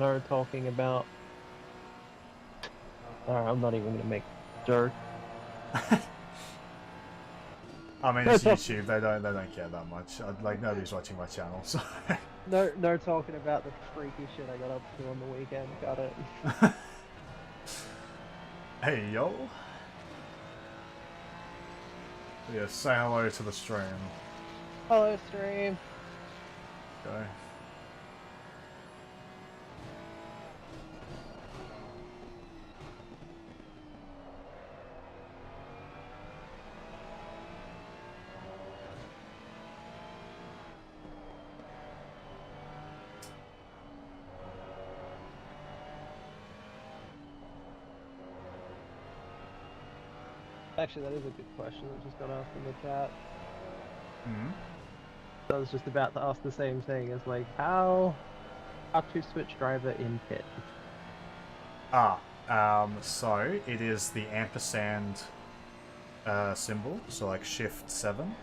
No talking about. I'm not even gonna make a joke. I mean, No it's talk. YouTube. They don't care that much. Like nobody's watching my channel, so. No talking about the freaky shit I got up to on the weekend. Got it. Hey yo. Yeah, say hello to the stream. Hello, stream. Go. Actually, that is a good question that just got asked in the chat. Hmm. I was just about to ask the same thing as like how to switch driver in pit. So it is the ampersand symbol, so like shift 7.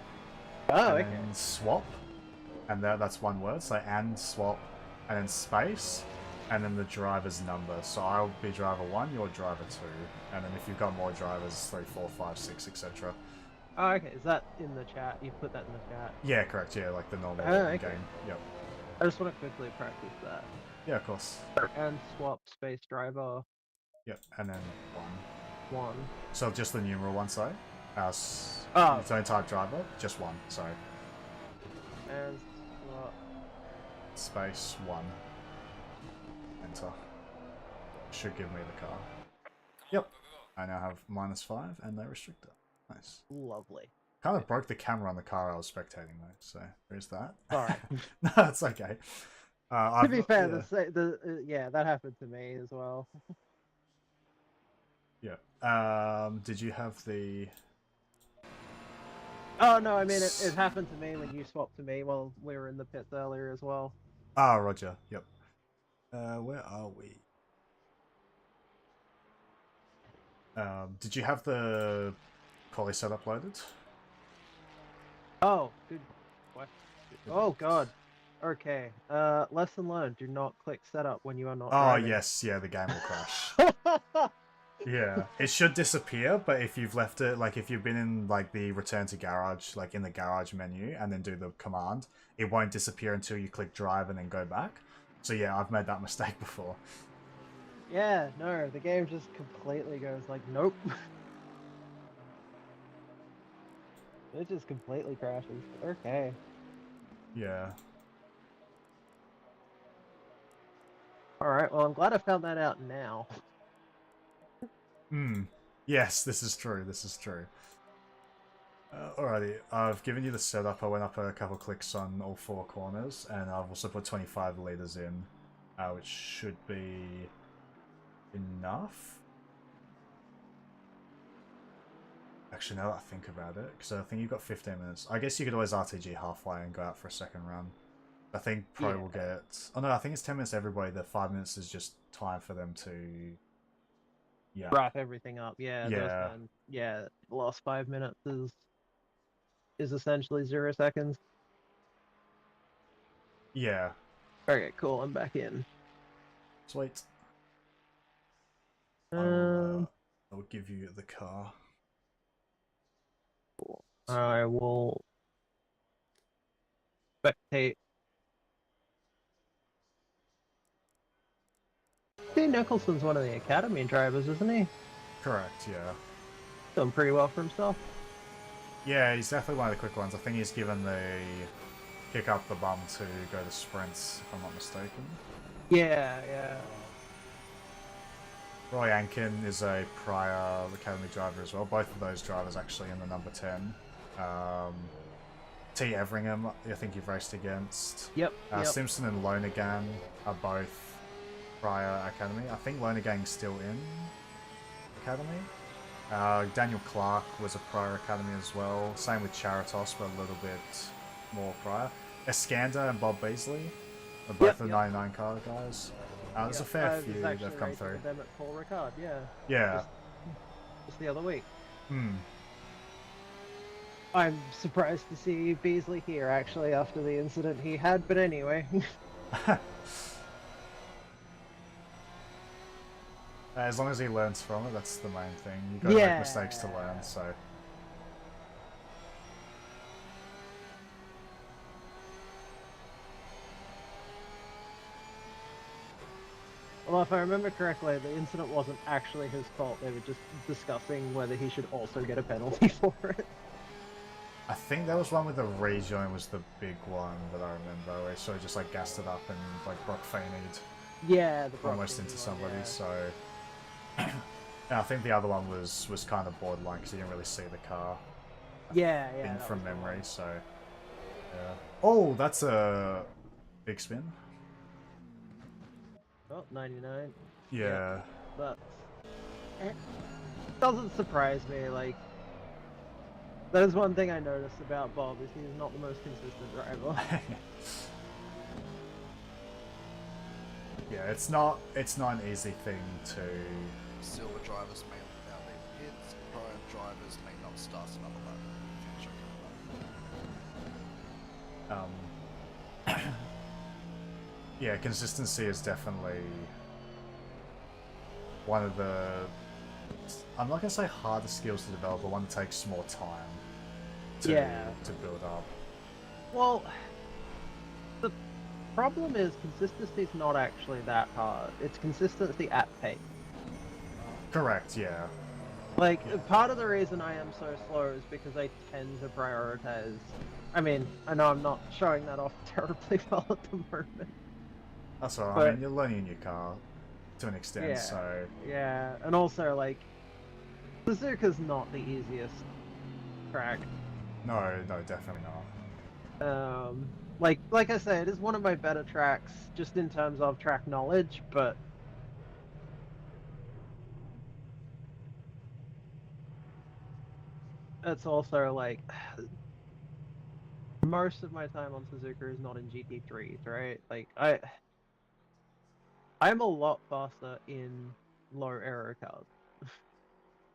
Oh, And okay. then swap. And that's one word, so and swap, and then space, and then the driver's number. So I'll be driver 1, you're driver 2. And then if you've got more drivers, 3, 4, 5, 6, etc. Oh, okay. Is that in the chat? You put that in the chat. Yeah, correct, yeah, like the normal Okay. game. Yep. I just want to quickly practice that. Yeah, of course. And swap space driver Yep, and then 1. 1. So just the numeral 1, sorry. Oh. Don't type driver, just 1, sorry. And swap. Space 1. Enter. Should give me the car. Yep. I now have -5 and no restrictor. Nice. Lovely. Kind of broke the camera on the car I was spectating though, so there's that. Sorry. No, it's okay. To be fair, yeah. yeah, that happened to me as well. Yeah. Did you have the? Oh no, I mean it happened to me when you swapped to me while we were in the pits earlier as well. Ah, Roger. Yep. Where are we? Did you have the quali set uploaded? Oh, good question. Oh god. Okay. Lesson learned: do not click setup when you are not Oh driving. yes, yeah, the game will crash. Yeah, it should disappear, but if you've left it, like if you've been in like the return to garage, like in the garage menu, and then do the command, it won't disappear until you click drive and then go back. So yeah, I've made that mistake before. Yeah, no, the game just completely goes like, nope. It just completely crashes. Okay. Yeah. Alright, well I'm glad I found that out now. Hmm. Yes, this is true. This is true. Alrighty, I've given you the setup. I went up a couple clicks on all 4 corners, and I've also put 25 liters in, which should be enough. Actually, now that I think about it, because I think you've got 15 minutes. I guess you could always RTG halfway and go out for a second run. I think Pro will get... Oh no, I think it's 10 minutes everybody. The 5 minutes is just time for them to... Yeah. Wrap everything up, yeah. Yeah. Yeah, the last 5 minutes is essentially 0 seconds. Yeah. Okay, cool, I'm back in. Sweet. I will give you the car. Cool. I will spectate. See, Nicholson's one of the academy drivers, isn't he? Correct, yeah. Done pretty well for himself. Yeah, he's definitely one of the quick ones. I think he's given the kick up the bum to go to sprints, if I'm not mistaken. Yeah, yeah. Roy Ankin is a prior academy driver as well. Both of those drivers actually in the number 10. T. Everingham, I think you've raced against. Yep, yep. Simpson and Lonergan are both prior academy. I think Lonergan's still in academy. Daniel Clark was a prior academy as well. Same with Charitos, but a little bit more prior. Escander and Bob Beasley are both the 99 car guys. There's a fair few that have come through. Them at Paul Ricard, yeah. Yeah. Just the other week. Hmm. I'm surprised to see Beasley here, actually, after the incident he had, but anyway. As long as he learns from it, that's the main thing. You gotta make mistakes to learn, so. Well, if I remember correctly, the incident wasn't actually his fault. They were just discussing whether he should also get a penalty for it. I think that was one with the rejoin was the big one that I remember, where he sort of just like gassed it up and like Brock Feeney'd Yeah, the almost into somebody, so... And I think the other one was kind of borderline because you didn't really see the car. Yeah. From memory, so... Yeah. Oh, that's a big spin. Oh, 99. Yeah. But it doesn't surprise me, like... That is one thing I noticed about Bob, is he's not the most consistent driver. Yeah, it's not an easy thing to... Silver drivers may not leave pits, prime drivers may not start another lap. Yeah, consistency is definitely one of the... I'm not going to say harder skills to develop, but one that takes more time to build up. Well, the problem is consistency is not actually that hard. It's consistency at pace. Correct, yeah. Like, part of the reason I am so slow is because I tend to prioritize... I mean, I know I'm not showing that off terribly well at the moment. That's all right. But, I mean, you're learning your car to an extent, so... Yeah, and also, like, sUZUKA's not the easiest track. No, definitely not. Like I say, it is one of my better tracks, just in terms of track knowledge, but... It's also, like... Most of my time on sUZUKA is not in GT3s, right? Like, I'm a lot faster in low error cars.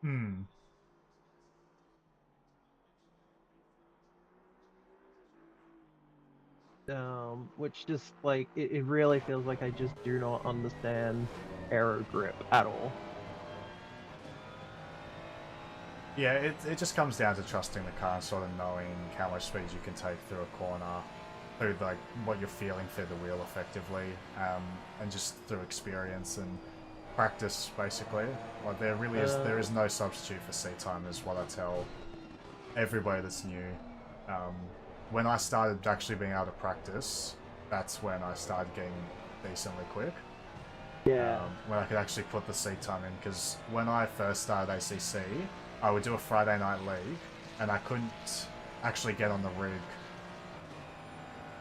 Hmm. Which just, like, it really feels like I just do not understand error grip at all. Yeah, it just comes down to trusting the car and sort of knowing how much speed you can take through a corner, through like what you're feeling through the wheel effectively, and just through experience and practice basically. Like there is no substitute for seat time, is what I tell everybody that's new. When I started actually being able to practice, that's when I started getting decently quick. Yeah. When I could actually put the seat time in, because when I first started ACC, I would do a Friday night league, and I couldn't actually get on the rig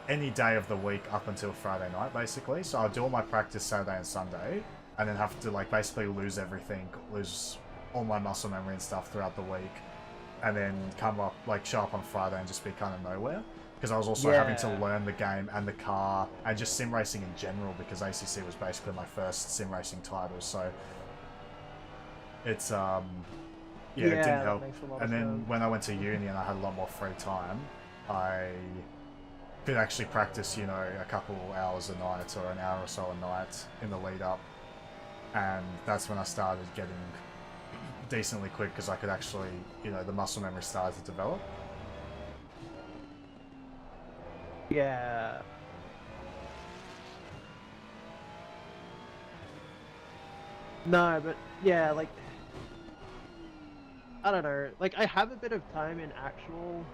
any day of the week up until Friday night, basically. So I'd do all my practice Saturday and Sunday, and then have to like basically lose everything, lose all my muscle memory and stuff throughout the week, and then show up on Friday and just be kind of nowhere. Because I was also having to learn the game and the car and just sim racing in general, because ACC was basically my first sim racing title. So it's it didn't help. And then when I went to uni and I had a lot more free time, I could actually practice, you know, a couple hours a night or an hour or so a night in the lead up. And that's when I started getting decently quick, because I could actually, you know, the muscle memory started to develop. Yeah. No, but yeah, like, I don't know, like, I have a bit of time in actual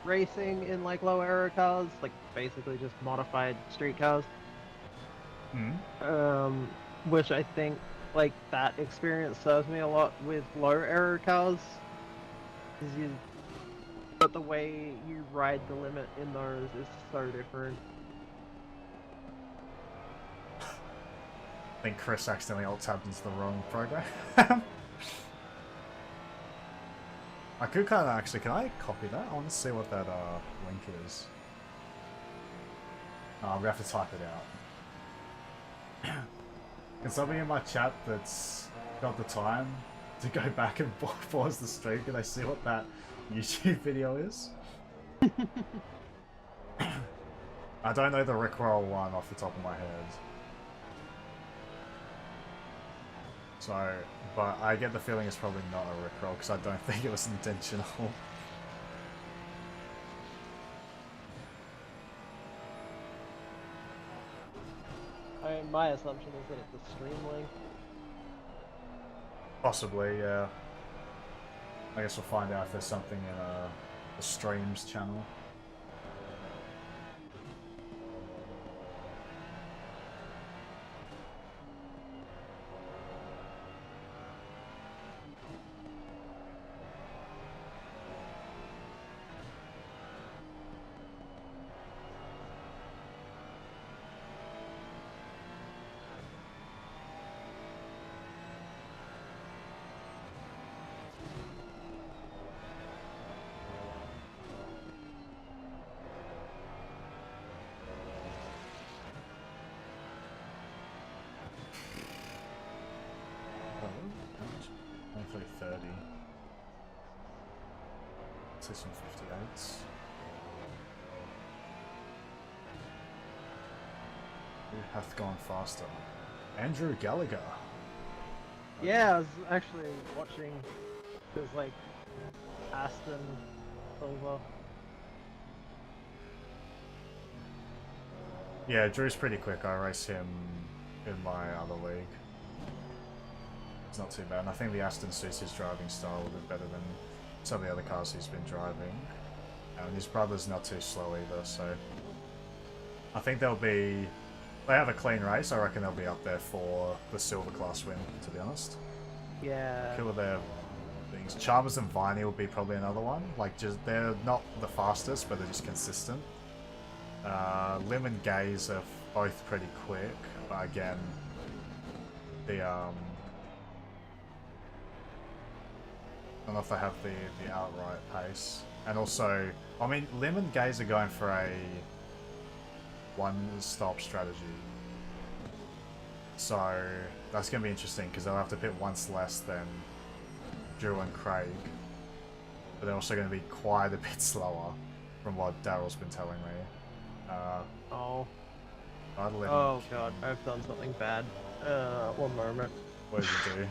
racing in, like, low error cars, like, basically just modified street cars. Which I think, like, that experience serves me a lot with low error cars. But the way you ride the limit in those is so different. I think Chris accidentally alt-tabbed into the wrong program. I could kind of actually, can I copy that? I want to see what that link is. Oh, we have to type it out. Can somebody in my chat that's got the time to go back and pause the stream? Can they see what that YouTube video is? I don't know the Rickroll one off the top of my head. So, but I get the feeling it's probably not a rickroll because I don't think it was intentional. My assumption is that it's a stream link. Possibly, yeah. I guess we'll find out if there's something in the streams channel. Hopefully 30. Let's say some 58s. Who hath gone faster? Andrew Gallagher. Yeah, I was actually watching. It was like Aston Silva. Yeah, Drew's pretty quick. I race him in my other league. It's not too bad. And I think the Aston suits his driving style a little bit better than some of the other cars he's been driving. And his brother's not too slow either, so I think they'll be... They have a clean race. I reckon they'll be up there for the silver class win, to be honest. Yeah. Killer their things. Chalmers and Viney will be probably another one. Like, just they're not the fastest, but they're just consistent. Lim and Gaze are both pretty quick, but again, the I don't know if they have the outright pace. And also, I mean, Lim and Gaze are going for a one-stop strategy. So that's going to be interesting because they'll have to pit once less than Drew and Craig. But they're also going to be quite a bit slower from what Daryl's been telling me. Oh. Lim. Oh god, I've done something bad. One moment. What did you do?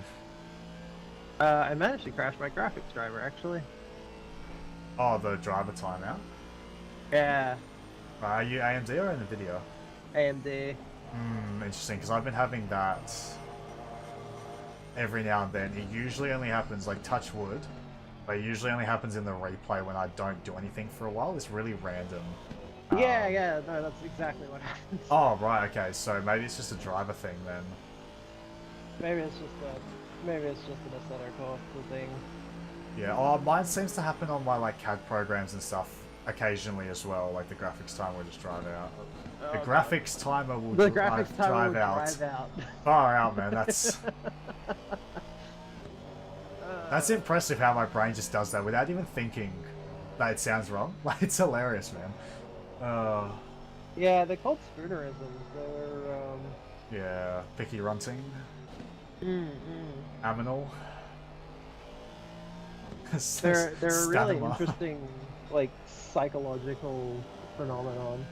I managed to crash my graphics driver, actually. Oh, the driver timeout? Yeah. Are you AMD or NVIDIA? AMD. Interesting, because I've been having that every now and then. It usually only happens, like, touch wood, but it usually only happens in the replay when I don't do anything for a while. It's really random. Yeah, no, that's exactly what happens. Oh, right, okay, so maybe it's just a driver thing then. Maybe it's just an aesthetic thing. Yeah, oh, mine seems to happen on my, like, CAD programs and stuff occasionally as well, like the graphics timer will just drive out. Oh, The no. graphics timer will The graphics timer drive will out. drive out. Far out, man, that's impressive how my brain just does that without even thinking that it sounds wrong. Like, it's hilarious, man. Yeah, they're called spoonerisms. They're, Yeah, picky runting. Aminal. They're a really interesting, like, psychological phenomenon.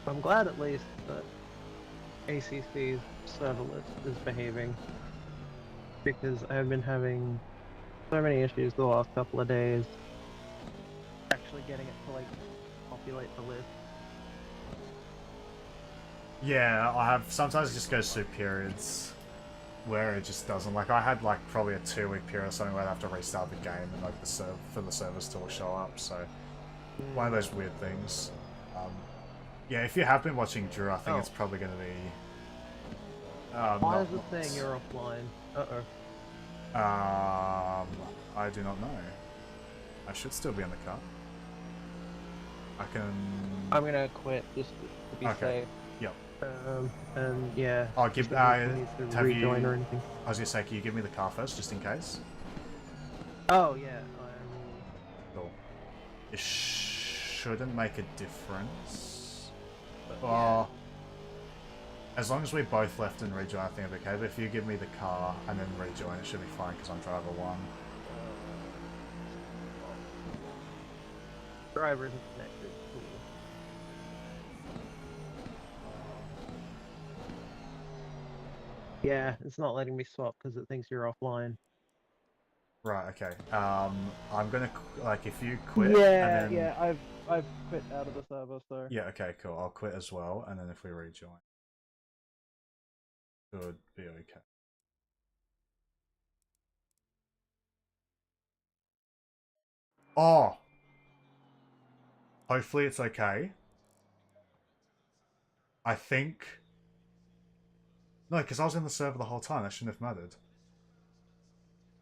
I'm glad at least that ACC's serverless is behaving, because I've been having so many issues the last couple of days actually getting it to, like, populate the list. Yeah, I have. Sometimes it just goes through periods where it just doesn't. Like, I had, like, probably a 2-week period or something where I'd have to restart the game and, like, for the servers to all show up, so one of those weird things. Yeah, if you have been watching Drew, I think it's probably going to be... Why is it saying you're offline? I do not know. I should still be in the car. I can... I'm gonna quit just to be safe. Yep. And yeah. I'll give... have you... I or anything. was going to say, can you give me the car first, just in case? Oh, yeah. Cool. It shouldn't make a difference. Yeah. As long as we both left and rejoin, I think it'll be okay. But if you give me the car and then rejoin, it should be fine because I'm driver 1. Driver isn't connected. Cool. Yeah, it's not letting me swap because it thinks you're offline. Right. Okay. I'm gonna like if you quit. Yeah, and then... yeah. I've quit out of the server, so. Yeah. Okay. Cool. I'll quit as well, and then if we rejoin, should be okay. Oh. Hopefully it's okay. I think. No, because I was in the server the whole time. That shouldn't have mattered.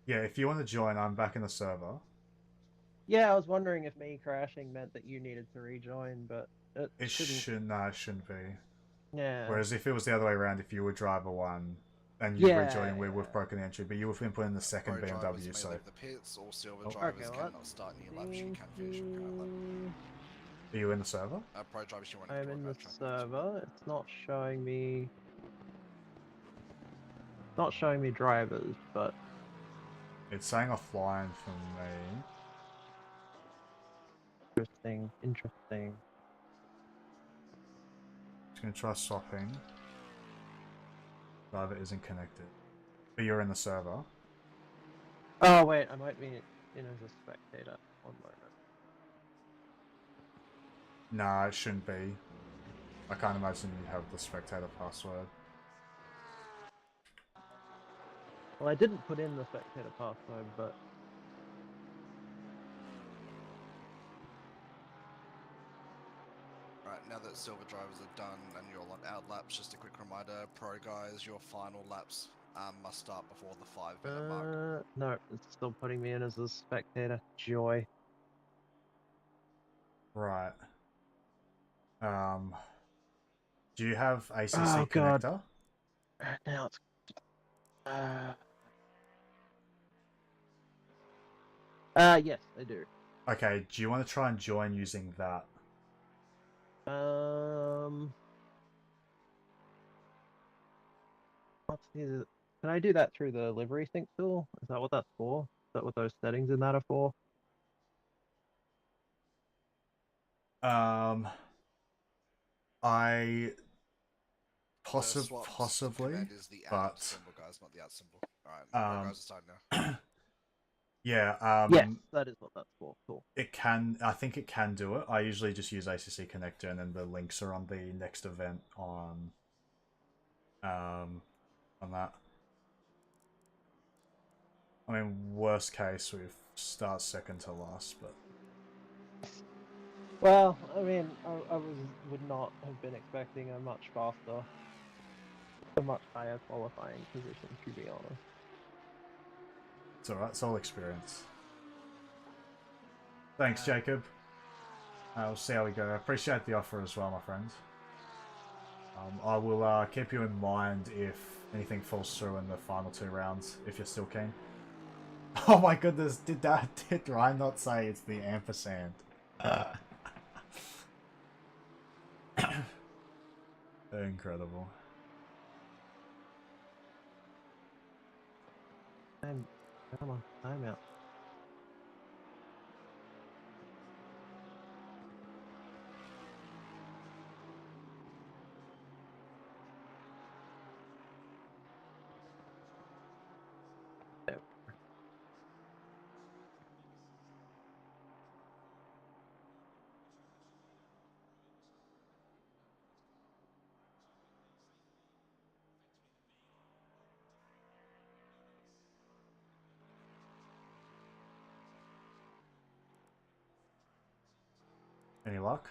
Yeah, if you want to join, I'm back in the server. Yeah, I was wondering if me crashing meant that you needed to rejoin, but It shouldn't. No, it shouldn't be. Yeah. Whereas if it was the other way around, if you were driver 1 and you rejoining, we would have broken the entry, but you would have put in the second Pro drivers BMW, may so... leave the pits, all silver Oh. drivers Okay, well, cannot start new laps, you can finish your current lap. Are you in the server? Pro drivers, you want to I'm in the server. It's not showing me. It's not showing me drivers, but It's saying offline for me. interesting. Interesting. Just gonna try swapping. Driver isn't connected. But you're in the server. Oh wait, I might be in as a spectator. One moment. Nah, it shouldn't be. I can't imagine you have the spectator password. Well, I didn't put in the spectator password, but Right, now that silver drivers are done and you're on out laps, just a quick reminder, pro guys, your final laps must start before the 5-minute mark. no, it's still putting me in as a spectator. Joy. Right. Do you have ACC Oh, God. connector? Now it's. Yes, I do. Okay, do you want to try and join using that? Let's see. Can I do that through the livery sync tool? Is that what that's for? Is that what those settings in that are for? I The swap possibly, command is the but symbol, guys, not the @ symbol. Alright, pro guys are starting now. yeah, Yes, that is what that's for. Cool. it can. I think it can do it. I usually just use ACC connector, and then the links are on the next event on that. I mean, worst case, we start second to last, but Well, I mean, I would not have been expecting a much faster, a much higher qualifying position, to be honest. it's alright. It's all experience. Thanks, Jacob. We'll see how we go. I appreciate the offer as well, my friend. I will keep you in mind if anything falls through in the final 2 rounds, if you're still keen. Oh my goodness, did Ryan not say it's the ampersand? Incredible. Come on, time out. Any luck?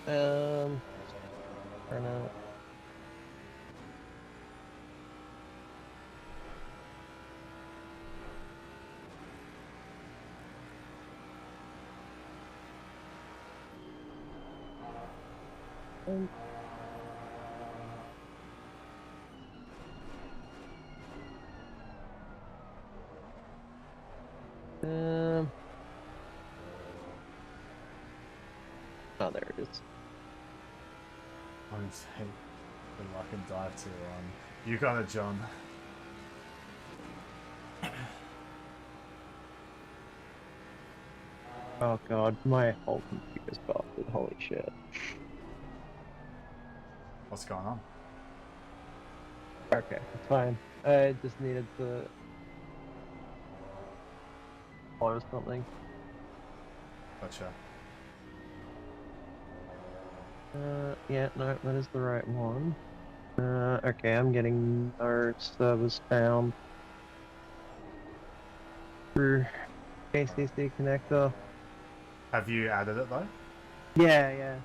Turn out. Um, gonna say good luck and dive to you got it, John. Oh god, my whole computer's busted, holy shit. What's going on? Okay, it's fine. I just needed to close something. Gotcha. Yeah, no, that is the right one. Okay, I'm getting no servers found through ACC connector. Have you added it though? Yeah, yeah.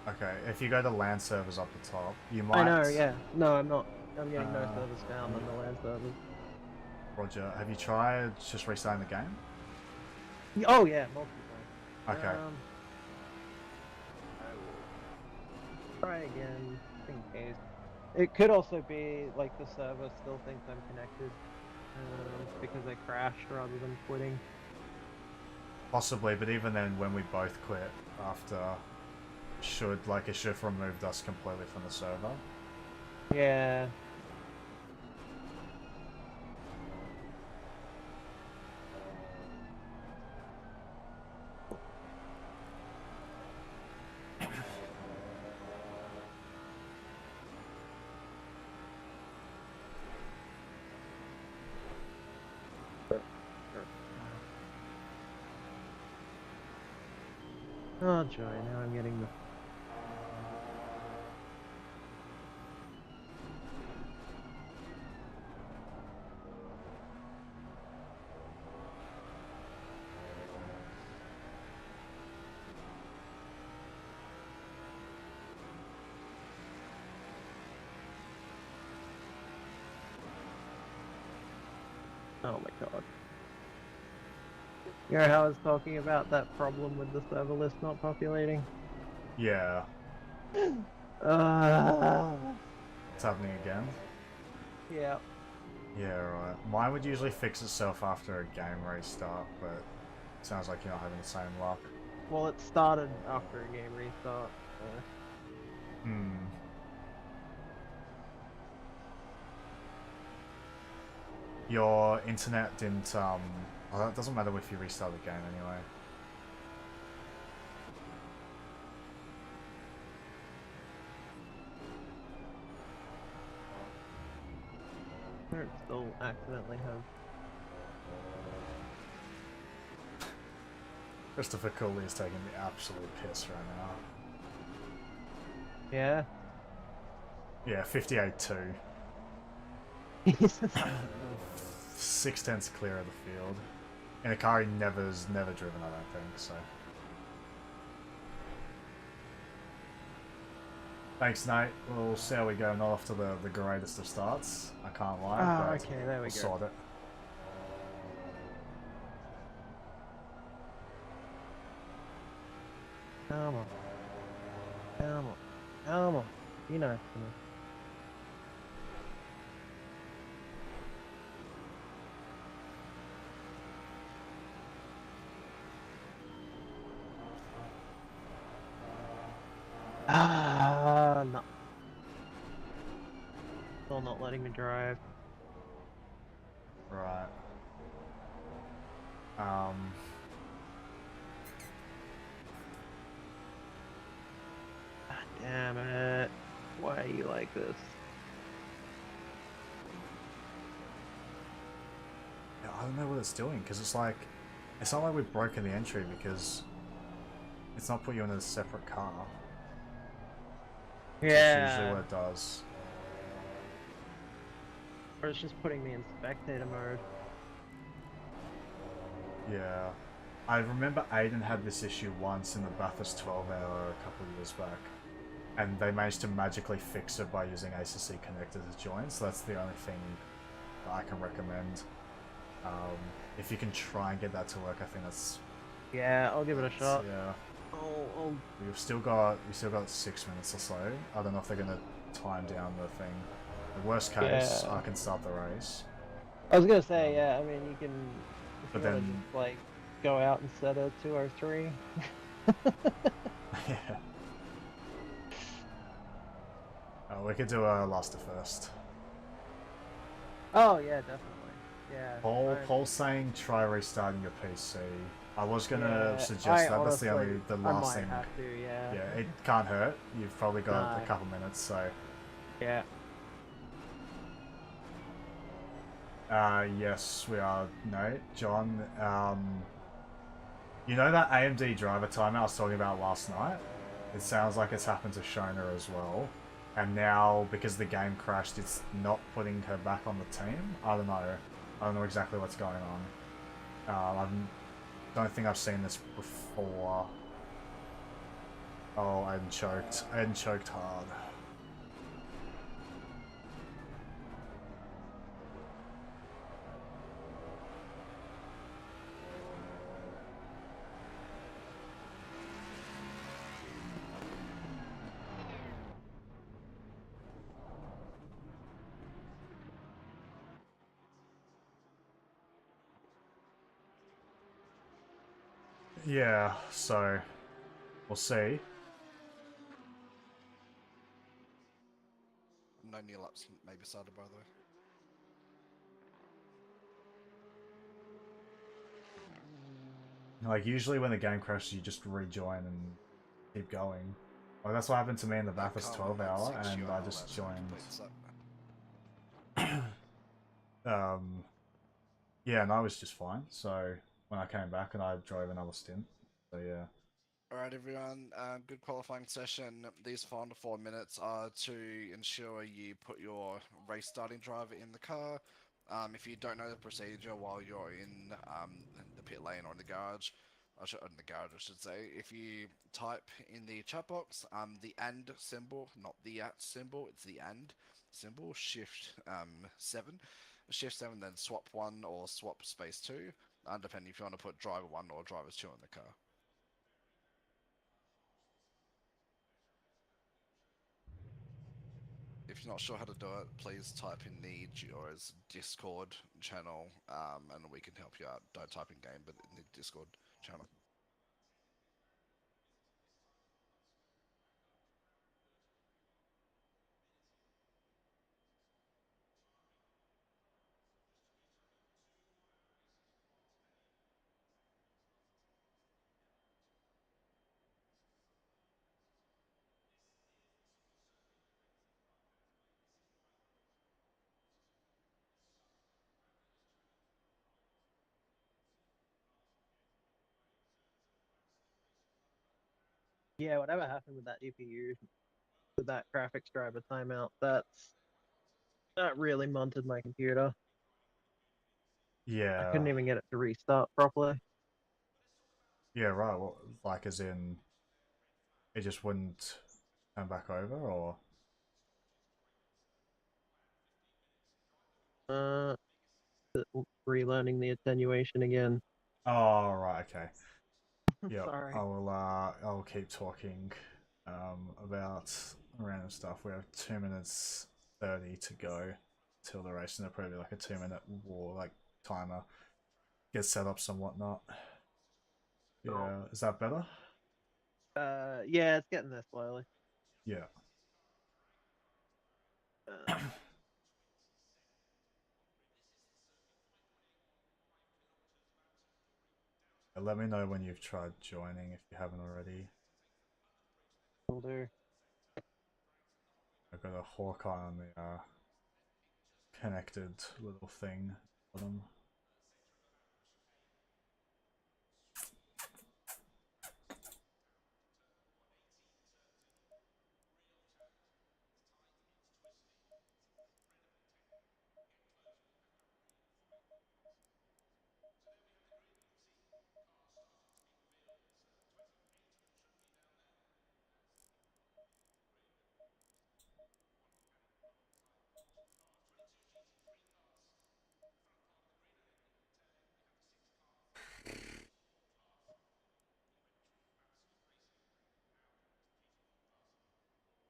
Okay, if you go to LAN servers up the top, you might... I know, yeah. No, I'm not. I'm getting no servers found on the LAN servers. Roger, have you tried just restarting the game? Oh yeah, multiple times. Okay. I will try again, just in case. It could also be like the server still thinks I'm connected, because I crashed rather than quitting. Possibly, but even then, when we both quit after, it should have removed us completely from the server. Yeah. Oh joy, now I'm getting the... Oh my god. You know how I was talking about that problem with the server list not populating? Yeah. Uh, It's happening again? yeah. Yeah, right. Mine would usually fix itself after a game restart, but it sounds like you're not having the same luck. Well, it started after a game restart. Hmm. Your internet didn't, well, it doesn't matter if you restart the game anyway. I don't still accidentally have... Christopher Cooley is taking the absolute piss right now. Yeah? Yeah, 58-2. Jesus. 6/10 clear of the field. In a car he never's never driven, I don't think, so. Thanks, Nate. We'll see how we go. Not off to the greatest of starts. I can't lie, Ah, but okay, there we we'll go. sort it. Come on. Come on. Come on. Be nice to me. Ah, no. Still not letting me drive. Right. God damn it. Why are you like this? Yeah, I don't know what it's doing, because it's not like we've broken the entry, because it's not put you in a separate car. That's usually what it does. Or it's just putting me in spectator mode. Yeah. I remember Aiden had this issue once in the Bathurst 12 hour a couple of years back. And they managed to magically fix it by using ACC connectors as joins, so that's the only thing that I can recommend. If you can try and get that to work, I think that's... Yeah, I'll give it a shot. Yeah. Oh. We've still got 6 minutes or so. I don't know if they're gonna time down the thing. The worst case, Yeah. I can start the race. I was gonna say, yeah, I mean, you can... If But you wanna then- just, like, go out and set a 203. Yeah. we could do a last to first. Oh yeah, definitely. Yeah. Paul's saying try restarting your PC. I was gonna Yeah, suggest that. That's honestly, the I last might thing. have to. Yeah. Yeah, it can't hurt. You've probably got a No. couple minutes, so. Yeah. Yes, we are. No, John. You know that AMD driver timer I was talking about last night? It sounds like it's happened to Shona as well. And now, because the game crashed, it's not putting her back on the team? I don't know. I don't know exactly what's going on. I don't think I've seen this before. Oh, Aiden choked. Aiden choked hard. Yeah, so we'll see. No new laps maybe started, by the way. Like, usually when the game crashes, you just rejoin and keep going. Well, that's what happened to me in the Bathurst 12 hour, and I just joined. Yeah, and I was just fine. So when I came back and I drove another stint. So yeah. Alright everyone, good qualifying session. These final 4 minutes are to ensure you put your race starting driver in the car. If you don't know the procedure while you're in the pit lane or in the garage, in the garage I should say, if you type in the chat box the AND symbol, not the at symbol, it's the AND symbol, shift 7. Shift 7 then swap 1 or swap space 2, depending if you want to put driver 1 or driver 2 in the car. If you're not sure how to do it, please type in the dUOS Discord channel, and we can help you out. Don't type in game, but in the Discord channel. Yeah. Whatever happened with that EPU, with that graphics driver timeout, that really munted my computer. I Yeah. couldn't even get it to restart properly. Yeah, right. Well, like, as in, it just wouldn't come back over, or? Uh, relearning the attenuation again. Oh, right, okay. Yep, Sorry. I'll keep talking about random stuff. We have 2 minutes 30 to go till the race, and there'll probably be like a 2-minute war, like, timer. Get set up and whatnot. Yeah, is that better? Yeah, it's getting there slowly. Yeah. Uh, Let me know when you've tried joining if you haven't already. will do. I've got a Hawkeye on the connected little thing for them.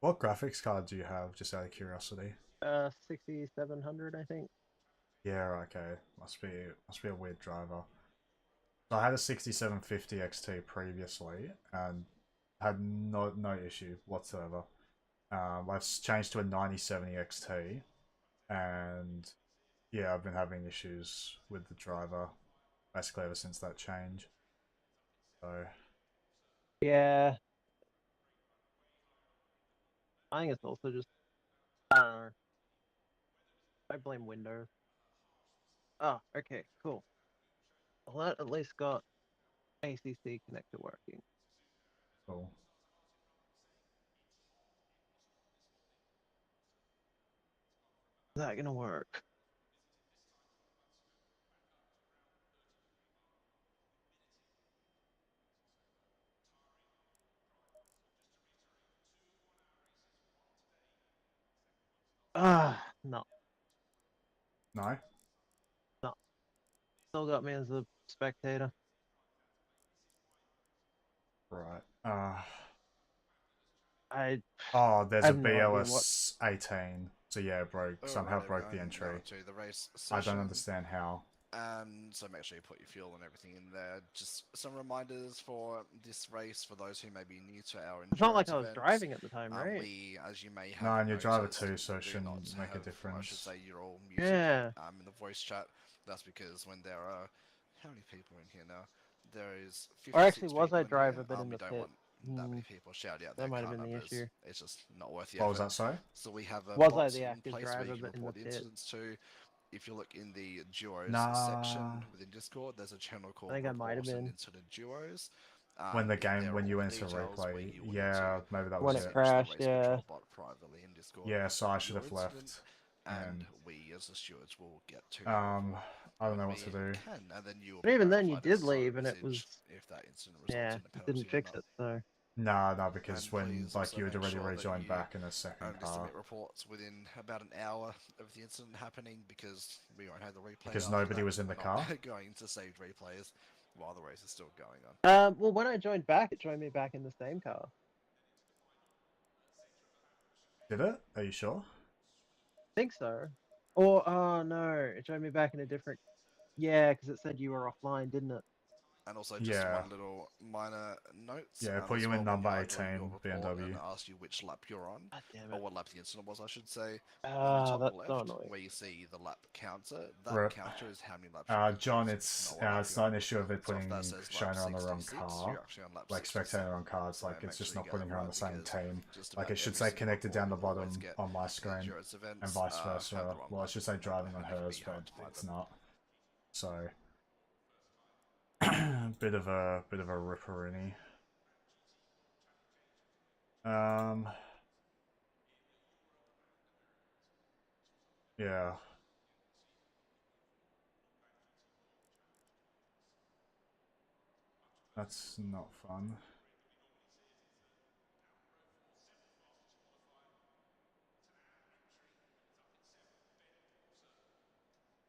What graphics card do you have, just out of curiosity? 6700, I think. Yeah, okay. Must be a weird driver. So I had a 6750 XT previously and had no issue whatsoever. I've changed to a 9070 XT, and yeah, I've been having issues with the driver basically ever since that change. So Yeah, I think it's also just, I don't know. I blame Windows. Oh, okay, cool. Well, that at least got ACC connector working. cool. Is that gonna work? No, No, no. Still got me as a spectator. right. I Oh, there's I a have no idea what. BOS 18. So yeah, broke somehow Alright, broke the everyone, now entry. to the race I don't session. understand how. So make sure you put your fuel and everything in there. Just some reminders for this race for those who may be new to our It's not like endurance I was events. driving at the time, right? We, as you may No, have and you're driver noticed, too, so it do not shouldn't make a have, I should difference. say, you're all muted Yeah. in the voice chat. That's because when there are, how many people in here now? There is Or 56 actually, was people I in driver here. but in We the don't pit? want that many people shouting out That their might have car been the numbers. issue. It's just not worth the What was effort. that, sorry? So we have a Was bot I the in active place where driver you can but in the report the pit? incidents to. If you look in the duos Nah. section within Discord, there's a channel I called think I might have Reports and been. Incident Duos. When the In game, there are when all you the enter details where replay. you will need Yeah, to maybe that When was it it. message the crashed, race yeah. control bot privately in Discord Yeah, so I should your have incident, left. and And we as the stewards will get to that I report don't when know we what to do. can, and then you will But be even then, you notified as did site leave, and it was message if that incident results yeah, in a it didn't penalty or fix not. it. So Nah, no, because And when please like also you had make already sure that rejoined you back in a second only car. submit reports within about an hour of the incident happening because we won't have the replay Because after nobody that. was in the We're car. not going to saved replays while the race is still going on. well, when I joined back, it joined me back in the same car. Did it? Are you sure? I think so. Or oh no, it joined me back in a different. Yeah, because it said you were offline, didn't it? And also, just Yeah. one little minor note Yeah, put as you well, in when you number are doing 18, your report BMW. and ask you which lap you're on, God damn or it. what lap the incident was, I should say. On the Ah, top that's so left, annoying. where you see the lap counter, that Rip. counter is how many laps you've been John, racing, not what lap it's you're not on. an issue of it So if that putting says lap Shona on the wrong 66, car. you're actually on lap Like 67. spectator on car, it's So like make it's just sure you not get putting that her on right, the same because team. just Like about it should every say single connected down the report you'll always bottom get on my in screen, endurance events, and vice have the versa. wrong Well, it lap should say number, driving on and it can hers, be but hard to find it's them. not. So bit of a ripperini. Yeah. That's not fun.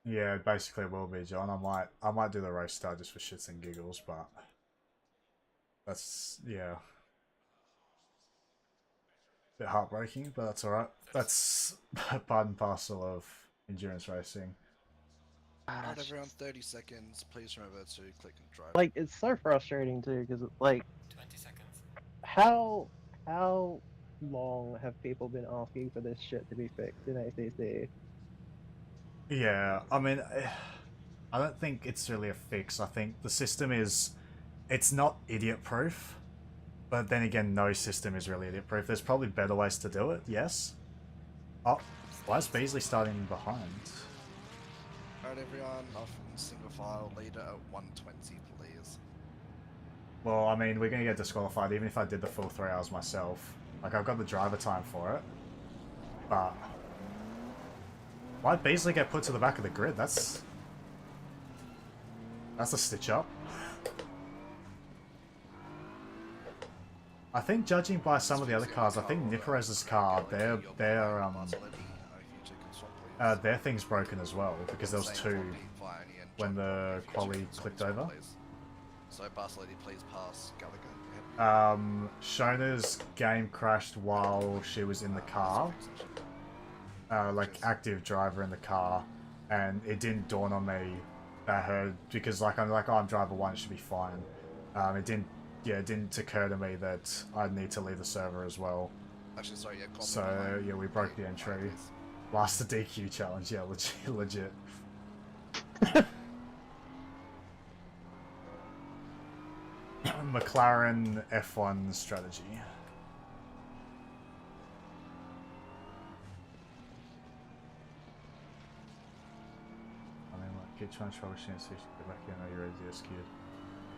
Yeah, basically it will be, John. I might do the race start just for shits and giggles, but that's yeah. Bit heartbreaking, but that's alright. That's part and parcel of endurance racing. Alright, It's everyone, just, 30 seconds. Please remember to click and drive. like it's so frustrating too, because like 20 seconds. how long have people been asking for this shit to be fixed in ACC? Yeah, I mean, I don't think it's really a fix. I think the system is, it's not idiot proof, but then again, no system is really idiot proof. There's probably better ways to do it. Yes. Oh, why is Beasley starting behind? Alright, everyone, off in single file, leader at 120, please. Well, I mean, we're gonna get disqualified even if I did the full 3 hours myself. Like, I've got the driver time for it. But why'd Beasley get put to the back of the grid? That's a stitch up. I think judging by some of the other cars, I think Niperez's car, their thing's broken as well, because there was two when the quali clicked over. So, Boss Lady, please pass Gallagher. Shona's game crashed while she was in the car. Like, active driver in the car, and it didn't dawn on me that her, because like I'm like, oh, I'm driver one, it should be fine. It didn't occur to me that I'd need to leave the server as well. Actually, sorry, yeah, call me So behind. yeah, we broke the Behind, entry. please. Last the DQ challenge, yeah, legit. McLaren F1 strategy. I mean, like, keep trying to troubleshoot so you should get back in, or you're easier skewed.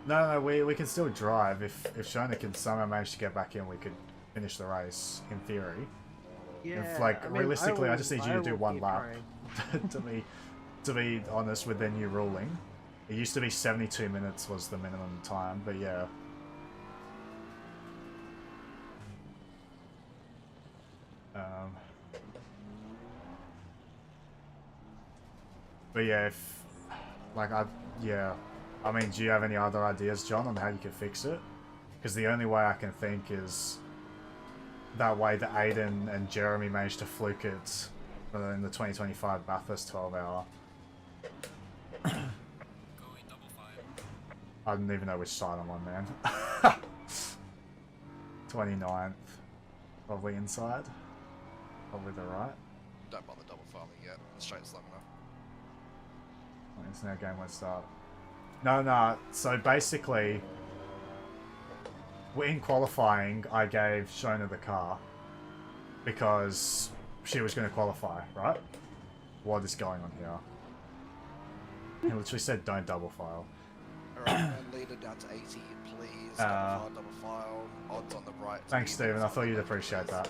No, we can still drive. If Shona can somehow manage to get back in, we could finish the race, in theory. Yeah, If, like, I mean, realistically, I just need you to do one keep lap. trying. to be honest, with their new ruling. It used to be 72 minutes was the minimum time, but yeah. But yeah, if... Like, yeah. I mean, do you have any other ideas, John, on how you could fix it? Because the only way I can think is... That way that Aiden and Jeremy managed to fluke it in the 2025 Bathurst 12 hour. I don't even know which side I'm on, man. 29th. Probably inside. Probably the right. Don't bother double filing yet. Straight slow enough. It's now game won't start. No. So basically, in qualifying, I gave Shona the car because she was going to qualify, right? What is going on here? He literally said don't double file. Alright, lead it down to 80, please. Double file. Odds on the right. Thanks, Stephen. I thought you'd appreciate that.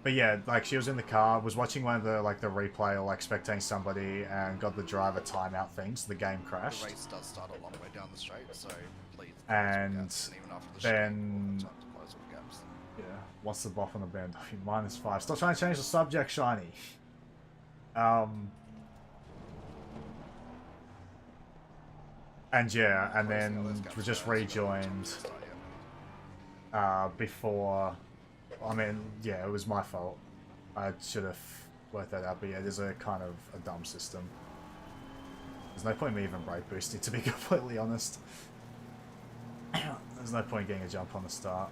But yeah, like, she was in the car, was watching one of the, like, the replay or, like, spectating somebody and got the driver timeout thing, so the game crashed. The race does start a long way down the straight, so please. And even after the then... time to close all gaps. Yeah, what's the buff on the band? -5. Stop trying to change the subject, Shiny. And yeah, and then we just rejoined before. I mean, yeah, it was my fault. I should have worked that out, but yeah, there's a kind of a dumb system. There's no point in me even brake boosting, to be completely honest. There's no point getting a jump on the start.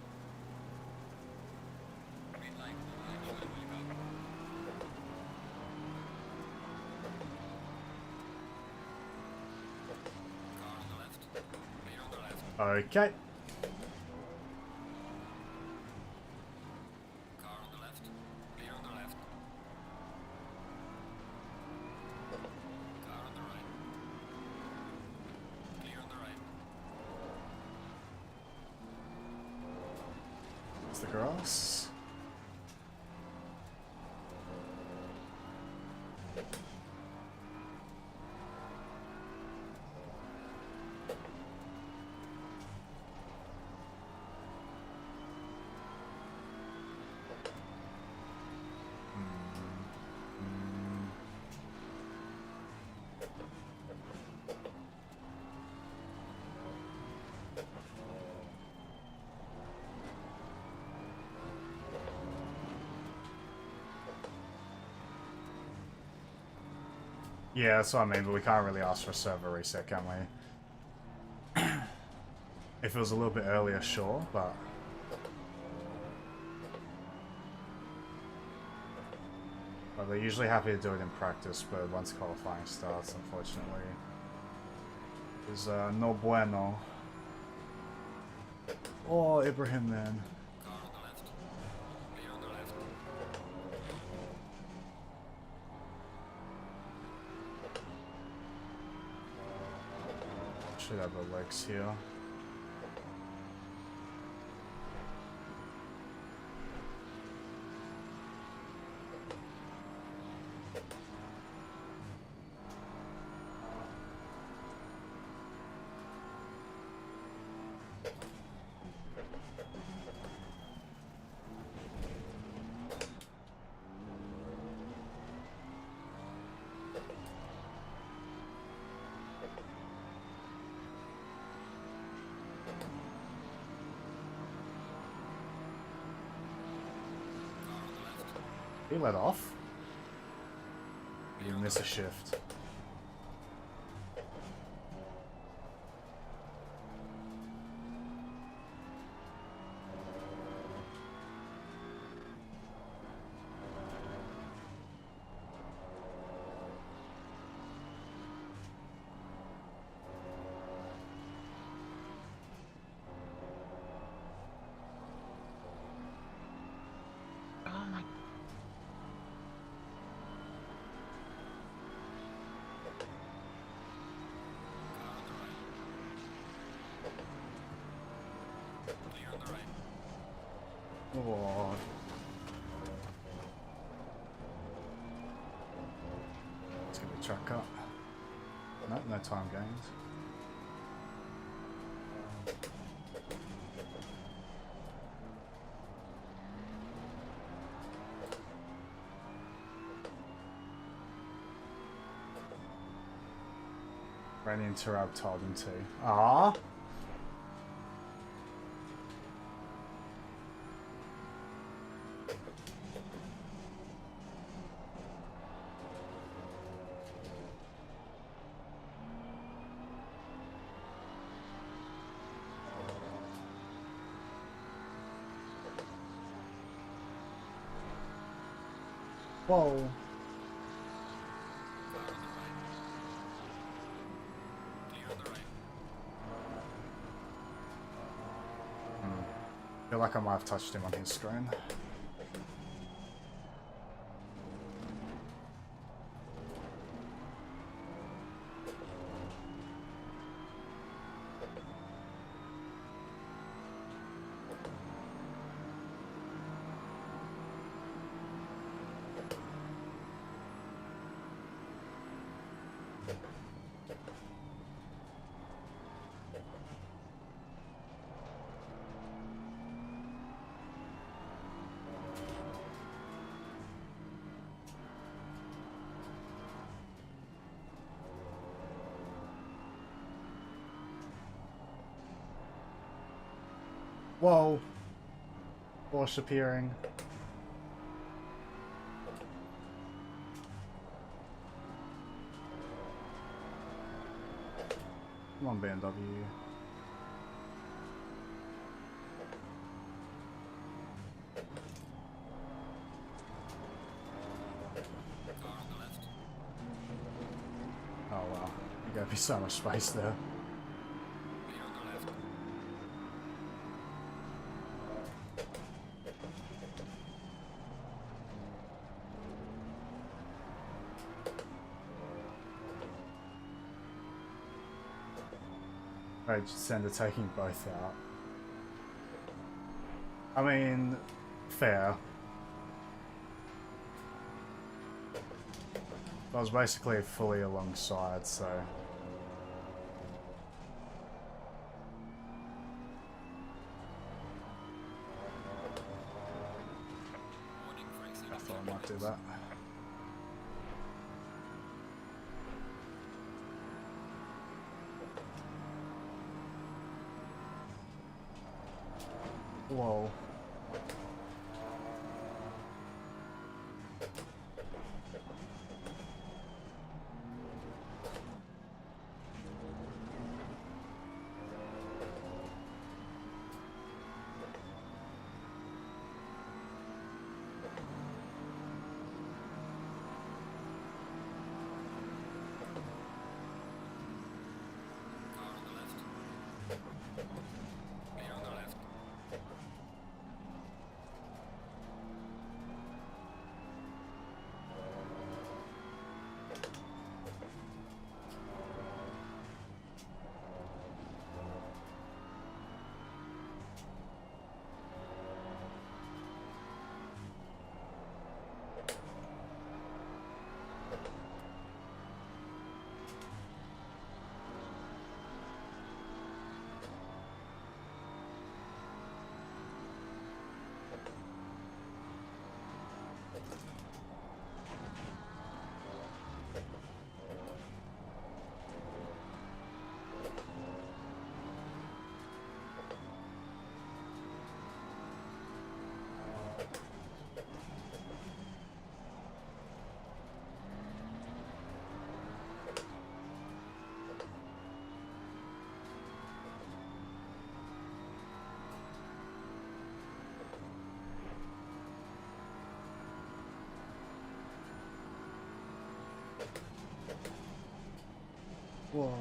Okay. It's the grass. Yeah, that's what I mean, but we can't really ask for a server reset, can we? If it was a little bit earlier, sure, but... Well, they're usually happy to do it in practice, but once qualifying starts, unfortunately, is no bueno. Oh, Ibrahim, man. Should have the legs here. He let off. You miss a shift. Oh. Let's get the track up. No, no time gains. Ran into Rab, told him to. Ah. Whoa. I feel like I might have touched him on his screen. Whoa. Bush appearing. Come on, BMW. Oh wow, you gave me so much space there. I just end up taking both out. I mean, fair. I was basically fully alongside, so... I thought I might do that. Whoa. Whoa.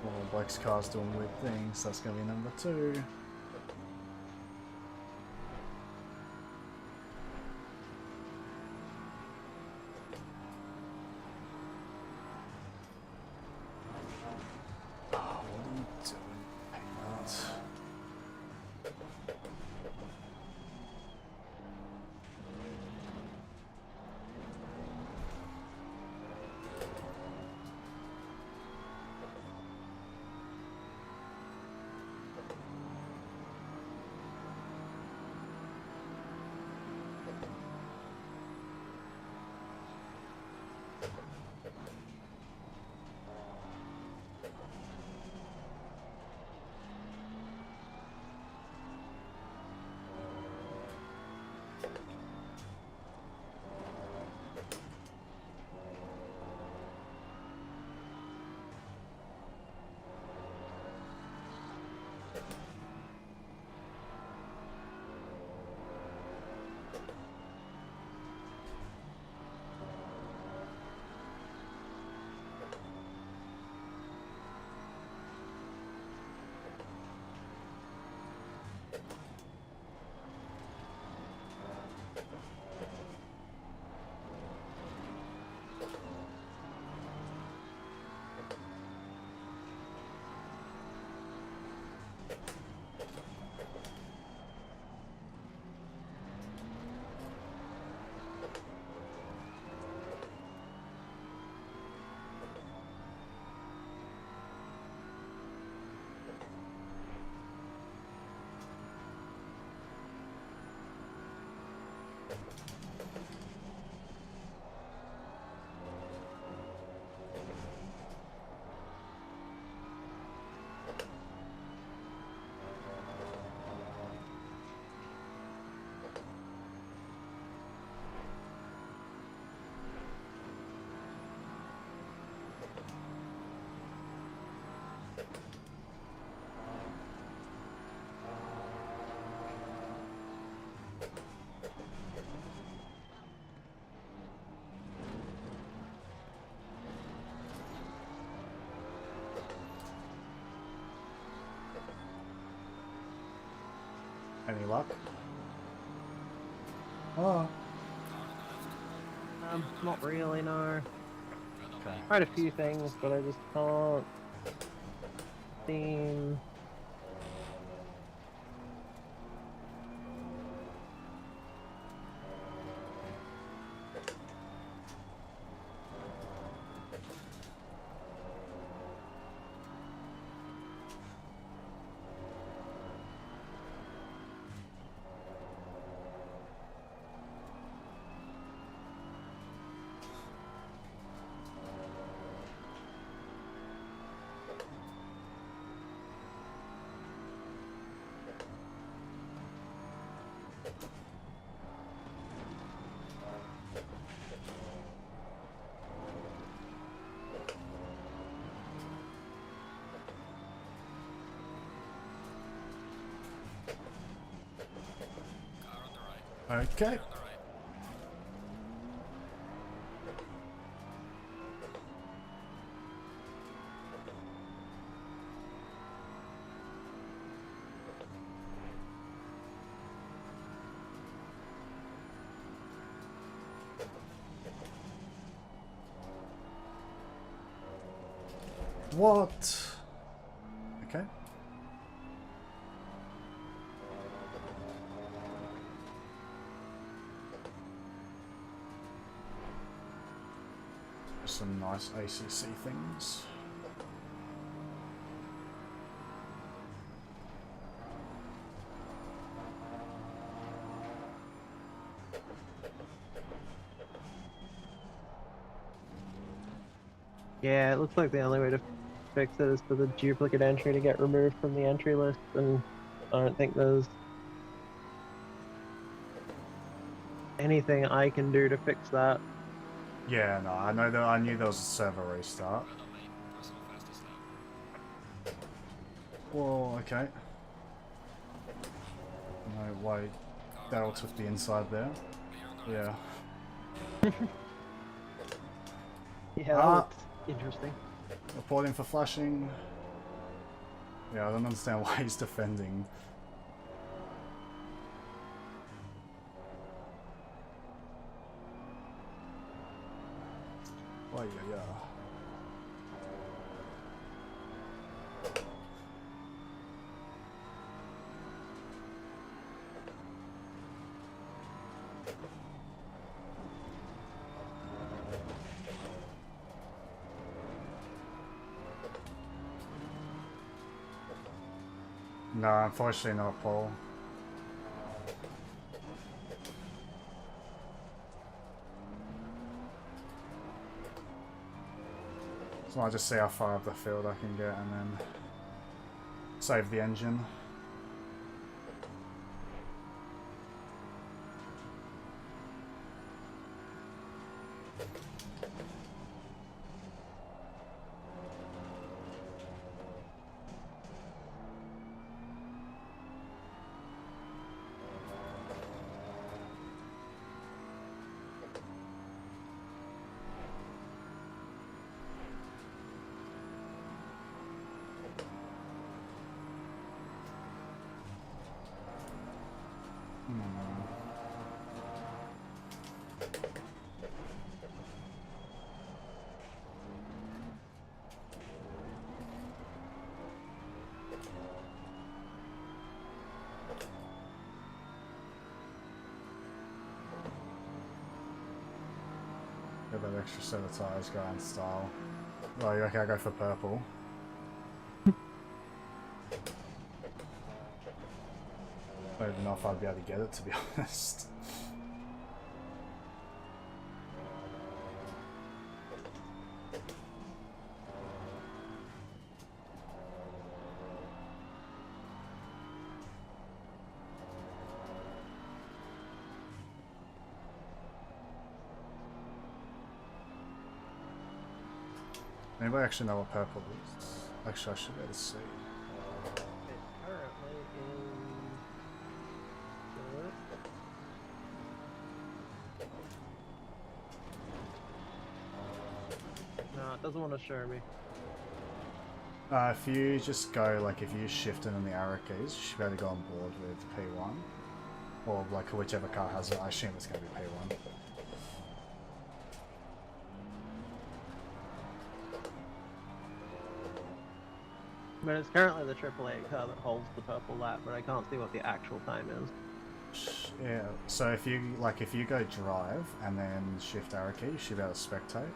Well, Blake's car's doing weird things. That's going to be number 2. Any luck? Oh. Not really, no. Okay. Tried a few things, but I just can't seem. Okay. What? Okay. Some nice ACC things. Yeah, it looks like the only way to fix it is for the duplicate entry to get removed from the entry list, and I don't think there's anything I can do to fix that. Yeah, no, I know that I knew there was a server restart. Whoa, okay. No way. Daryl took the inside there. Yeah. Yeah, that looks interesting. Reporting for flashing. Yeah, I don't understand why he's defending. Oh, yeah. No, unfortunately not, Paul. So I'll just see how far up the field I can get and then save the engine. Get that extra set of tyres going style. Well, you reckon I go for purple? I don't even know if I'd be able to get it, to be honest. Anybody actually know what purple is? Actually, I should be able to see. It's currently in. No, it doesn't want to show me. If you just go, like, if you shift in on the arrow keys, you should be able to go on board with P1. Or, like, whichever car has it. I assume it's going to be P1. But it's currently the AAA car that holds the purple lap, but I can't see what the actual time is. Yeah, so if you go drive and then shift arrow key, you should be able to spectate.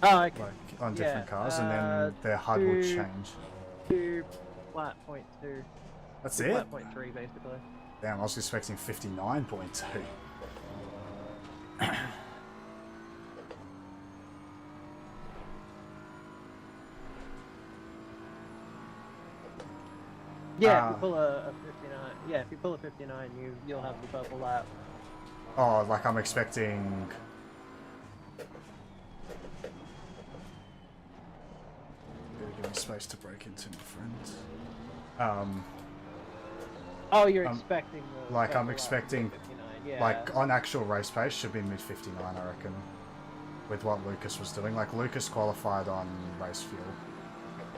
Oh, okay. Like, on different cars, and then their HUD will change. 2 flat point 2. That's two it? Flat point 3, basically. Damn, I was expecting 59.2. Yeah, if you pull a 59, yeah, if you pull a 59, you'll have the purple lap. Oh, like I'm expecting... Give me space to break into, my friend. Oh, you're expecting the... Like, I'm expecting... 59, yeah. Like, on actual race pace, should be mid-59, I reckon. With what Lucas was doing. Like, Lucas qualified on race fuel.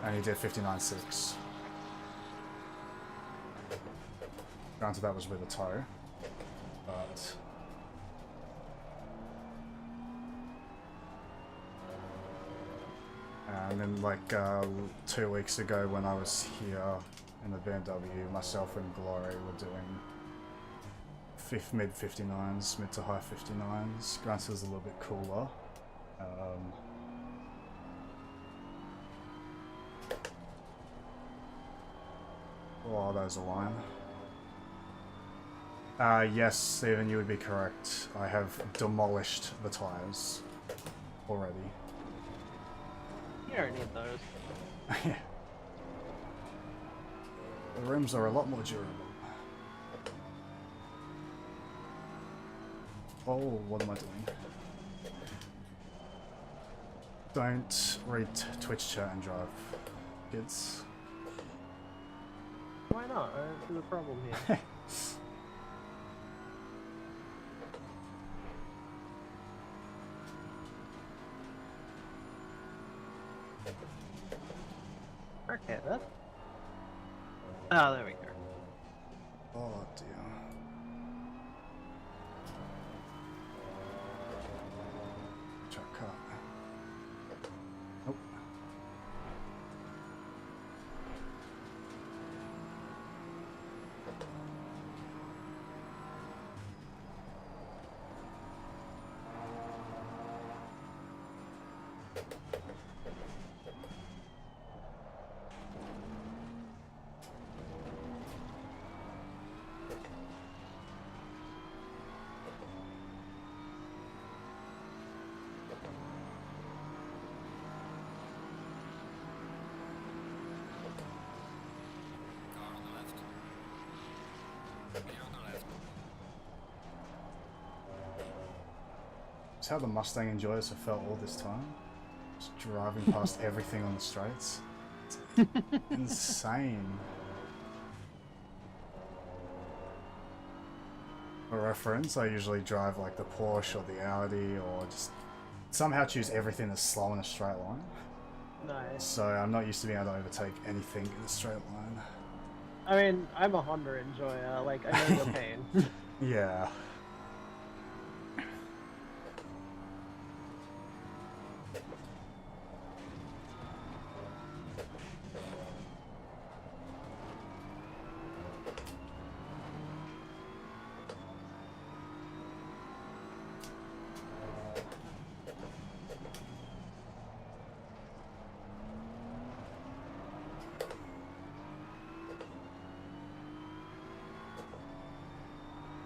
And he did 59.6. Granted, that was with a tow. But... And then, like, 2 weeks ago when I was here in the BMW, myself and Glory were doing mid-59s, mid to high 59s. Granted, it was a little bit cooler. Oh, those align. Yes, Stephen, you would be correct. I have demolished the tyres already. You don't need those. Yeah. The rims are a lot more durable. Oh, what am I doing? Don't read Twitch chat and drive, kids. Why not? What's the problem here? Okay, then. Oh, there we go. Oh dear. Truck cut. Nope. It's how the Mustang enjoyers have felt all this time. Just driving past everything on the straights. It's insane. For reference, I usually drive like the Porsche or the Audi, or just somehow choose everything that's slow in a straight line. Nice. So I'm not used to being able to overtake anything in a straight line. I mean, I'm a Honda enjoyer, like, I know the pain. Yeah.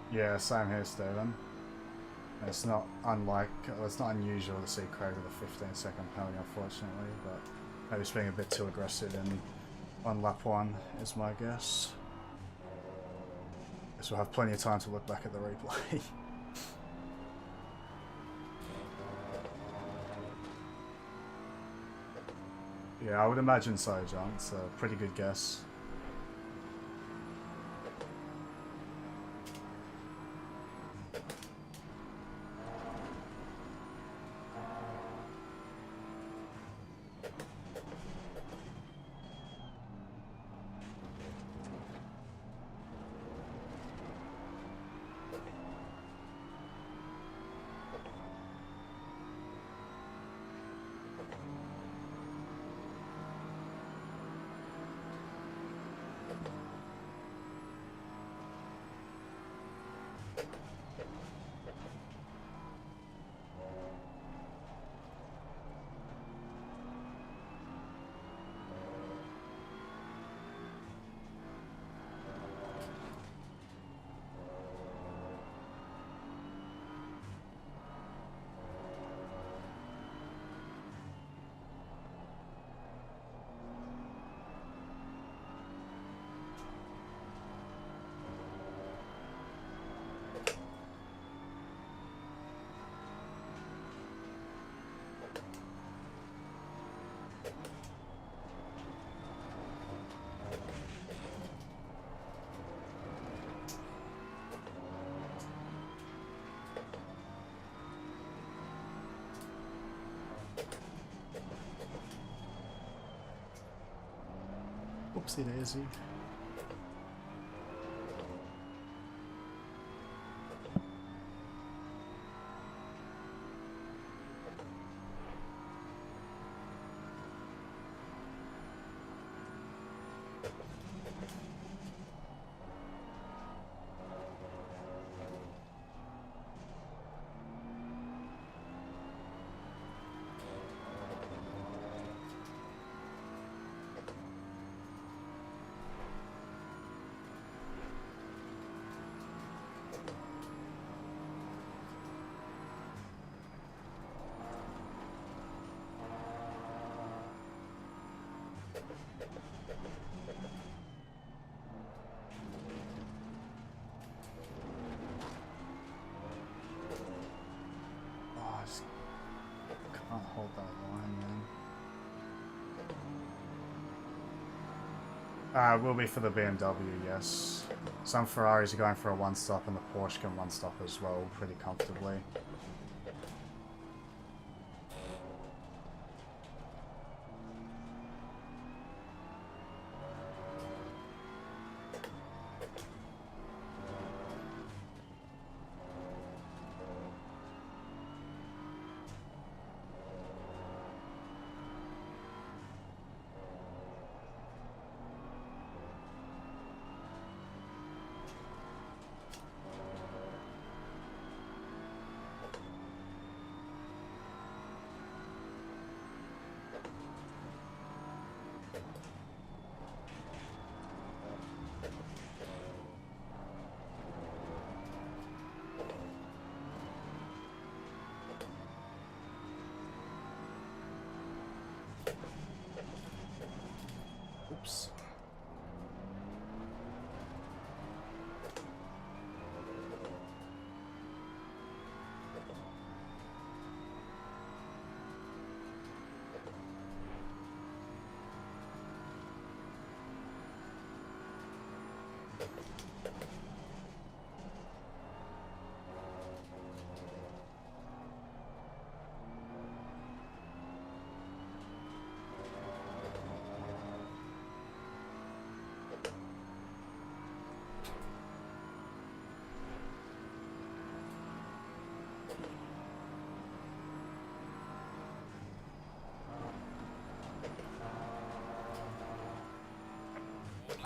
Yeah, same here, Stephen. It's not unusual to see Craig with a 15-second penalty, unfortunately, but maybe it's being a bit too aggressive on lap 1 is my guess. Guess we'll have plenty of time to look back at the replay. Yeah, I would imagine so, John. It's a pretty good guess. Oopsie daisy. Oh, I just can't hold that line, man. Will be for the BMW, yes. Some Ferraris are going for a one-stop, and the Porsche can one-stop as well, pretty comfortably. Oops.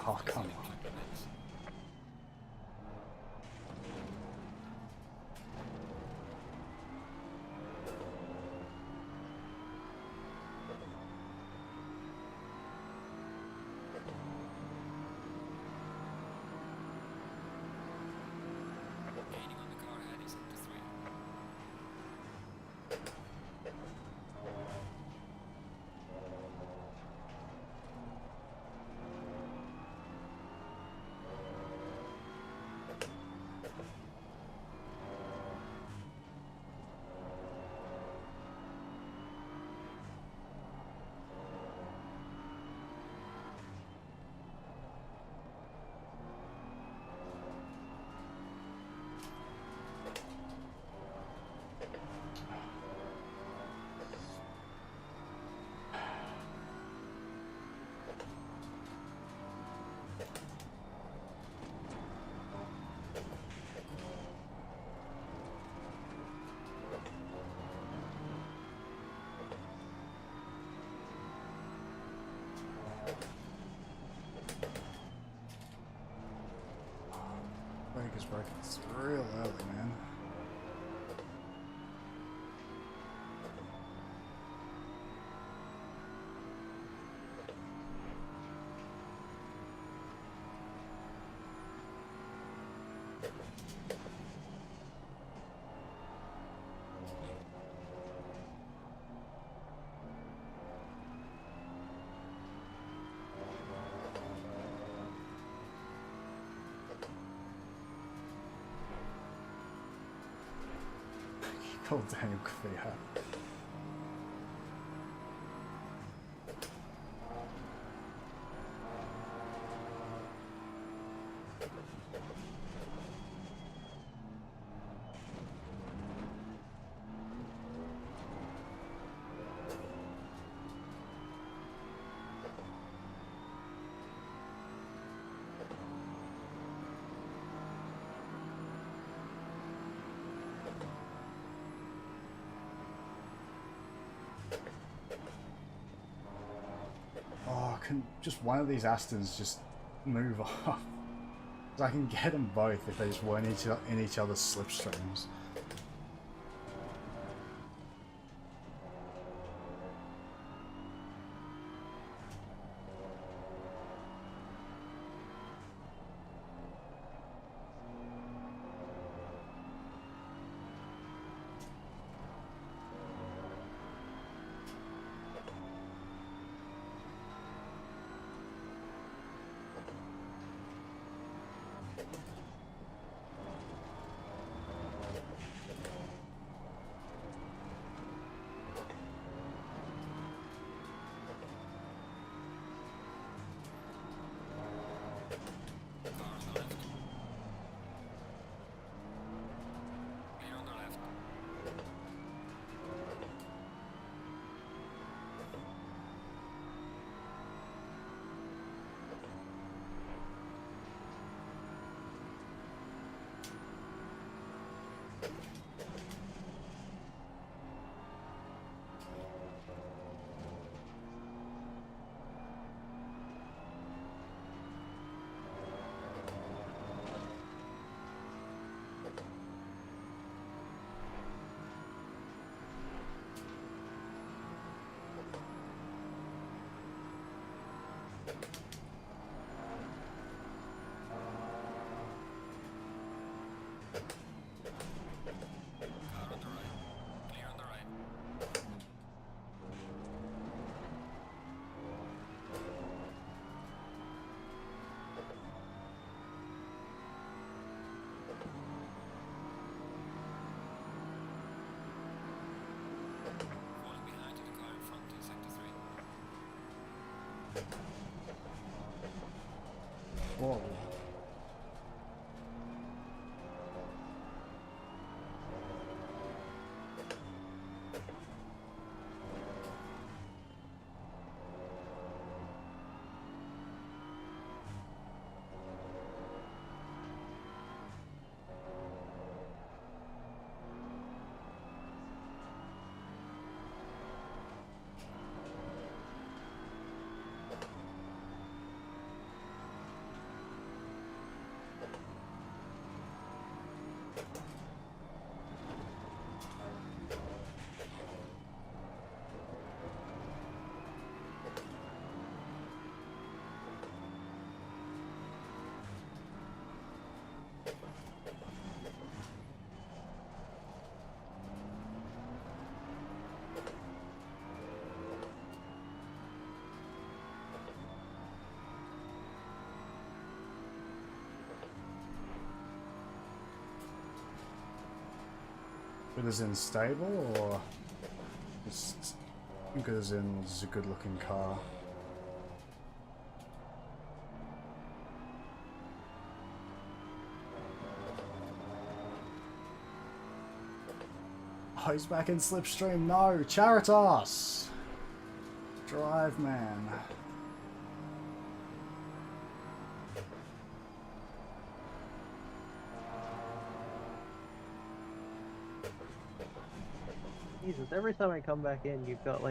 Oh, come on. Brake is working. It's real early, man. God damn, Korea. can just one of these Astons just move off? 'Cause I can get them both if they just weren't in each other's slipstreams. Whoa. Good as in stable, or just good as in this is a good looking car? Oh, he's back in slipstream. No, Charitos! Drive, man. Jesus, every time I come back in, you've gone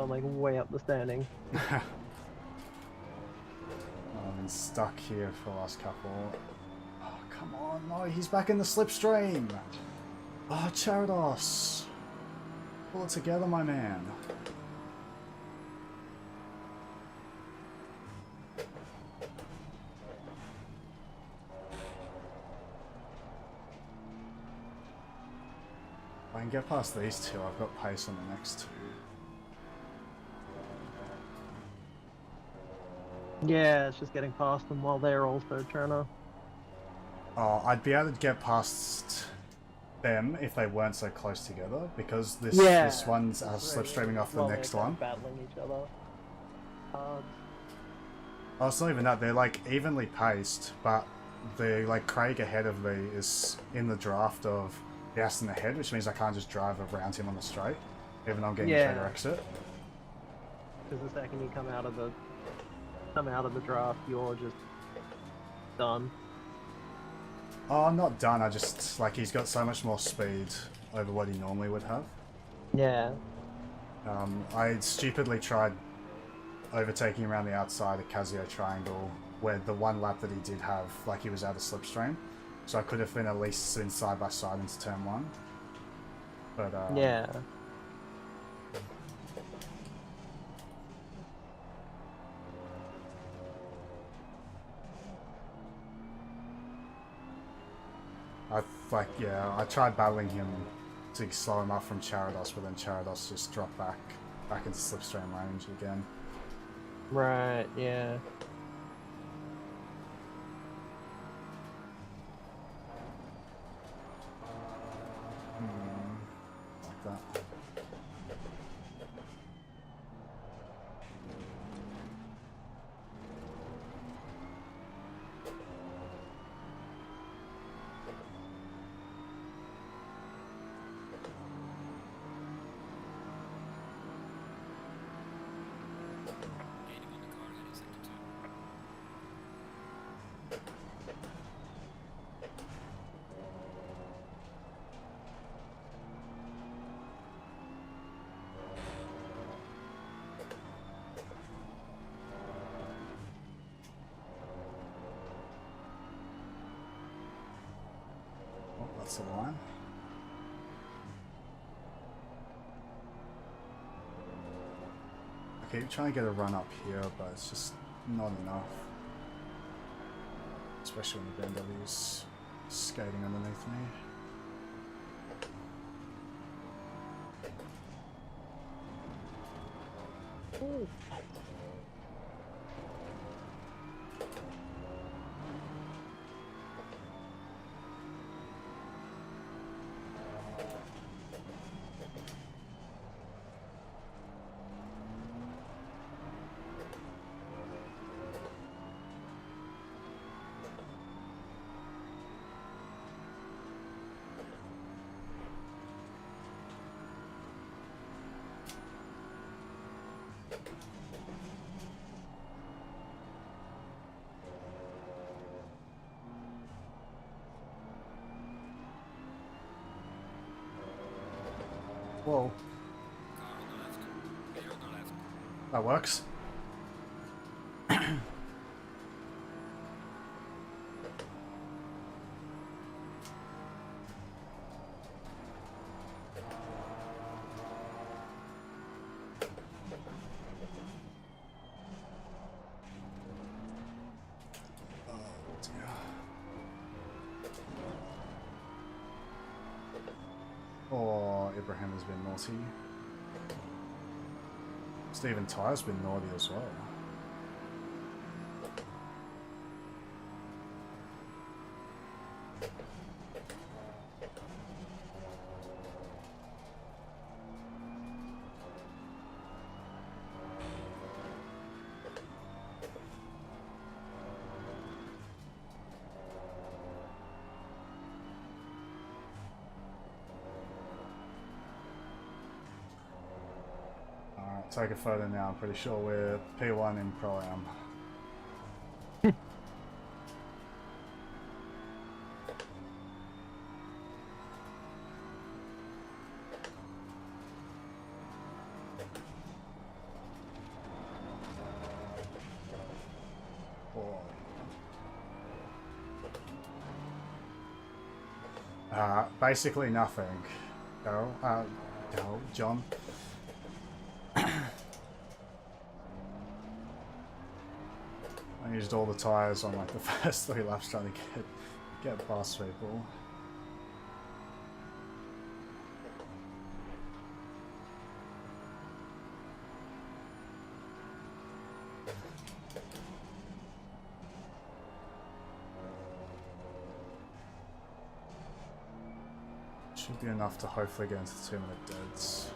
like way up the standing. I've been stuck here for the last couple. Oh, come on, no, he's back in the slipstream! Oh, Charitos! Pull it together, my man. If I can get past these two, I've got pace on the next two. Yeah, it's just getting past them while they're also trying to... Oh, I'd be able to get past them if they weren't so close together, because this one's slipstreaming off the next one. Battling each other. Oh, it's not even that, they're like evenly paced, but the like Craig ahead of me is in the draft of the Aston ahead, which means I can't just drive around him on the straight, even though I'm getting a better exit. Because the second you come out of the draft, you're just done. Oh, I'm not done, I just, like, he's got so much more speed over what he normally would have. Yeah. I stupidly tried overtaking around the outside of Casio Triangle, where the one lap that he did have, like he was out of slipstream. So I could have been at least in side by side into turn 1. But Yeah. I tried battling him to slow him up from Charados, but then Charados just dropped back into slipstream range again. Right, yeah. Like that. Oh, that's the line. I keep trying to get a run up here, but it's just not enough. Especially when the BMW's skating underneath me. Ooh. Whoa. That works. Oh, Ibrahim has been naughty. Stephen Tyre's been naughty as well. Take a photo now. I'm pretty sure we're P1 in Pro-Am. Basically nothing. John. I used all the tyres on like the first 3 laps trying to get past people. Should be enough to hopefully get into the 2-minute deads.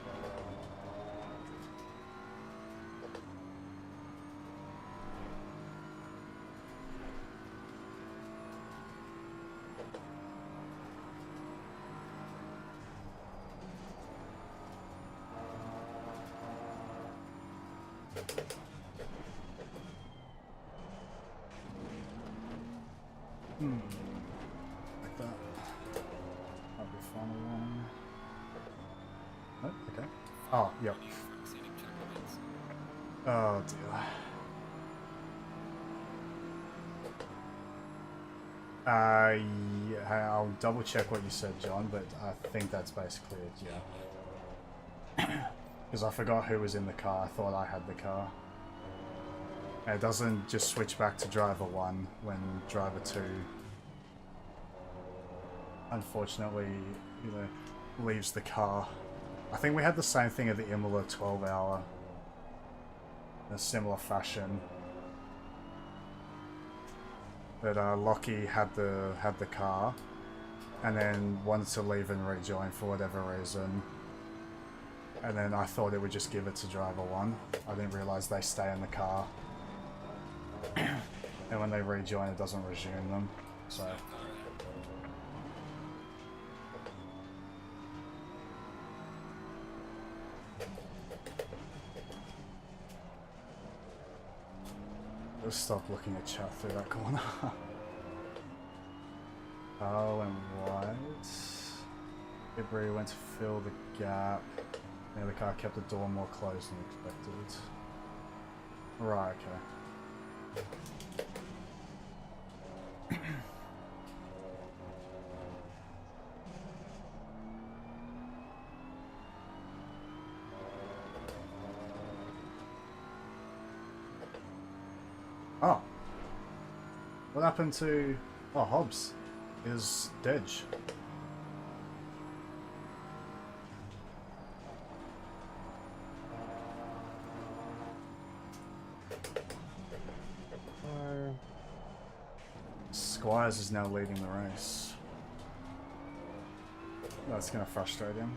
Like that. That'll be final one. Oh, okay. Oh, yep. Oh dear. Yeah, I'll double check what you said, John, but I think that's basically it, yeah. Because I forgot who was in the car. I thought I had the car. It doesn't just switch back to driver 1 when driver 2, unfortunately, you know, leaves the car. I think we had the same thing at the Imola 12-hour in a similar fashion. But Lockie had the car, and then wanted to leave and rejoin for whatever reason. And then I thought it would just give it to driver 1. I didn't realise they stay in the car. And when they rejoin, it doesn't resume them. So. Let's stop looking at chat through that corner. Oh, and white. Debris went to fill the gap. Yeah, the car kept the door more closed than expected. Right, okay. Oh. What happened to... Oh, Hobbs is dead. Squires is now leading the race. That's gonna frustrate him.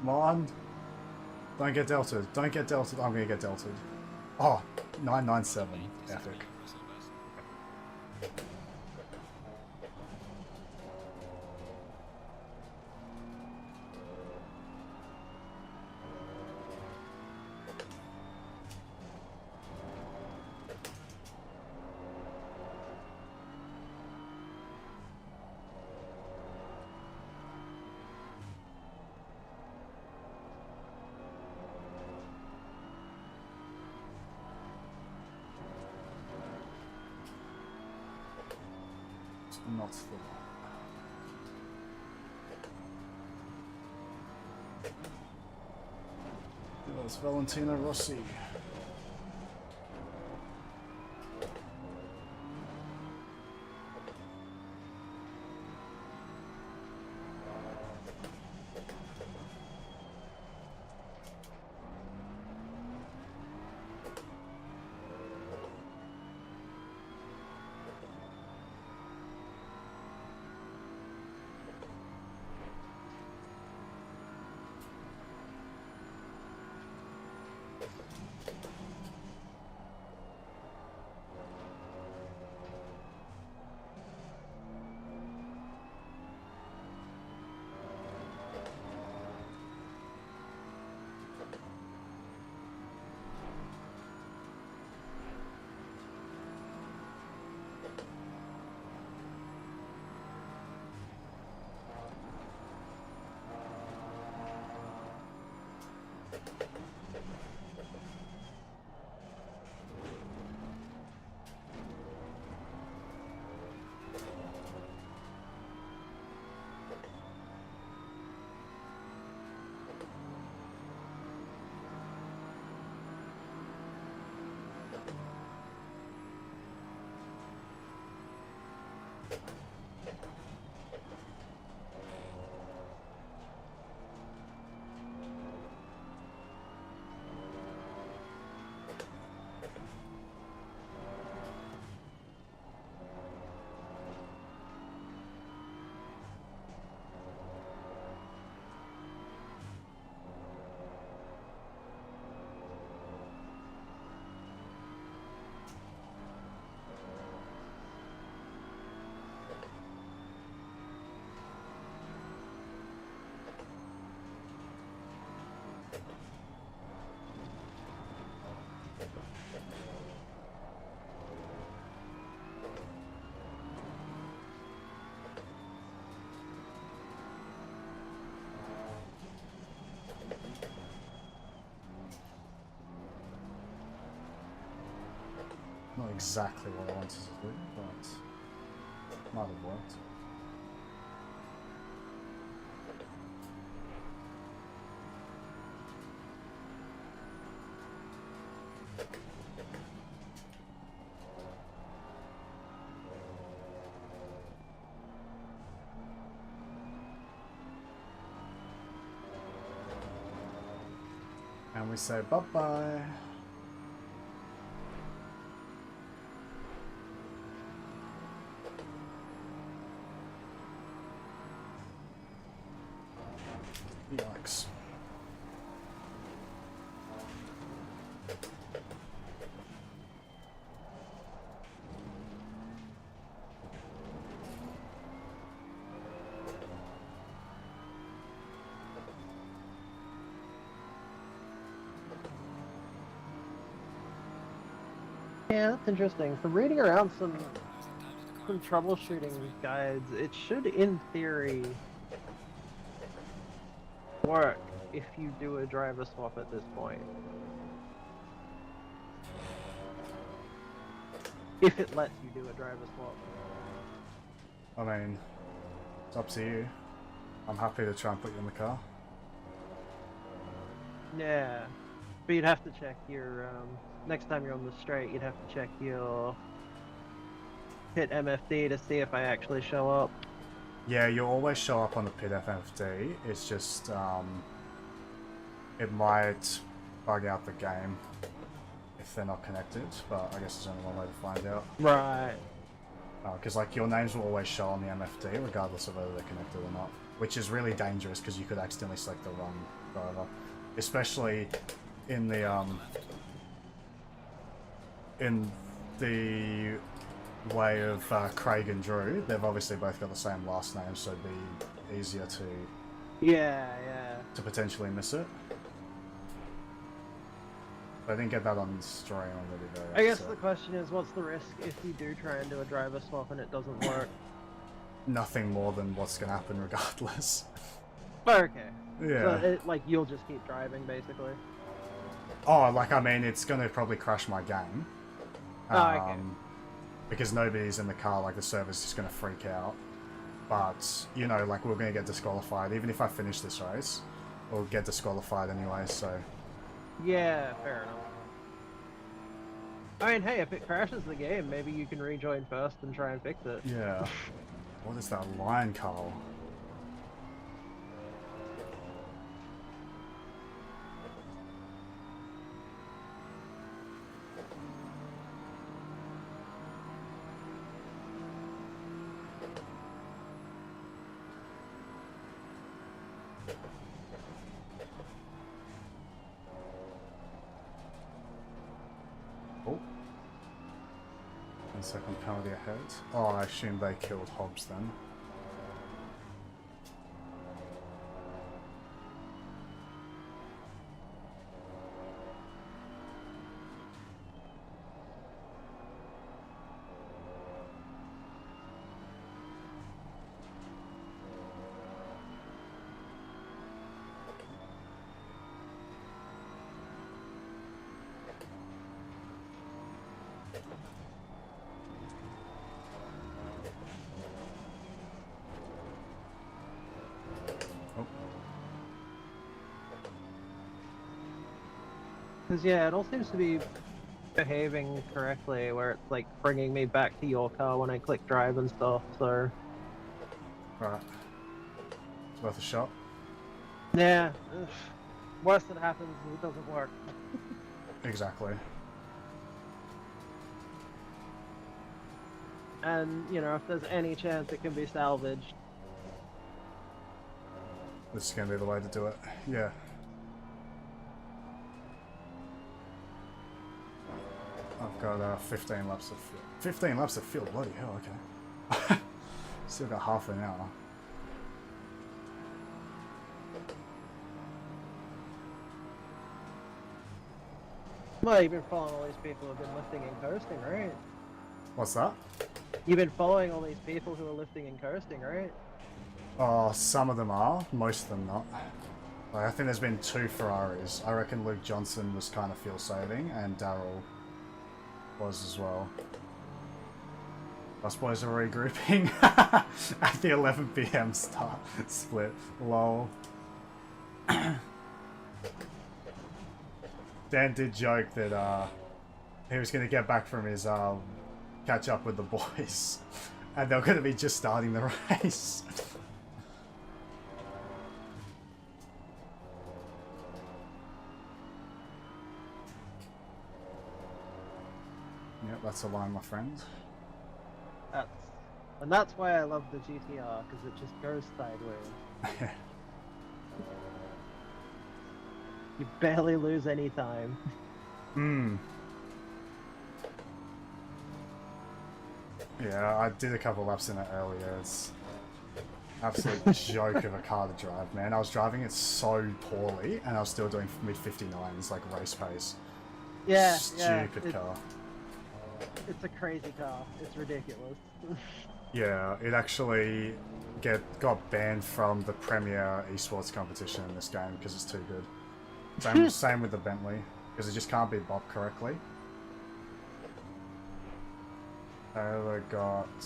Come on! Don't get delted. Don't get delted. I'm gonna get delted. Oh, 997. Epic. Not the one. That's Valentino Rossi. exactly what I wanted to do, but might have worked. And we say bye-bye. Yikes. Yeah, that's interesting. From reading around some troubleshooting guides, it should, in theory, work if you do a driver swap at this point. If it lets you do a driver swap. I mean, it's up to you. I'm happy to try and put you in the car. Yeah, but you'd have to check your, next time you're on the straight, you'd have to check your pit MFD to see if I actually show up. Yeah, you'll always show up on the pit FFD. It's just, it might bug out the game if they're not connected, but I guess there's only one way to find out. Right. Because like your names will always show on the MFD regardless of whether they're connected or not, which is really dangerous because you could accidentally select the wrong driver, especially in the way of Craig and Drew. They've obviously both got the same last name, so it'd be easier to potentially miss it. I didn't get that on stream. I'm really very I guess upset. the question is, what's the risk if you do try and do a driver swap and it doesn't work? Nothing more than what's gonna happen regardless. Okay. Yeah. So, it, like, you'll just keep driving, basically? Oh, like, I mean, it's gonna probably crash my game. Oh, okay. Because nobody's in the car, like, the server's just gonna freak out. But, you know, like, we're gonna get disqualified. Even if I finish this race, we'll get disqualified anyway, so... Yeah, fair enough. I mean, hey, if it crashes the game, maybe you can rejoin first and try and fix it. Yeah. What is that lion, Carl? Oh. 1 second penalty ahead. Oh, I assume they killed Hobbs then. Because, yeah, it all seems to be behaving correctly, where it's, like, bringing me back to your car when I click drive and stuff, so... Right. It's worth a shot. Yeah. Ugh. Worst that happens is it doesn't work. Exactly. And, you know, if there's any chance it can be salvaged. This is gonna be the way to do it. Yeah. I've got 15 laps of fuel. 15 laps of fuel, bloody hell, okay. Still got half an hour. Well, you've been following all these people who have been lifting and coasting, right? What's that? You've been following all these people who are lifting and coasting, right? Oh, some of them are, most of them not. Like, I think there's been 2 Ferraris. I reckon Luke Johnson was kind of fuel saving, and Darrell was as well. Us boys are regrouping at the 11 PM start split. Lol. Dan did joke that he was going to get back from his catch up with the boys, and they're going to be just starting the race. Yep, that's a line, my friend. That's why I love the GTR, because it just goes sideways. You barely lose any time. Hmm. Yeah, I did a couple laps in it earlier. It's absolute joke of a car to drive, man. I was driving it so poorly, and I was still doing mid-59s, like race pace. Yeah, Stupid car. It's a crazy car. It's ridiculous. Yeah, it actually got banned from the Premier Esports competition in this game because it's too good. Same with the Bentley, because it just can't be bopped correctly. Taylor got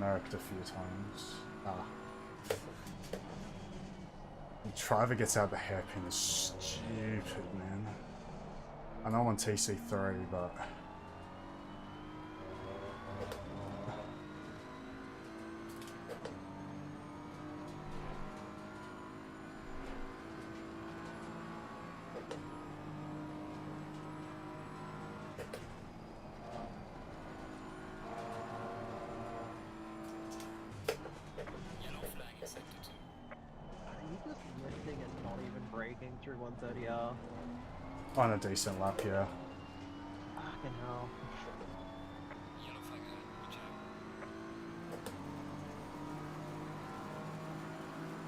murked a few times. The driver gets out the hairpin is stupid, man. I know I'm on TC3, but... Through 130R. On a decent lap, yeah. Fucking hell.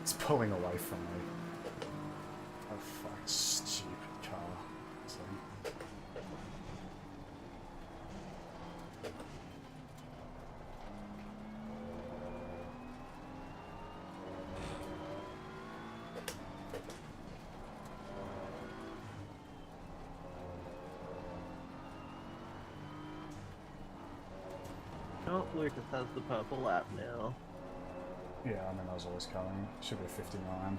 It's pulling away from me. Oh fuck, stupid car. Oh, Lucas has the purple lap now. Yeah, I mean, I was always coming. Should be a 59.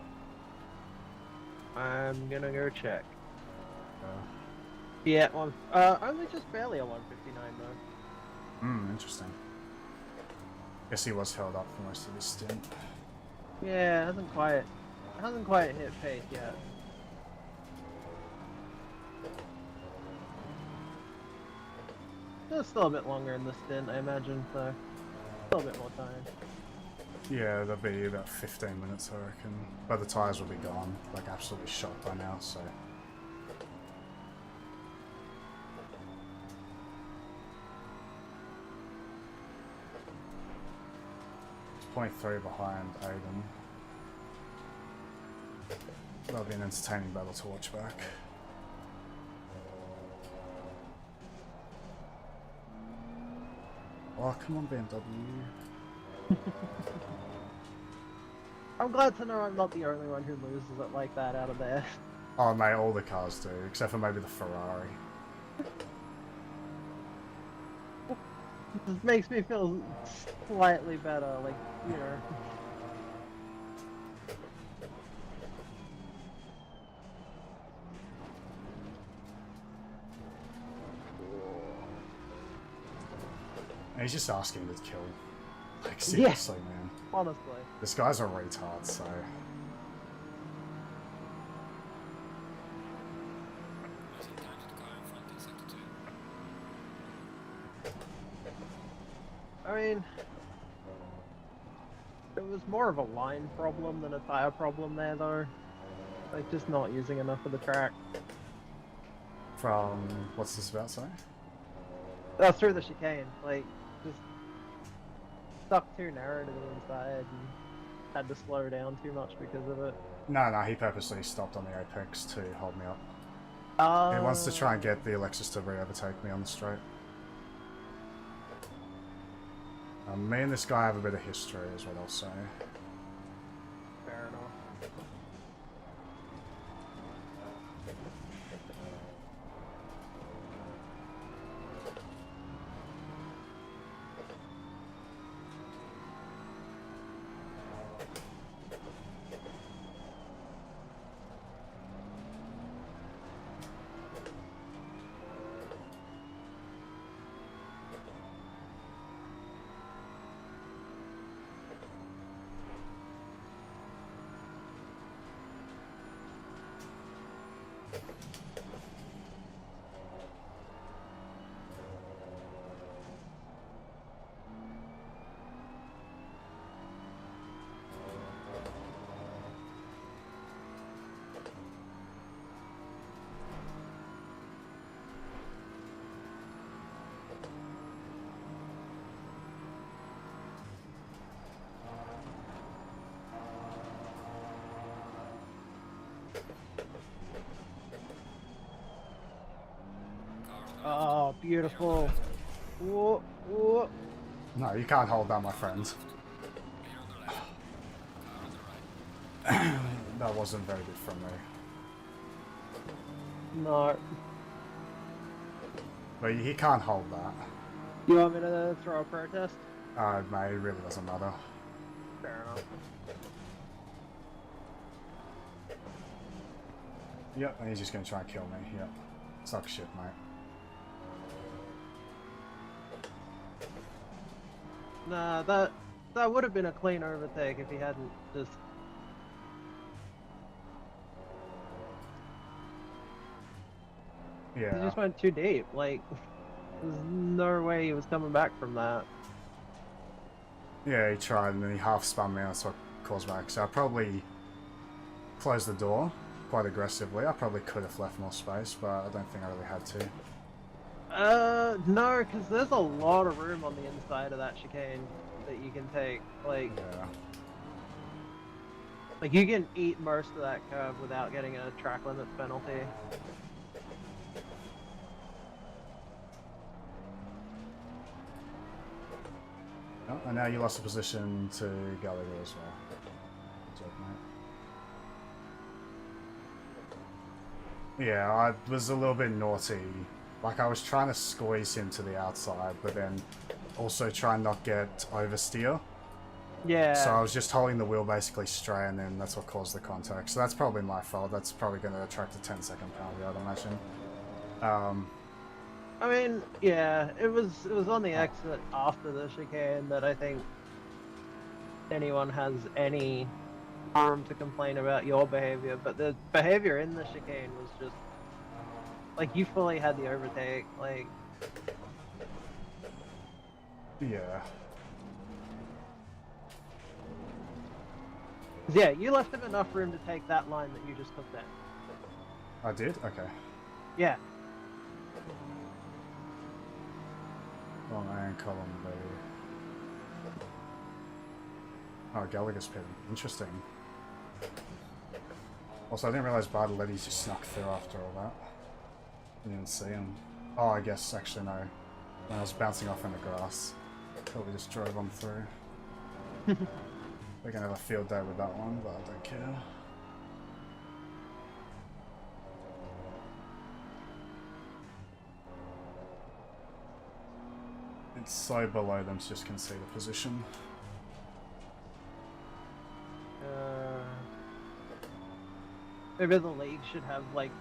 I'm gonna go check. Uh, Yeah, only just barely a 159 though. Interesting. Guess he was held up for most of his stint. Yeah, hasn't quite hit pace yet. There's still a bit longer in the stint, I imagine, so still a bit more time. Yeah, that'll be about 15 minutes, I reckon. But the tyres will be gone, like absolutely shot by now, so... It's 0.3 behind Aiden. That'll be an entertaining battle to watch back. Oh, come on, BMW. I'm glad to know I'm not the only one who loses it like that out of there. Oh, mate, all the cars do, except for maybe the Ferrari. This makes me feel slightly better, like, you know. And he's just asking to kill. Like, seriously, man. Honestly. This guy's a retard, so... I mean, it was more of a line problem than a tire problem there, though. Like, just not using enough of the track. From... what's this about, sorry? That's through the chicane. Like, just stuck too narrow to the inside and had to slow down too much because of it. No, he purposely stopped on the apex to hold me up. He Oh. wants to try and get the Alexis to re-overtake me on the straight. Me and this guy have a bit of history, is what I'll say. Fair enough. beautiful. Whoa, whoa. No, you can't hold that, my friend. That wasn't very good from me. No. But he can't hold that. You want me to throw a protest? Mate, it really doesn't matter. Fair enough. Yep, and he's just gonna try and kill me. Yep. Suck shit, mate. Nah, that would have been a clean overtake if he hadn't just... Yeah. He just went too deep. Like, there's no way he was coming back from that. Yeah, he tried and then he half spun me, that's what caused my accident. So I probably closed the door quite aggressively. I probably could have left more space, but I don't think I really had to. No, because there's a lot of room on the inside of that chicane that you can take. Like, Yeah. like you can eat most of that curve without getting a track limits penalty. Oh, and now you lost the position to Gallagher as well. Good job, mate. Yeah, I was a little bit naughty. Like, I was trying to squeeze him to the outside, but then also try and not get oversteer. Yeah. So I was just holding the wheel basically straight, and then that's what caused the contact. So that's probably my fault. That's probably going to attract a 10-second penalty, I'd imagine. I mean, yeah, it was on the exit after the chicane that I think anyone has any harm to complain about your behavior, but the behavior in the chicane was just like you fully had the overtake, like Yeah. yeah, you left him enough room to take that line that you just took down. I did? Okay. Yeah. Long iron column B. Oh, Gallagher's pitting. Interesting. Also, I didn't realize Bartoletti's just snuck through after all that. Didn't even see him. Oh, I guess, actually, no. When I was bouncing off in the grass. Probably just drove on through. We're gonna have a field day with that one, but I don't care. It's so below them to just concede a position. Maybe the league should have like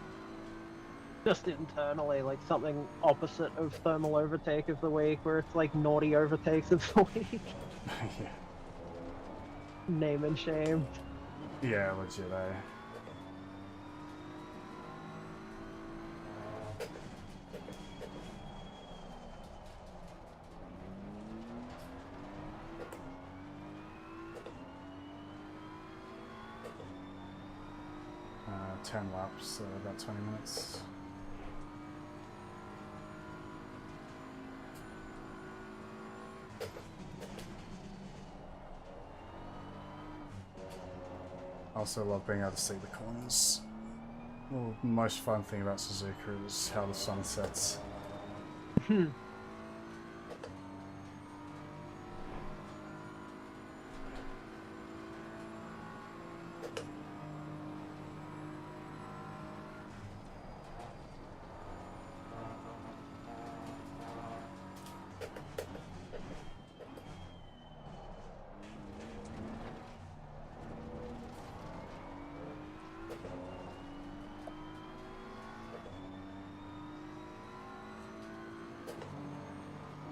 just internally like something opposite of thermal overtake of the week, where it's like naughty overtakes of the week. Yeah. Name and shame. Yeah, legit, eh? Uh, 10 laps, so about 20 minutes. I also love being able to see the corners. Well, the most fun thing about SUZUKA is how the sun sets.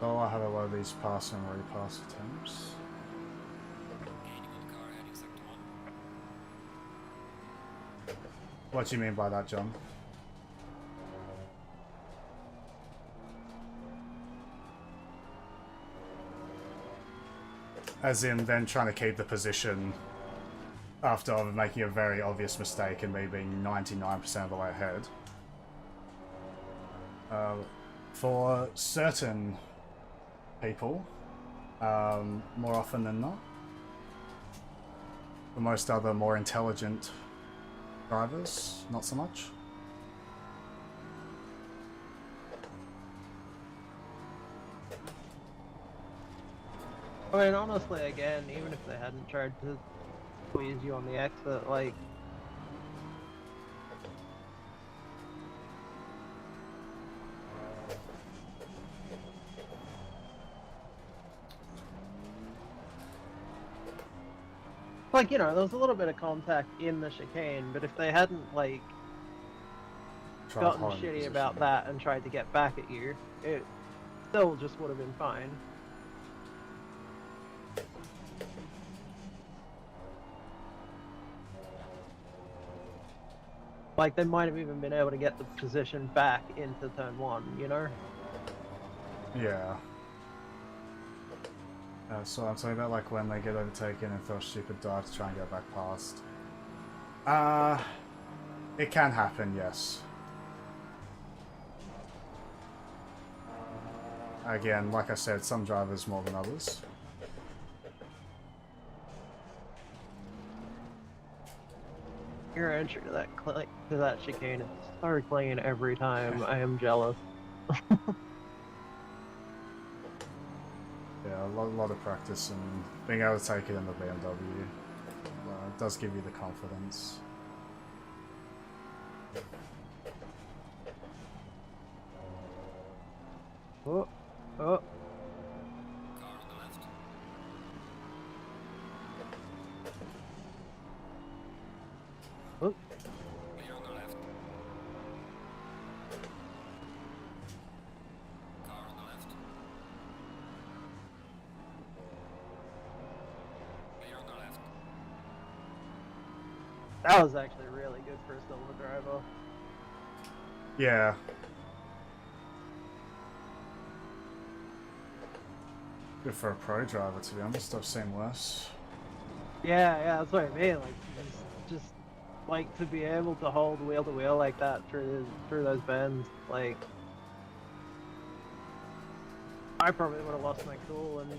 Oh, I have a lot of these pass and repass attempts. What do you mean by that, John? As in, then trying to keep the position after making a very obvious mistake and me being 99% of the way ahead. For certain people, more often than not. For most other more intelligent drivers, not so much. I mean, honestly, again, even if they hadn't tried to squeeze you on the exit, like, you know, there was a little bit of contact in the chicane, but if they hadn't, Try gotten holding the shitty position. about that and tried to get back at you, it still just would have been fine. Like, they might have even been able to get the position back into turn 1, you know? Yeah. So I'm talking about like when they get overtaken and throw a stupid dive to try and go back past. It can happen, yes. Again, like I said, some drivers more than others. Your entry to that chicane is so clean every time. I am jealous. Yeah, a lot of practice and being able to take it in the BMW does give you the confidence. Oh, oh. Car on the left. Oh. Clear on the left. Car on the left. Clear on the left. That was actually really good for a solo driver. Yeah. Good for a pro driver, to be honest. I've seen worse. Yeah, that's what I mean. Like, just like to be able to hold wheel to wheel like that through those bends. Like, I probably would have lost my cool and,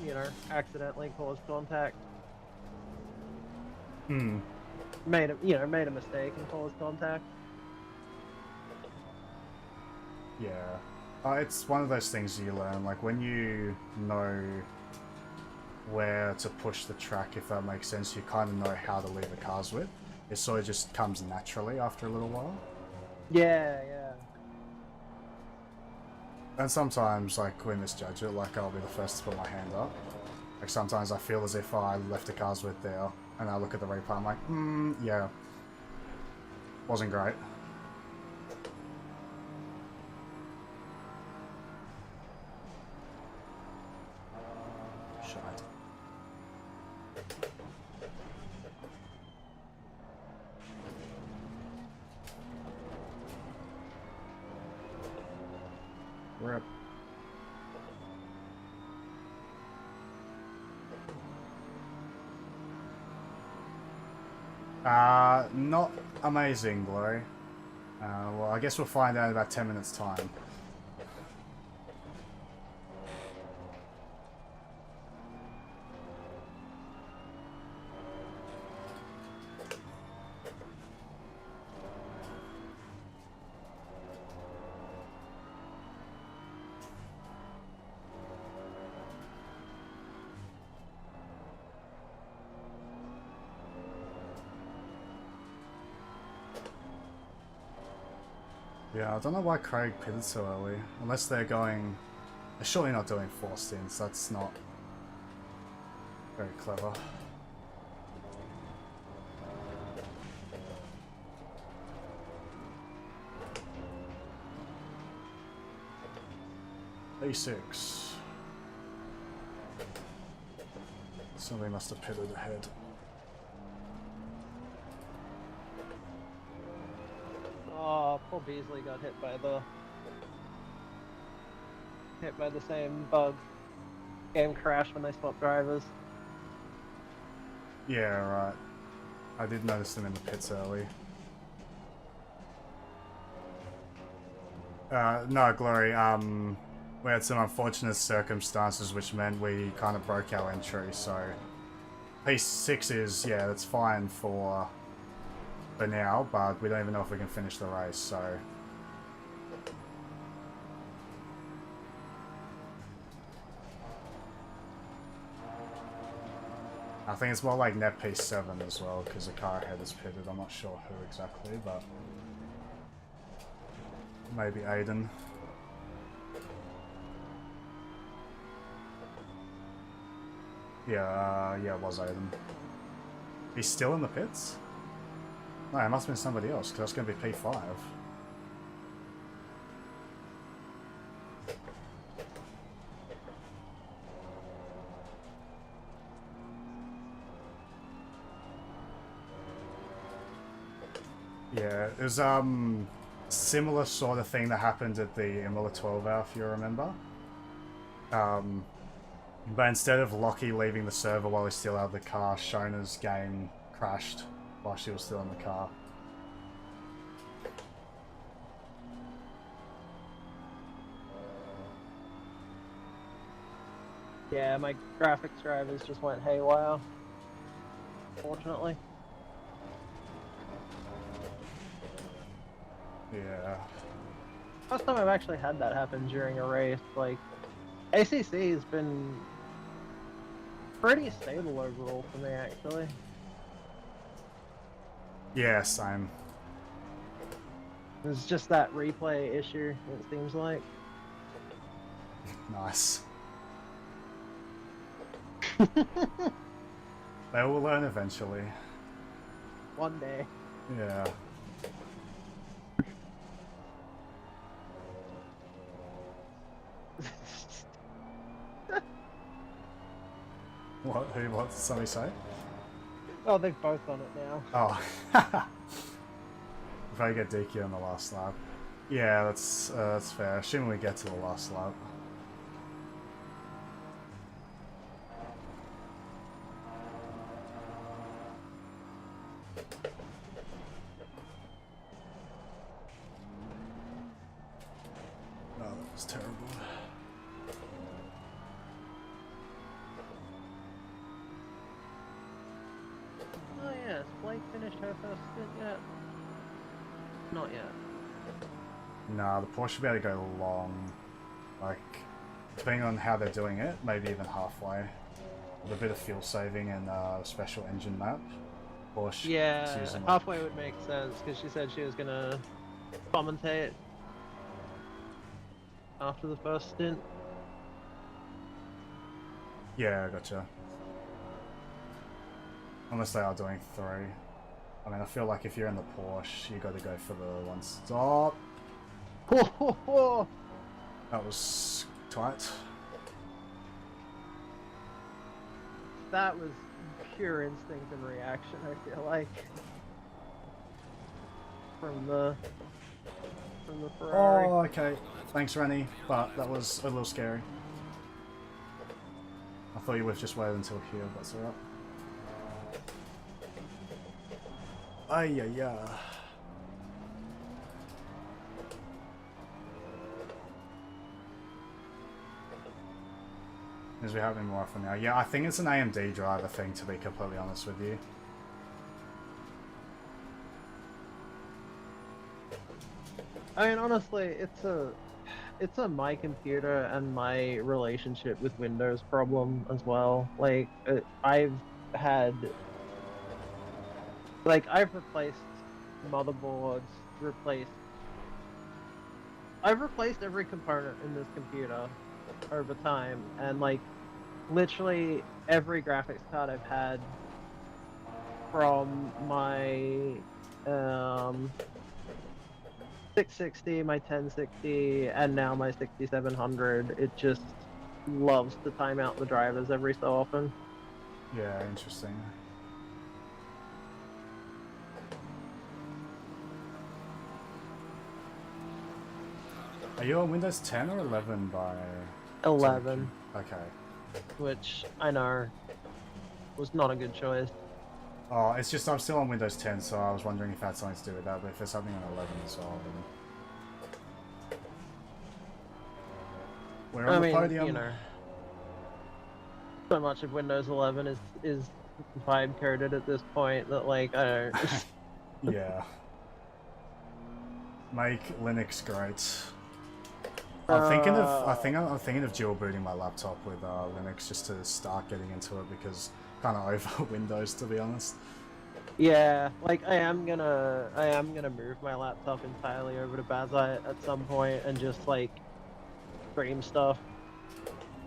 you know, accidentally caused contact. Hmm. Made a mistake and caused contact. Yeah. It's one of those things you learn, like when you know where to push the track, if that makes sense, you kind of know how to leave the cars with. It sort of just comes naturally after a little while. Yeah. And sometimes, like, we misjudge it, like, I'll be the first to put my hand up. Like, sometimes I feel as if I left the cars with there, and I look at the replay, I'm like, yeah. Wasn't great. Shite. Rip. Not amazing, Glory. Well, I guess we'll find out in about 10 minutes' time. Yeah, I don't know why Craig pitted so early. Unless they're going... They're surely not doing 4 stints. That's not very clever. A6. Somebody must have pitted ahead. Oh, poor Beasley got hit by the same bug. Game crashed when they swapped drivers. Yeah, right. I did notice them in the pits early. No, Glory, we had some unfortunate circumstances which meant we kind of broke our entry, so... P6 is, yeah, that's fine for now, but we don't even know if we can finish the race, so... I think it's more like net P7 as well, because the car ahead is pitted. I'm not sure who exactly, but maybe Aiden. Yeah, yeah, it was Aiden. He's still in the pits? No, it must have been somebody else, because that's going to be P5. Yeah, it was similar sort of thing that happened at the Imola 12 hour, if you remember. But instead of Lockie leaving the server while he's still out of the car, Shona's game crashed while she was still in the car. Yeah, my graphics drivers just went haywire. Fortunately. Yeah. First time I've actually had that happen during a race. Like, ACC has been pretty stable overall for me, actually. Yeah, same. It's just that replay issue, it seems like. Nice. They will learn eventually. One day. Yeah. What? Who? What did somebody say? Oh, they've both done it now. Oh. If I get DQ on the last lap. Yeah, that's fair. Assuming we get to the last lap. Oh, that was terrible. Oh yes, Blake finished her first stint yet? Not yet. Nah, the Porsche should be able to go long. Like, depending on how they're doing it, maybe even halfway. With a bit of fuel saving and a special engine map. Porsche Yeah, using like, halfway would make sense, because she said she was gonna commentate after the first stint. yeah, gotcha. Unless they are doing 3. I mean, I feel like if you're in the Porsche, you got to go for the one stop. That was tight. That was pure instinct and reaction, I feel like. From the Ferrari. Oh, okay. Thanks, Rennie. But that was a little scary. I thought you would have just waited until here, but that's alright. Ay, ay, ay. Is we happening more often now? Yeah, I think it's an AMD driver thing, to be completely honest with you. I mean, honestly, it's a my computer and my relationship with Windows problem as well. Like, I've replaced motherboards, I've replaced every component in this computer over time, and like, literally every graphics card I've had from my 660, my 1060, and now my 6700, it just loves to time out the drivers every so often. Yeah, interesting. Are you on Windows 10 or 11 by... 11, Okay. which I know was not a good choice. Oh, it's just I'm still on Windows 10, so I was wondering if that had something to do with that, but if there's something on 11 as well, then... We're on the podium. You know, so much of Windows 11 is vibe coded at this point that, like, I don't... Yeah. Make Linux great. I'm thinking of dual booting my laptop with Linux just to start getting into it, because kind of over Windows, to be honest. Yeah, like I am gonna move my laptop entirely over to Bazite at some point and just like stream stuff.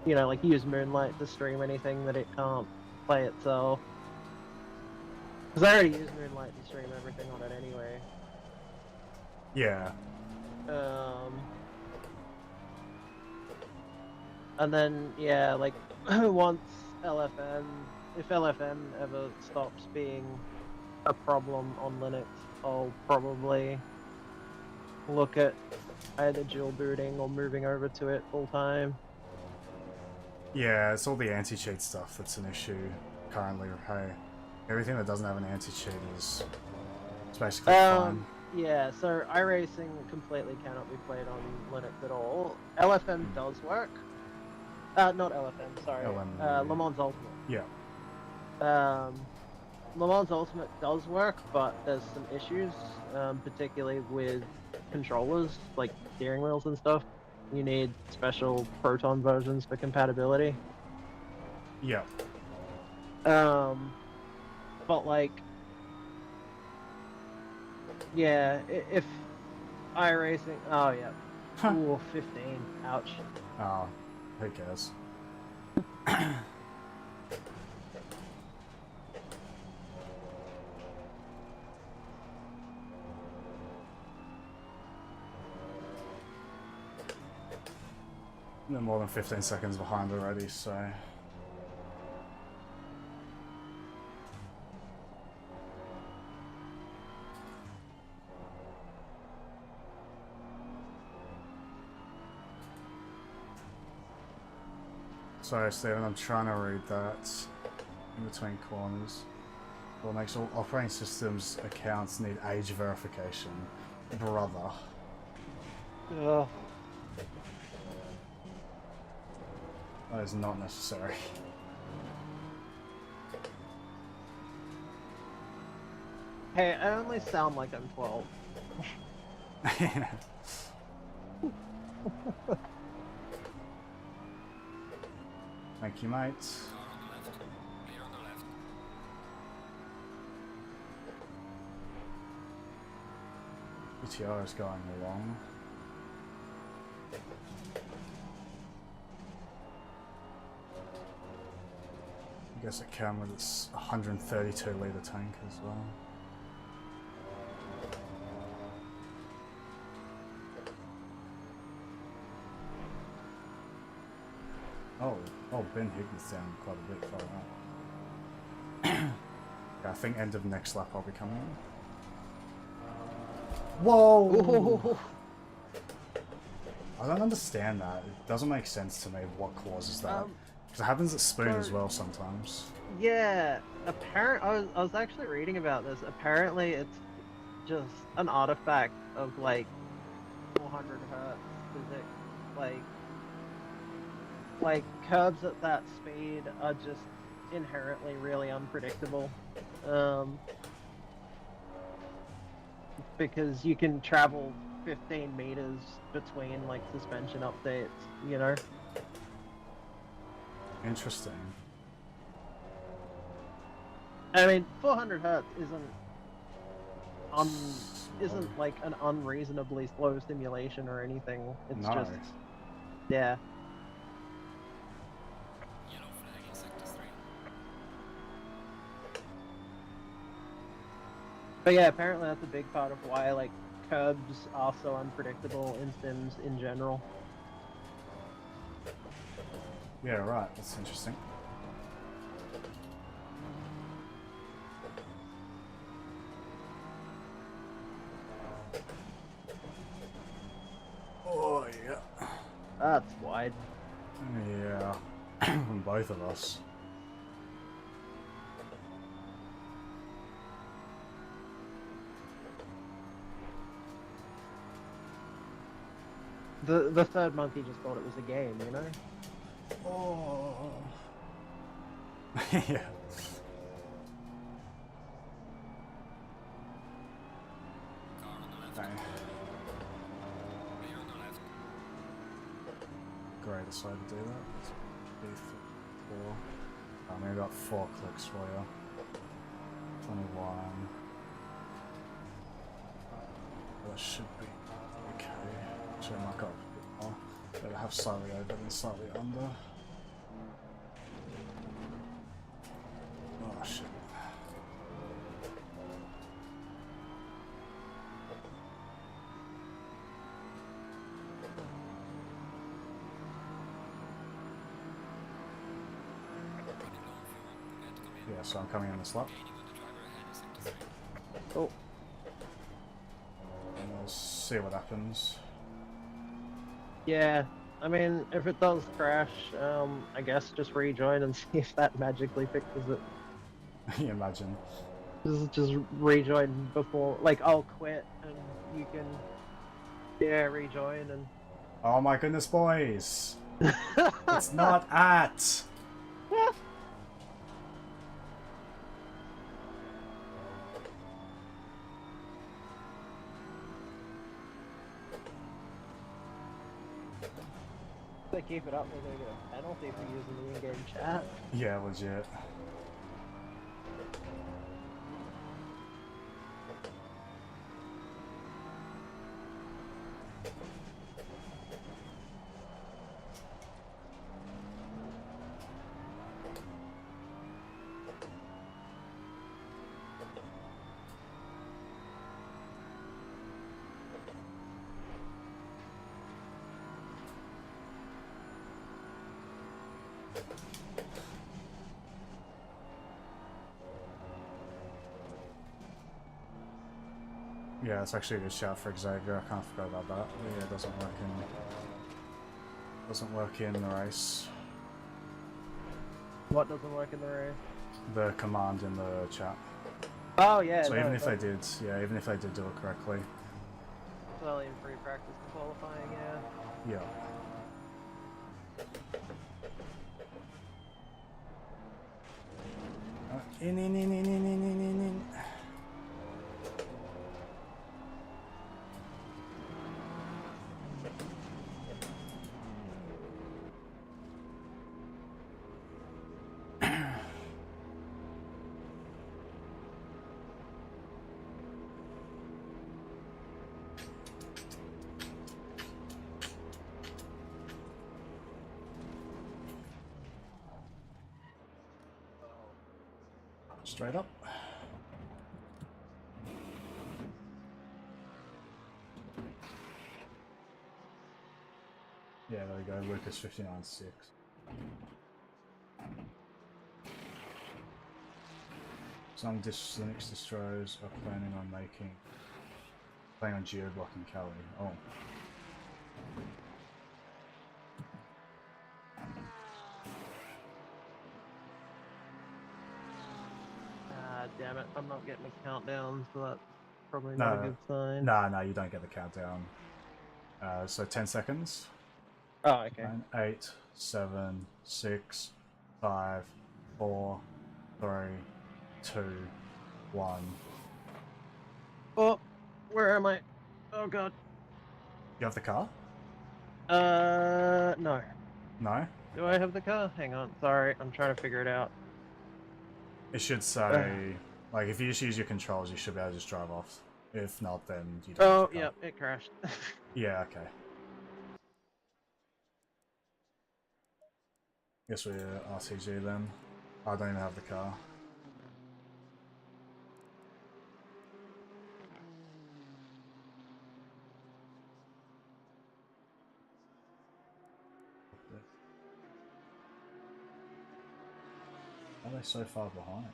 You know, like use Moonlight to stream anything that it can't play itself. Because I already use Moonlight to stream everything on it anyway. Yeah. And then yeah, like once LFM, if LFM ever stops being a problem on Linux, I'll probably look at either dual booting or moving over to it full time. Yeah, it's all the anti-cheat stuff that's an issue currently. Hey, everything that doesn't have an anti-cheat is basically fine. Yeah, so iRacing completely cannot be played on Linux at all. LFM does work. Not LFM, sorry. Le Mans Ultimate. Yeah. Le Mans Ultimate does work, but there's some issues, particularly with controllers, like steering wheels and stuff. You need special Proton versions for compatibility. Yeah. But like, yeah, if iRacing, oh yeah, ooh, 15, ouch. Oh, who cares? No more than 15 seconds behind already, so... Sorry, Stephen, I'm trying to read that in between corners. What makes all operating systems accounts need age verification? Brother. Ugh. That is not necessary. Hey, I only sound like I'm 12. Thank you, mate. Car on the left. Clear on the left. ETR is going along. I guess it came with its 132 litre tank as well. Oh, Ben Higgins down quite a bit far out. Yeah, I think end of next lap I'll be coming in. Whoa! I don't understand that. It doesn't make sense to me what causes that. Because it happens at Spoon as well sometimes. Yeah, I was actually reading about this. Apparently, it's just an artifact of like 400 hertz physics. Like curbs at that speed are just inherently really unpredictable. Because you can travel 15 meters between like suspension updates, you know? Interesting. I mean, 400 hertz isn't like an unreasonably slow simulation or anything. It's No. just, yeah. Yellow flag in sector 3. But yeah, apparently that's a big part of why like curbs are so unpredictable in Sims in general. Yeah, right. That's interesting. Oh, yeah. That's wide. Yeah. From both of us. The third monkey just thought it was a game, you know? Oh. Yeah. Car on the left. Okay. Clear on the left. Great, decided to do that. Let's be 4. Maybe about 4 clicks for you. 21. That should be okay. Actually, I might go up a bit more. Better have slightly over than slightly under. Oh shit. Yeah, so I'm coming in the slot. Oh, And we'll see what happens. yeah. I mean, if it does crash, I guess just rejoin and see if that magically fixes it. You imagine. Just rejoin before, like, I'll quit and you can, yeah, rejoin and. Oh my goodness, boys! It's not at! If they keep it up, they're gonna get a penalty for using the in-game chat. Yeah, legit. Yeah, it's actually a good shout for Xavier. I can't forget about that. But yeah, it doesn't work in the race. What doesn't work in the race? The command in the chat. Oh yeah. So no, even if they that's did, yeah, even if they did do it correctly, well in free practice and qualifying, yeah. yeah. In. Straight up. Yeah, there we go. Lucas 59.6. Some Linux distros are planning on geo-blocking Kali. Oh. Ah, damn it, I'm not getting a countdown, so that's probably not a good sign. No, you don't get the countdown. So 10 seconds. Oh, okay. 9, 8, 7, 6, 5, 4, 3, 2, 1. Oh, where am I? Oh god. You have the car? No. No? Do I have the car? Hang on, sorry, I'm trying to figure it out. It should say, like, if you just use your controls, you should be able to just drive off. If not, then you don't have Oh, the car. yep, it crashed. Yeah, okay. Guess we're RTG then. I don't even have the car. Why are they so far behind?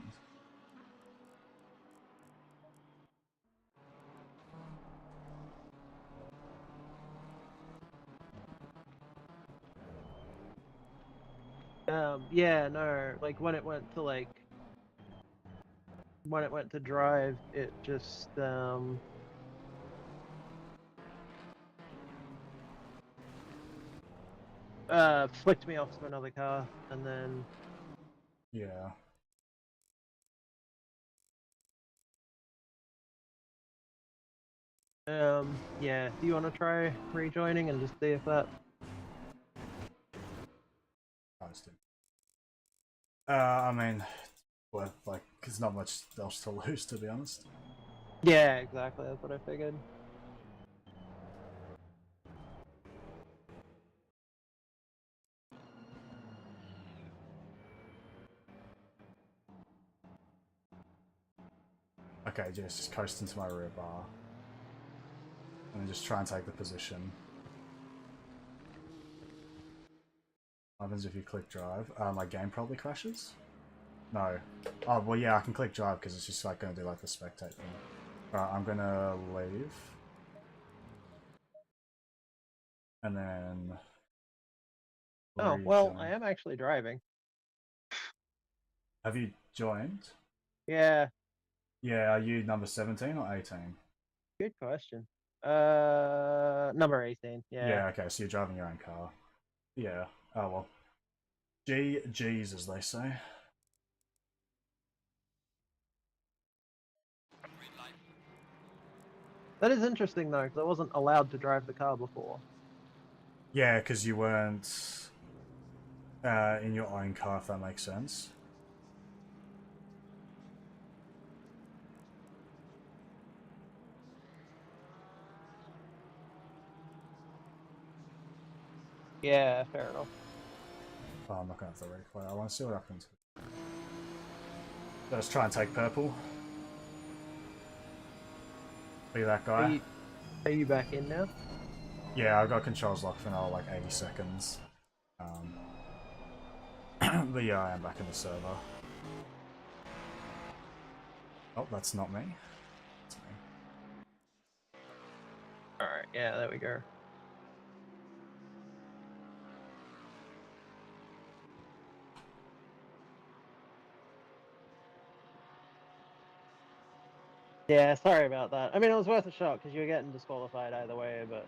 Yeah, no, like when it went to drive, it just, flicked me off to another car, and then, Yeah. yeah, do you want to try rejoining and just see if that... I just didn't. I mean, well, like, there's not much else to lose, to be honest. Yeah, exactly. That's what I figured. Okay, just coast into my rear bar. And then just try and take the position. What happens if you click drive? My game probably crashes? No. Oh, well, yeah, I can click drive because it's just like going to do like the spectate thing. Alright, I'm going to leave. And then... Oh, well, rejoin. I am actually driving. Have you joined? Yeah, Yeah, are you number 17 or 18? good question. Number 18, yeah. Yeah, okay, so you're driving your own car. Yeah, oh well. G's, as they say. Green light. That is interesting, though, because I wasn't allowed to drive the car before. Yeah, because you weren't in your own car, if that makes sense. Yeah, fair enough. Oh, I'm not going to have to replay. I want to see what happens. Let's try and take purple. Be that guy. Are you back in now? Yeah, I've got controls locked for another like 80 seconds. But yeah, I am back in the server. Oh, that's not me. That's me. Alright, yeah, there we go. Yeah, sorry about that. I mean, it was worth a shot because you were getting disqualified either way, but...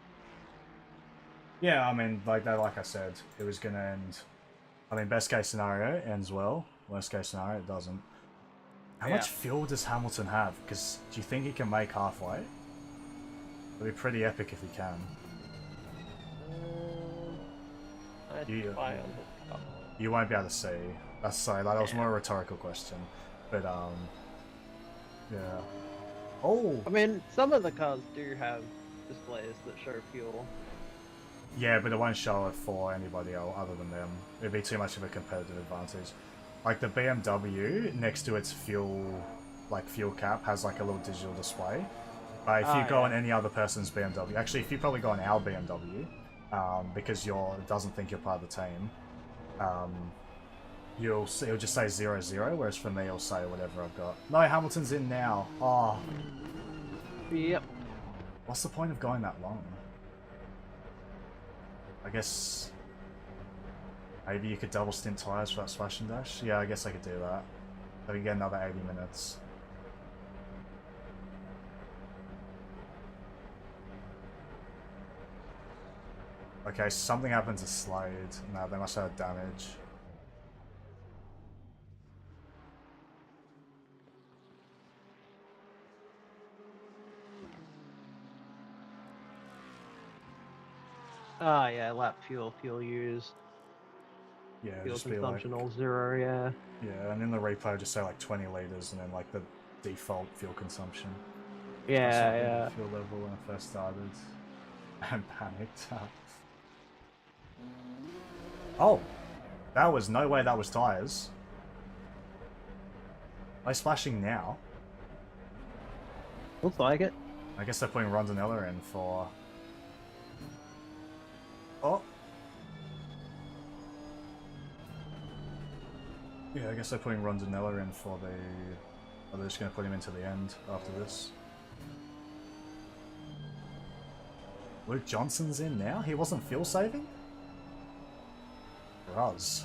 Yeah, I mean, like I said, it was gonna end. I mean, best case scenario ends well. Worst case scenario, it doesn't. How much fuel does Hamilton have? Because do you think he can make halfway? It'd be pretty epic if he can. You won't be able to see. That's sorry, that was more a rhetorical question. But yeah. Oh. I mean, some of the cars do have displays that show fuel. Yeah, but it won't show it for anybody else other than them. It'd be too much of a competitive advantage. Like the BMW next to its fuel cap has like a little digital display. But if you go on any other person's BMW, actually if you probably go on our BMW, because it doesn't think you're part of the team, it'll just say 0-0, whereas for me it'll say whatever I've got. No, Hamilton's in now. Oh. Yep. What's the point of going that long? I guess maybe you could double stint tires for that splash and dash. Yeah, I guess I could do that. So we get another 80 minutes. Okay, something happened to Slade. No, they must have damage. Ah, yeah, lap fuel used. Yeah, Fuel just be consumption like, all 0, yeah. yeah, and in the replay just say like 20 liters and then like the default fuel consumption. Yeah, yeah. Fuel level when I first started. And panicked. Oh! That was no way that was tires. Are they splashing now? Looks like it. I guess they're putting Rondinella in for... Oh! Yeah, I guess they're putting Rondinella in for the... Or they're just going to put him into the end after this. Luke Johnson's in now? He wasn't fuel saving? Ruz.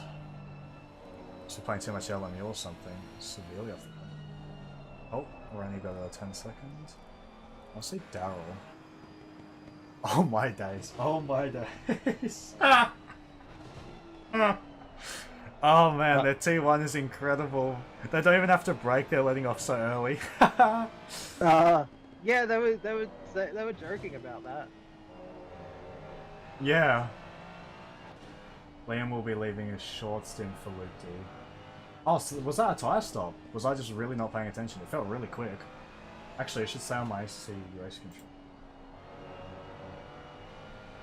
Just playing too much LMU or something. Severely off the point. Oh, we're only got 10 seconds. I'll see Daryl. Oh my days. Oh my days. Oh man, their T1 is incredible. They don't even have to brake, they're letting off so early. Yeah, they were joking about that. Yeah. Liam will be leaving a short stint for Luke D. Oh, so was that a tyre stop? Was I just really not paying attention? It felt really quick. Actually, I should say on my ACC race control.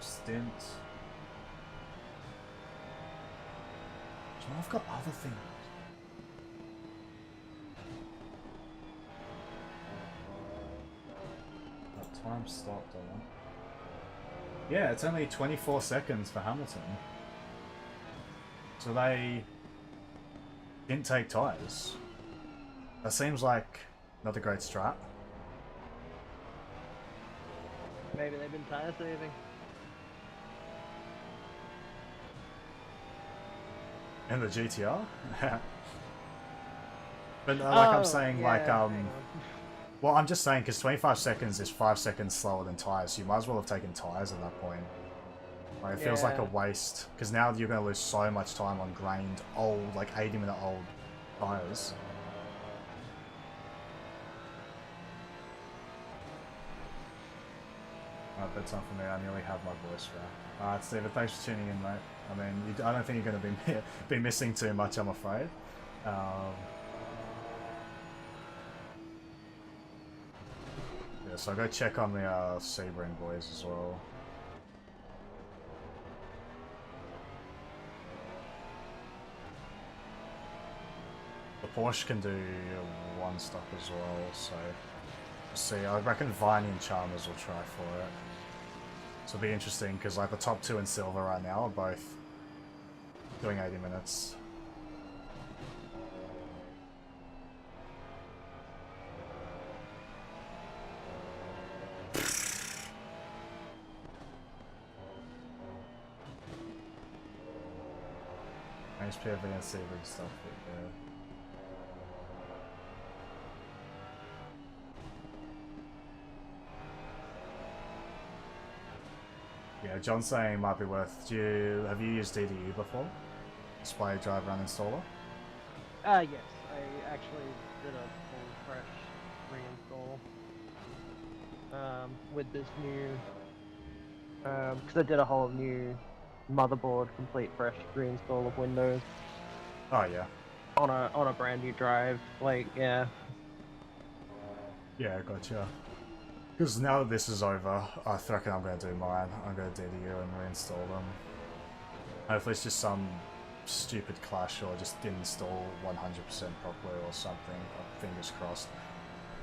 Stint. I've got other things. That time stopped on. Yeah, it's only 24 seconds for Hamilton. So they didn't take tyres. That seems like not a great strat. Maybe they've been tire saving. In the GTR? But like I'm saying, yeah, like, hang on. well, I'm just saying because 25 seconds is 5 seconds slower than tyres, so you might as well have taken tyres at that point. Like, it feels like a Yeah. waste, because now you're going to lose so much time on grained, old, like 80-minute old tyres. Alright, bedtime for me, I nearly have my voice back. Alright, Steven, thanks for tuning in, mate. I mean, I don't think you're going to be missing too much, I'm afraid. Yeah, so I'll go check on the Sebring boys as well. The Porsche can do one stop as well, so we'll see. I reckon Viney and Chalmers will try for it. So it'll be interesting because like the top two in silver right now are both doing 80 minutes. HPV and Sebring stuff, but yeah. Yeah, John's saying it might be worth. Have you used DDU before? Display drive run installer? Yes, I actually did a full fresh reinstall with this new because I did a whole new motherboard complete fresh reinstall of Windows Oh yeah. on a brand new drive. Like yeah. Yeah, gotcha. Because now that this is over, I reckon I'm going to do mine. I'm going to DDU and reinstall them. Hopefully it's just some stupid clash or just didn't install 100% properly or something. Fingers crossed.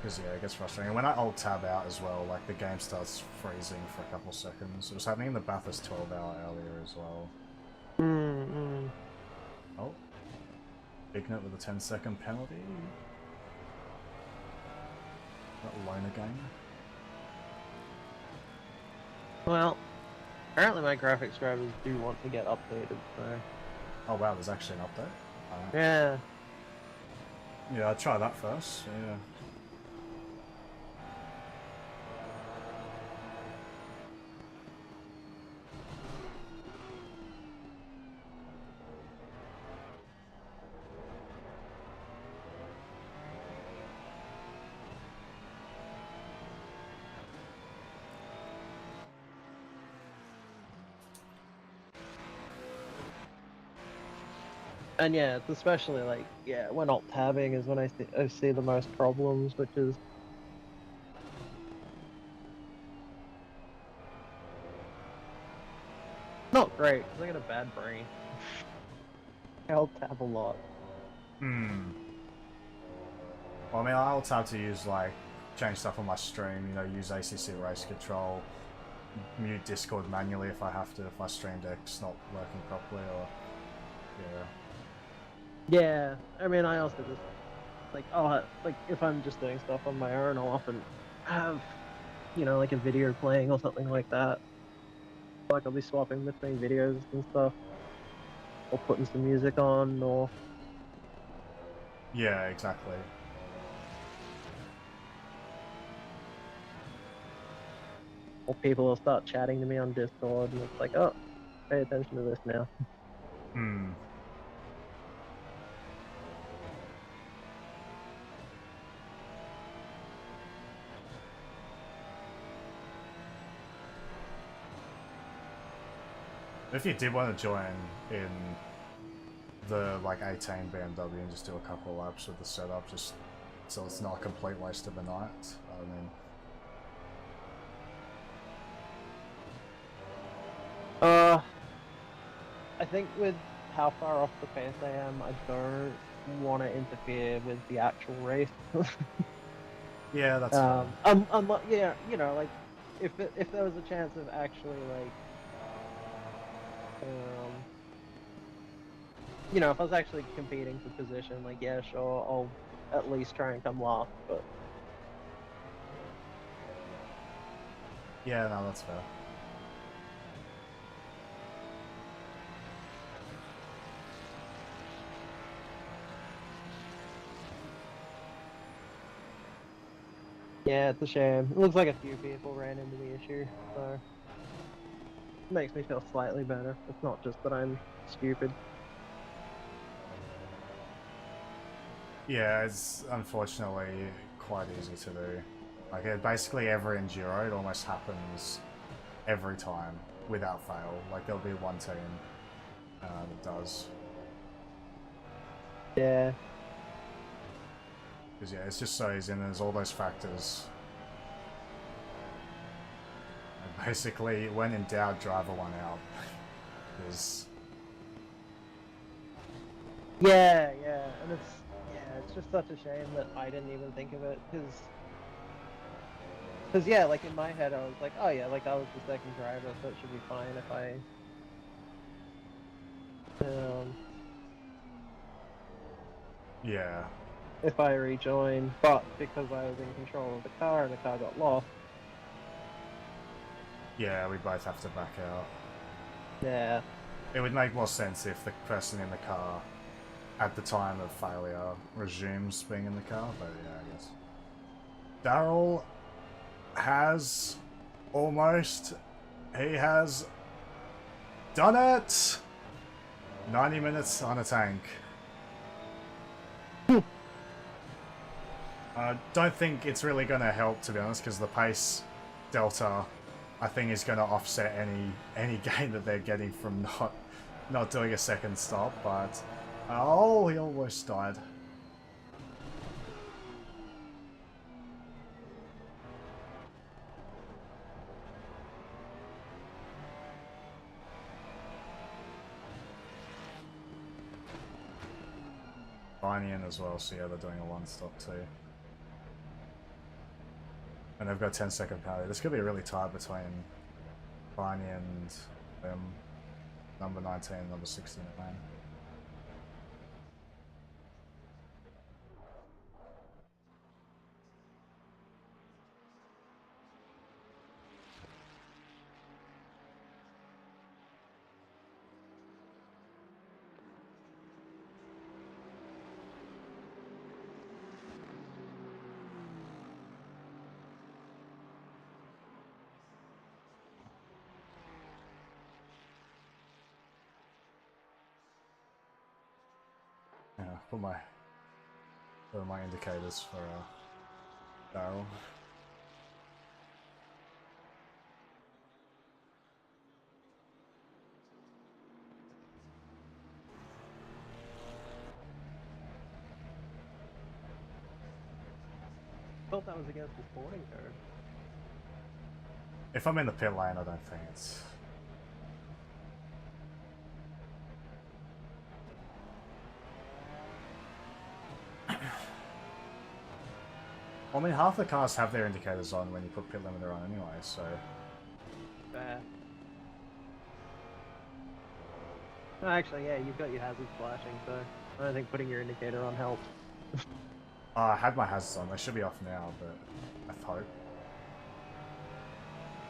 Because yeah, it gets frustrating. And when I alt-tab out as well, like the game starts freezing for a couple seconds. It was happening in the Bathurst 12-hour earlier as well. Oh. Ignite with a 10-second penalty. That loner game. Well, apparently my graphics drivers do want to get updated, so Oh wow, there's actually an update. yeah. Yeah, I'll try that first. Yeah. And yeah, it's especially like yeah, when alt tabbing is when I see the most problems, which is not great because I got a bad brain. I alt tab a lot. Hmm. Well, I mean, I'll tab to use like change stuff on my stream. You know, use ACC race control, mute Discord manually if I have to, if my stream deck's not working properly, or yeah. Yeah, I mean, I also just like like if I'm just doing stuff on my own, I'll often have you know like a video playing or something like that. Like I'll be swapping between videos and stuff, or putting some music on, or Yeah, exactly. people will start chatting to me on Discord, and it's like, oh, pay attention to this now. Hmm. If you did want to join in the like 18 BMW and just do a couple of laps with the setup, just so it's not a complete waste of a night. I mean, I think with how far off the pace I am, I don't want to interfere with the actual race. yeah, that's fine. Unless, yeah, you know, like if there was a chance of actually like, you know, if I was actually competing for position, like yeah, sure, I'll at least try and come last. But Yeah, no, that's fair. yeah, it's a shame. It looks like a few people ran into the issue, so it makes me feel slightly better. It's not just that I'm stupid. Yeah, it's unfortunately quite easy to do. Like, basically every enduro, it almost happens every time without fail. Like, there'll be one team that does. Yeah. Because, yeah, it's just so easy, and there's all those factors. And basically, when in doubt, driver one out. Because... Yeah, and it's just such a shame that I didn't even think of it, because yeah, like in my head I was like, oh yeah, like I was the second driver, so it should be fine Yeah. if I rejoin, but because I was in control of the car and the car got lost, Yeah, we both have to back out. yeah, It would make more sense if the person in the car at the time of failure resumes being in the car, but yeah, I guess. Daryl has almost... He has done it! 90 minutes on a tank. I don't think it's really going to help, to be honest, because the pace delta, I think, is going to offset any gain that they're getting from not doing a second stop, but... Oh, he almost died. Bavarian as well, so yeah, they're doing a one-stop too. And they've got 10-second penalty. This could be really tight between Bavarian and them. Number 19 and number 16 at lane. Yeah, put my indicators for Daryl. I thought that was against the sporting code. If I'm in the pit lane, I don't think it's... I mean, half the cars have their indicators on when you put pit limiter on anyway, so... Fair. No, actually, yeah, you've got your hazards flashing, so I don't think putting your indicator on helps. I had my hazards on. They should be off now, but I hope.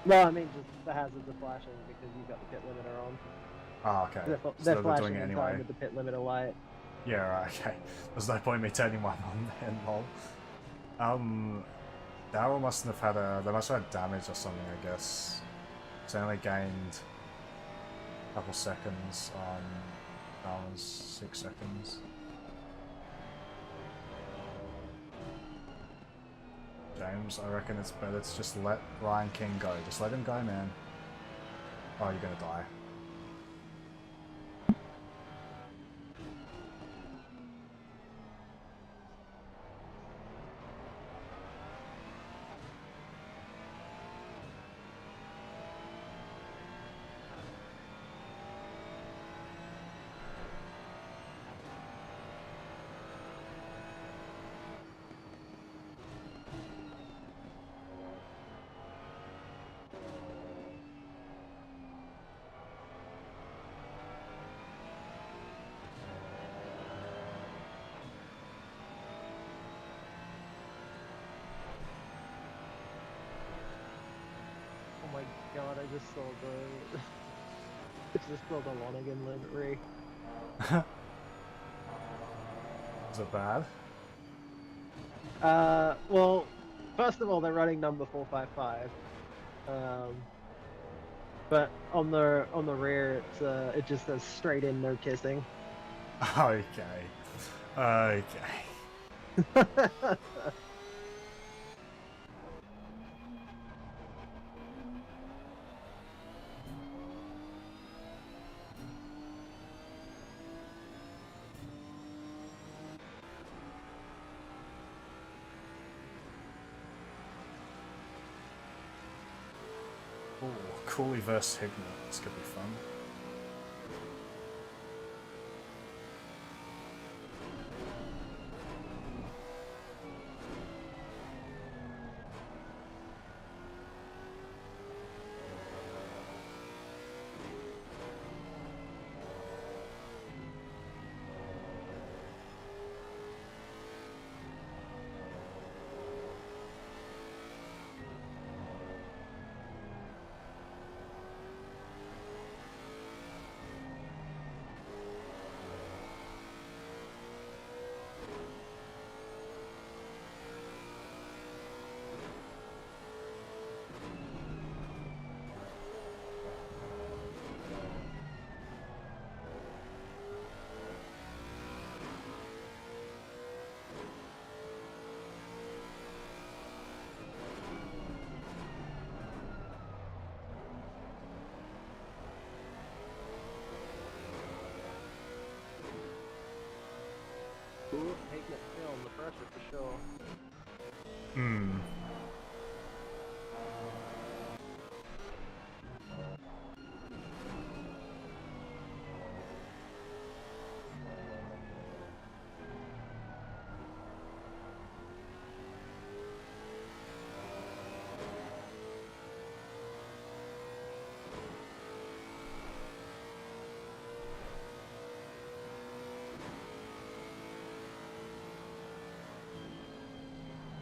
No, I mean just the hazards are flashing because you've got the pit limiter on. Oh, okay. They're, So they're flashing doing it in anyway. time with the pit limiter light. Yeah, right, okay. There's no point in me turning mine on then, lol. Daryl mustn't have had a... They must have had damage or something, I guess. So only gained a couple seconds on Darwin's 6 seconds. James, I reckon it's better to just let Ryan King go. Just let him go, man. Oh, you're gonna die. my god, I just saw the... I just saw the Lonigan livery. Is it bad? Well, first of all, they're running number 455. But on the rear, it just says straight in, no kissing. Okay. Okay. Ooh, Cooley versus Higman. This could be fun. Ooh, Higman feeling the pressure for sure. Hmm.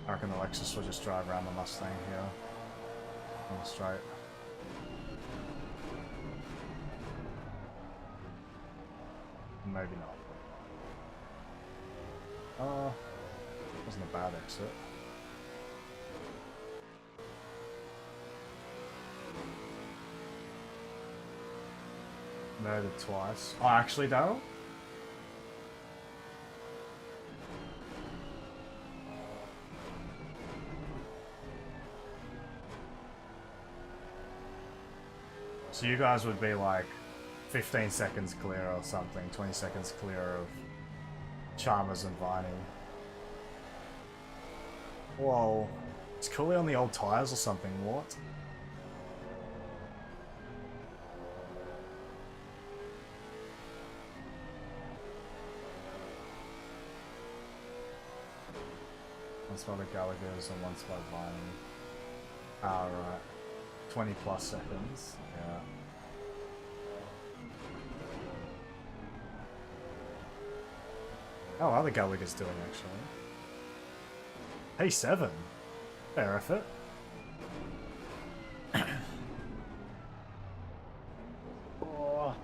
I reckon the Lexus will just drive around the Mustang here. On the straight. Maybe not. Wasn't a bad exit. Murdered twice. Oh, actually, Daryl? So you guys would be like 15 seconds clear or something, 20 seconds clear of Chalmers and Viney. Whoa. Is Cooley on the old tires or something? What? One's by the Gallagher's and one's by Viney. Ah, right. 20 plus seconds. Yeah. How are the Gallagher's doing, actually? Hey, 7. Fair effort. Oh.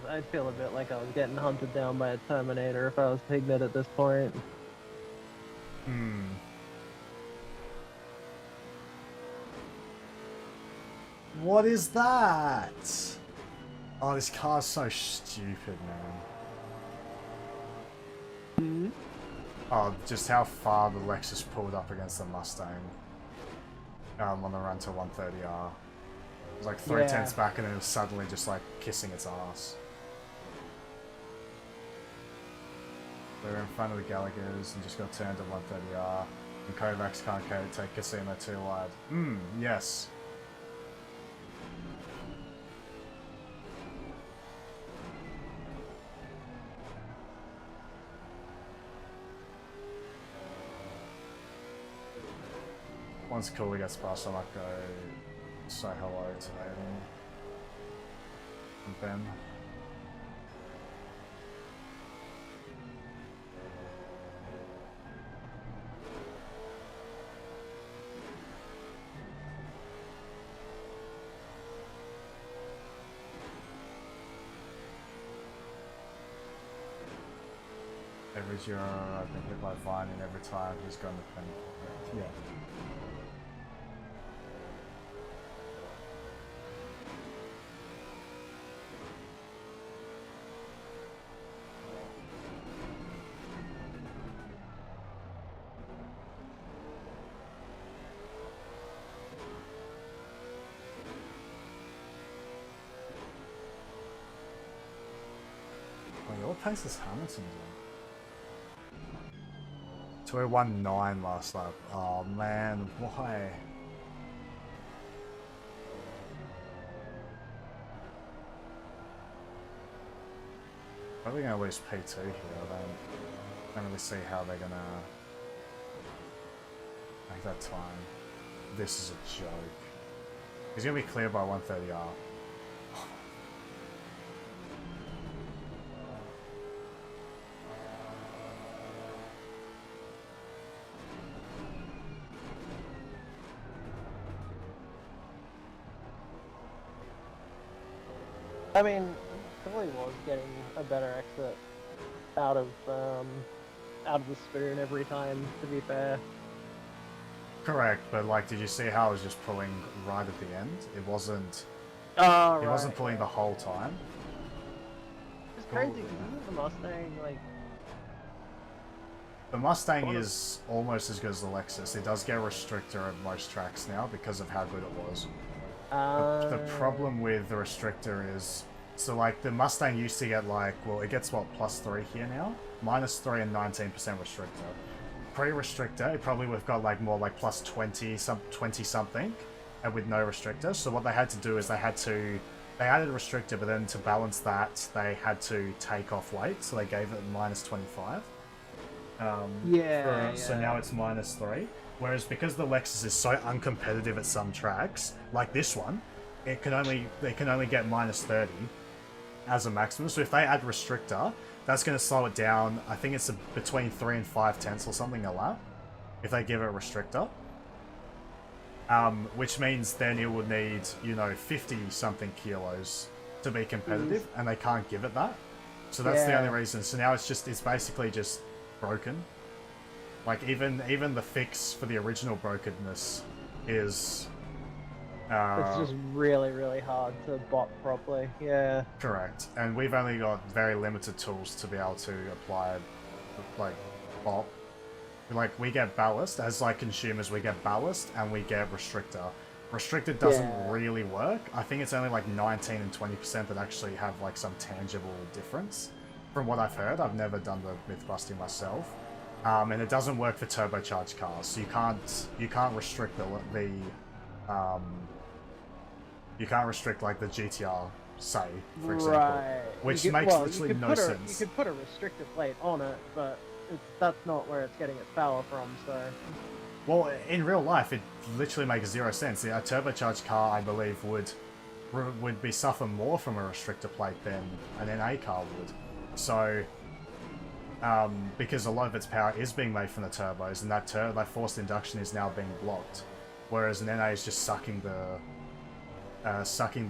I'd feel a bit like I was getting hunted down by a Terminator if I was Pignet at this point. Hmm. What is that? Oh, this car's so stupid, man. Oh, just how far the Lexus pulled up against the Mustang. On the run to 130R. It was like 3/10 back and then it was suddenly just like kissing its ass. They were in front of the Gallagher's and just got turned to 130R. And Kovacs can't take Casino too wide. Yes. Once Cooley gets past, I might go say hello to him and Ben. Every zero I've been hit by Vine, and every time he's gone to pen. Yeah. Wait, what pace is Hamilton doing? 2:19 last lap. Oh man, why? Probably gonna lose P2 here. I don't really see how they're gonna make that time. This is a joke. He's gonna be clear by 130R. I mean, Philly was getting a better exit out of the spoon every time, to be fair. Correct, but like, did you see how I was just pulling right at the end? It wasn't. Oh, It wasn't pulling the whole time. It's crazy because isn't the Mustang like? The Mustang is almost as good as the Lexus. It does get a restrictor at most tracks now because of how good it was. The problem with the restrictor is, so like the Mustang used to get like, well, it gets what, +3 here now? -3 and 19% restrictor. Pre-restrictor, it probably would have got like more like +20, 20 something, and with no restrictor. So what they had to do is they added a restrictor, but then to balance that, they had to take off weight, so they gave it -25. So now it's -3. Whereas because the Lexus is so uncompetitive at some tracks, like this one, they can only get -30 as a maximum. So if they add restrictor, that's going to slow it down. I think it's between 3 and 5 tenths or something a lap if they give it a restrictor. Which means then it would need, 50 something kilos to be competitive, and they can't give it that. So that's the only reason. So now it's basically just broken. Like even the fix for the original brokenness is it's just really, really hard to bot properly. Yeah. correct, and we've only got very limited tools to be able to apply like bot. Like we get ballast as like consumers, we get ballast and we get restrictor. Restrictor doesn't really work. I think it's only like 19 and 20% that actually have like some tangible difference. From what I've heard, I've never done the myth busting myself. And it doesn't work for turbocharged cars, so you can't restrict you can't restrict like the GTR, say, for example, which makes literally no sense. You could put a restrictor plate on it, but that's not where it's getting its power from. So, well, in real life, it literally makes zero sense. A turbocharged car, I believe, would suffer more from a restrictor plate than an NA car would. So. Because a lot of its power is being made from the turbos, and that forced induction is now being blocked, whereas an NA is just sucking the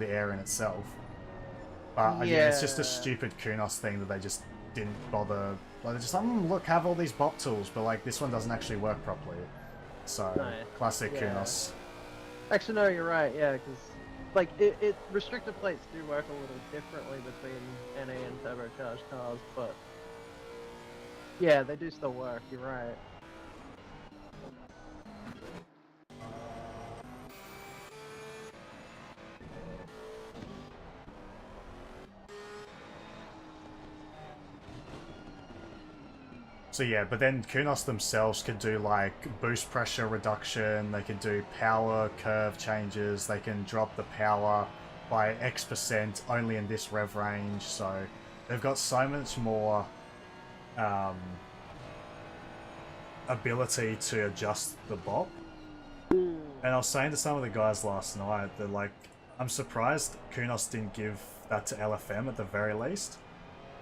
air in itself. But again, it's just a stupid Kunos thing that they just didn't bother. Like they're just like, look, have all these bot tools, but like this one doesn't actually work properly. So classic Kunos. Actually, no, you're right. Yeah, because like restrictor plates do work a little differently between NA and turbocharged cars, but. Yeah, they do still work, you're right. So yeah, but then Kunos themselves could do like boost pressure reduction, they can do power curve changes, they can drop the power by X% only in this rev range, so they've got so much more ability to adjust the bop. And I was saying to some of the guys last night that, like, I'm surprised Kunos didn't give that to LFM at the very least.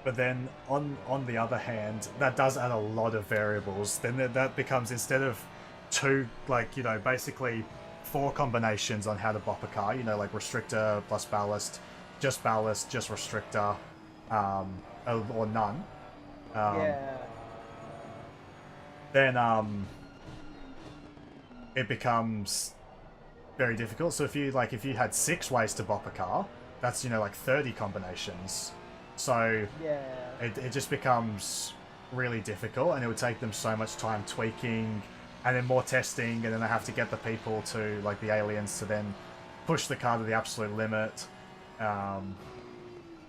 But then, on the other hand, that does add a lot of variables. Then that becomes, instead of two, like, you know, basically 4 combinations on how to bop a car, you know, like restrictor plus ballast, just restrictor, or none. Yeah. Then, it becomes very difficult. So if you had 6 ways to bop a car, that's, you know, like 30 combinations. So Yeah. it just becomes really difficult, and it would take them so much time tweaking and then more testing, and then they have to get the people to, like, the aliens to then push the car to the absolute limit. And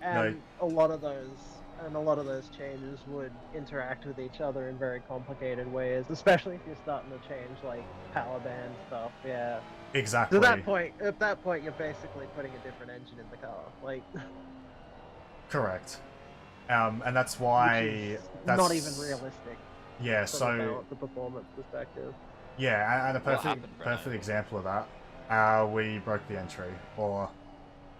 No. a lot of those changes would interact with each other in very complicated ways, especially if you're starting to change like power band stuff. Yeah. Exactly. At that point, you're basically putting a different engine in the car, like. Correct. And that's why Which is that's not even realistic. Yeah. From So the performance perspective. yeah, and a What happened, perfect Breno? example of that. We broke the entry, or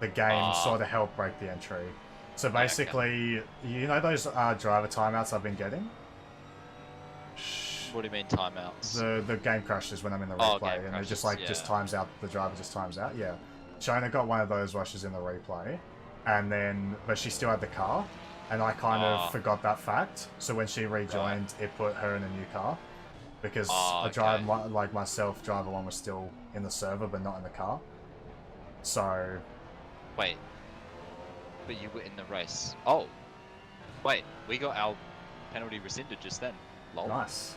the game sort of helped break the entry. So okay. basically, you know those driver timeouts I've been getting? What do you mean timeouts? The game crashes when I'm in the Oh, replay, game and it just crashes, just yeah. times out. The driver just times out. Yeah, Shona got one of those while she's in the replay, and then but she still had the car, and I kind of forgot that fact. So when she rejoined, it put her in a new car, because a driver like myself, driver 1 was still in the server but not in the car. So Wait. But you were in the race. Oh. Wait, we got our penalty rescinded just then. Lol. nice.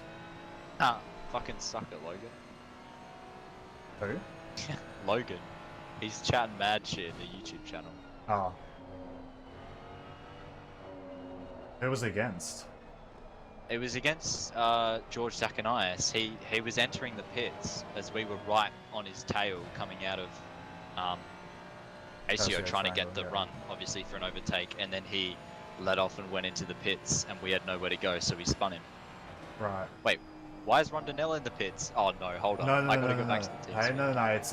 Ah, fucking suck it, Logan. Who? Logan. He's chatting mad shit in the YouTube channel. Oh. Who was against? It was against George Zacharias. He was entering the pits as we were right on his tail coming out of ACO trying to get the run, obviously, for an overtake, and then he let off and went into the pits, and we had nowhere to go, so we spun him. Right. Wait, why is Rondinella in the pits? Oh no, hold on. No, I gotta go back to the team. Hey, no, it's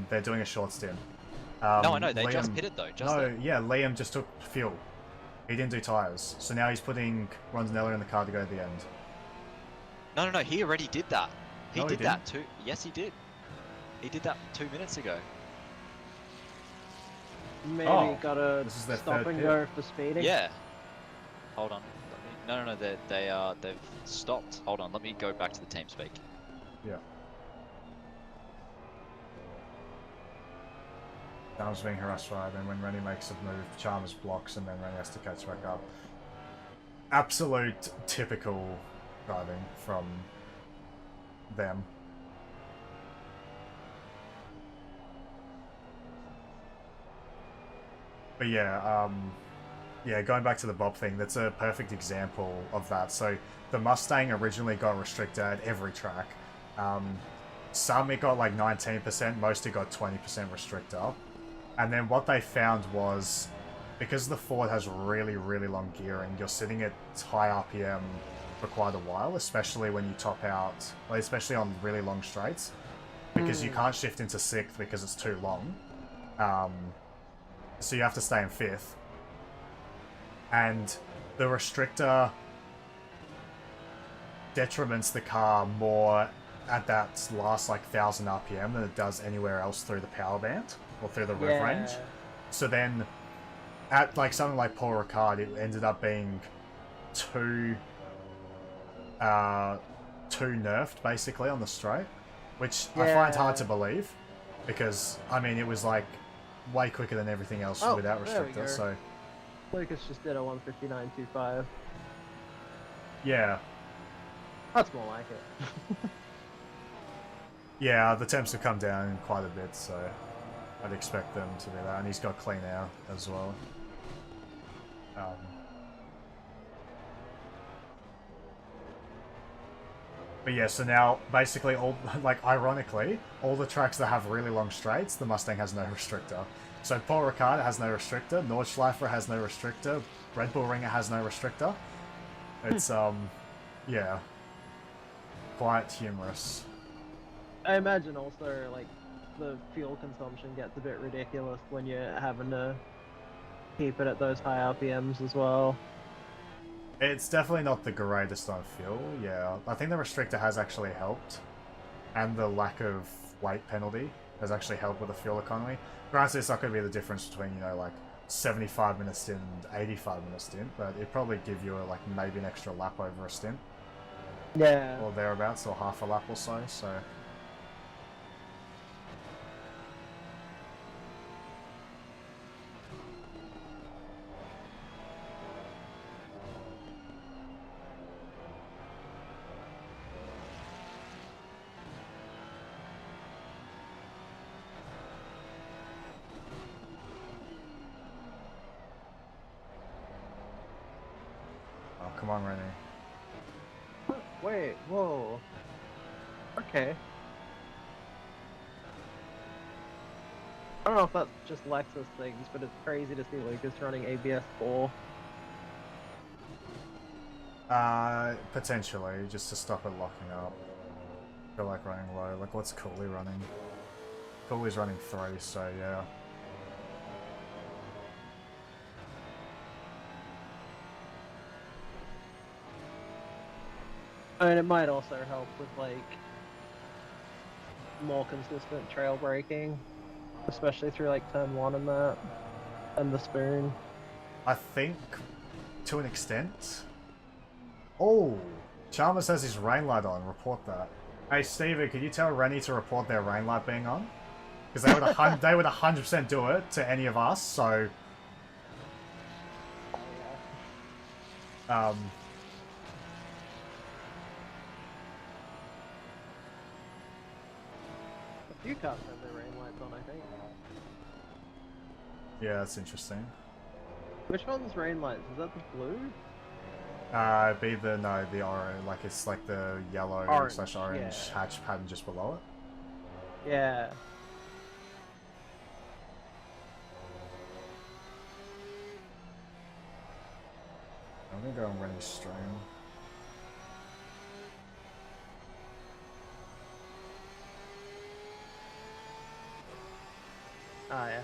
they're doing a short stint. No, I know, they just pitted though, Yeah, Liam just took fuel. He didn't do tyres. So now he's putting Rondinella in the car to go to the end. No, he already did that. He No, he did that too. Yes, he did. He did that 2 minutes ago. Maybe gotta this is their stop third and pit. go for speeding. Yeah. Hold on. No, they've stopped. Hold on, let me go back to the team speak. Yeah. Chalmers being harassed right, and when Rennie makes a move, Chalmers blocks, and then Rennie has to catch back up. Absolute typical driving from them. But yeah, going back to the Bob thing, that's a perfect example of that. So the Mustang originally got restricted at every track. Some it got like 19%, most it got 20% restrictor. And then what they found was, because the Ford has really, really long gearing, you're sitting at high RPM for quite a while, especially when you top out, well, especially on really long straights, because you can't shift into 6th because it's too long. So you have to stay in 5th. And the restrictor detriments the car more at that last like 1000 RPM than it does anywhere else through the power band or through the rev range. So then at like something like Paul Ricard, it ended up being too nerfed basically on the straight, which I find hard to believe, because I mean it was like way quicker than everything else without restrictor. So Lucas just did a 159.25. yeah, That's more like it. yeah, the temps have come down quite a bit, so I'd expect them to be that. And he's got clean air as well. But yeah, so now basically all, like ironically, all the tracks that have really long straights, the Mustang has no restrictor. So Paul Ricard has no restrictor, Nordschleifer has no restrictor, Red Bull Ringer has no restrictor. It's yeah, quite humorous. I imagine also like the fuel consumption gets a bit ridiculous when you're having to keep it at those high RPMs as well. It's definitely not the greatest on fuel, yeah. I think the restrictor has actually helped, and the lack of weight penalty has actually helped with the fuel economy. Granted, it's not going to be the difference between, you know, like 75-minute stint and 85-minute stint, but it'd probably give you like maybe an extra lap over a stint. Yeah. Or thereabouts, or half a lap or so, so... Oh, come on, Rennie. Wait, whoa. Okay. I don't know if that's just Lexus things, but it's crazy to see Lucas running ABS 4. Potentially, just to stop it locking up. I feel like running low. Like, what's Cooley running? Cooley's running 3, so yeah. I mean, it might also help with, like, more consistent trail braking, especially through, like, turn 1 and that, and the spoon. I think, to an extent... Oh! Chalmers has his rain light on. Report that. Hey, Stevie, could you tell Rennie to report their rain light being on? Because they would 100% do it to any of us, so... Oh, a few cars have their rain lights on, I think. Yeah, that's interesting. Which one's rain lights? Is that the blue? Be the, no, the orange, like it's like the yellow Orange, slash orange yeah. hatch pattern just below it. Yeah. I'm gonna go on Rennie's stream. Ah, yeah.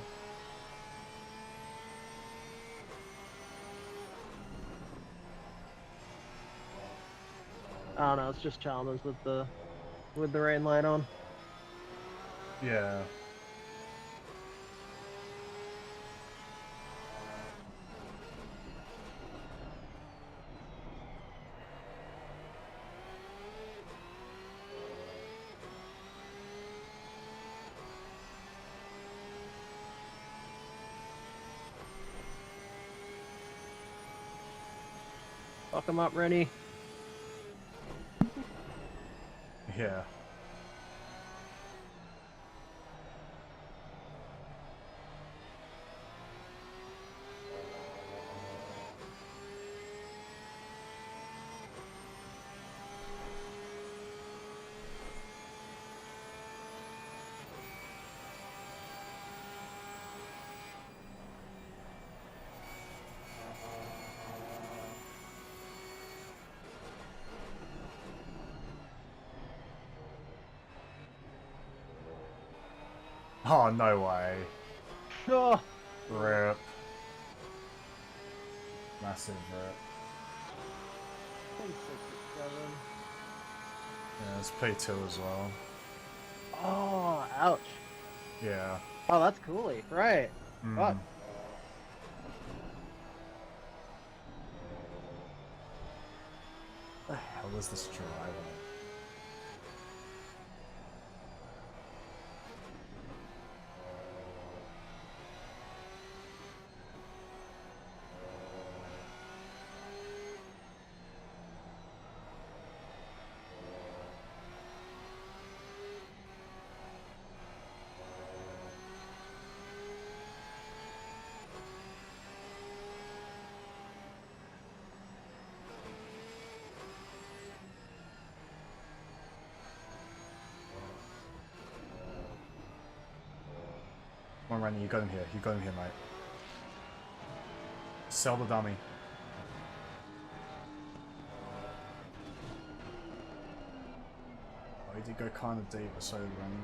Oh no, it's just Chalmers with the rain light on. Yeah. Fuck him up, Rennie. Yeah. Oh, no way. Oh, Rip. Massive rip. 6 or 7. Yeah, it's P2 as well. Oh, ouch. Yeah. Oh, that's Cooley. Right. Mm. Fuck. What the hell is this driver? Come on, Randy, you got him here. You got him here, mate. Sell the dummy. Oh, We did go kind of deep, but so did running.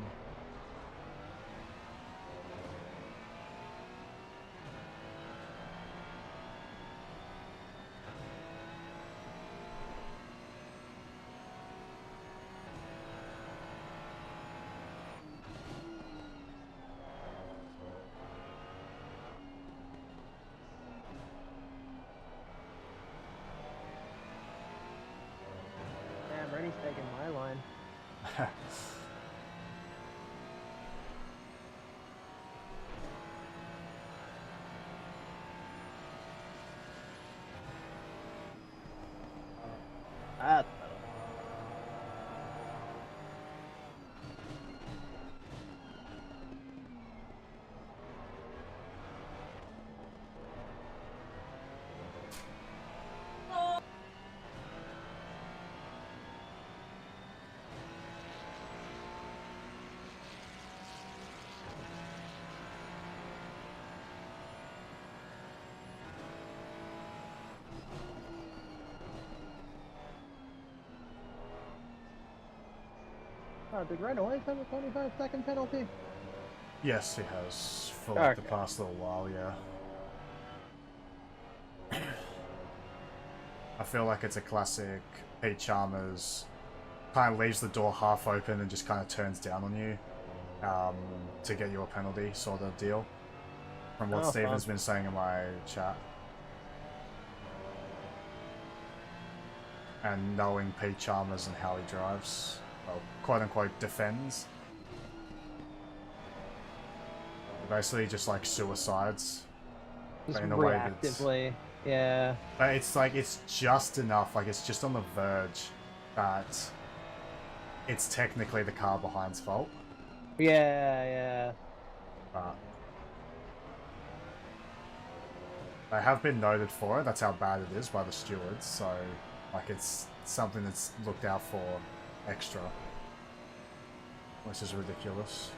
Damn, Rennie's taking my line. That's better. Did Ren always have a 25-second penalty? Yes, he has for like the Okay. past little while, yeah. I feel like it's a classic Pete Chalmers kind of leaves the door half open and just kind of turns down on you to get you a penalty sort of deal. From what Oh, Steven's fun. been saying in my chat. And knowing Pete Chalmers and how he drives, well, quote unquote defends. Basically just like suicides. Just But in a way that's- reactively, yeah. But it's like, it's just enough, like it's just on the verge that it's technically the car behind's fault. Yeah. But they have been noted for it, that's how bad it is by the stewards, so like it's something that's looked out for extra. Which is ridiculous.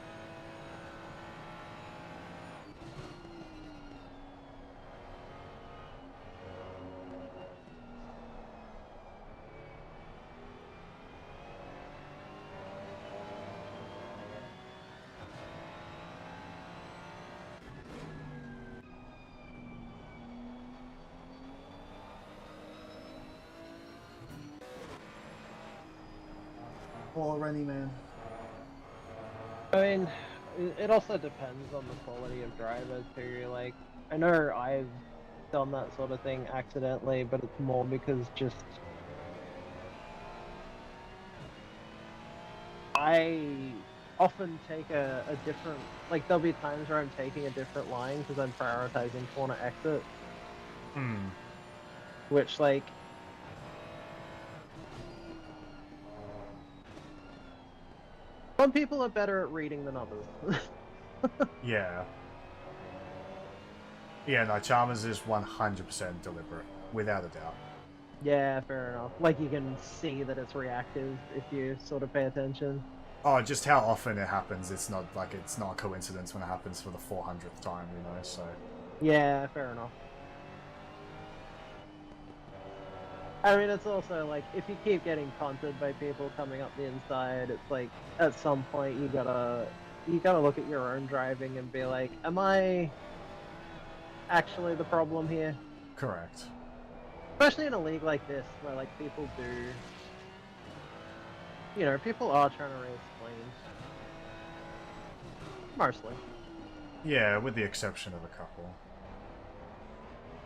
Poor Rennie, man. I mean, it also depends on the quality of driver too. Like, I know I've done that sort of thing accidentally, but it's more because just I often take a different, like there'll be times where I'm taking a different line because I'm prioritizing corner exit, Hmm. which like some people are better at reading than others. Yeah. Yeah, no, Chalmers is 100% deliberate, without a doubt. Yeah, fair enough. Like you can see that it's reactive if you sort of pay attention. Oh, just how often it happens, it's not like, it's not a coincidence when it happens for the 400th time, you know, so... Yeah, fair enough. I mean, it's also like, if you keep getting punted by people coming up the inside, it's like, at some point you gotta look at your own driving and be like, am I actually the problem here? Correct. Especially in a league like this, where like people do, you know, people are trying to raise flames. Mostly. Yeah, with the exception of a couple.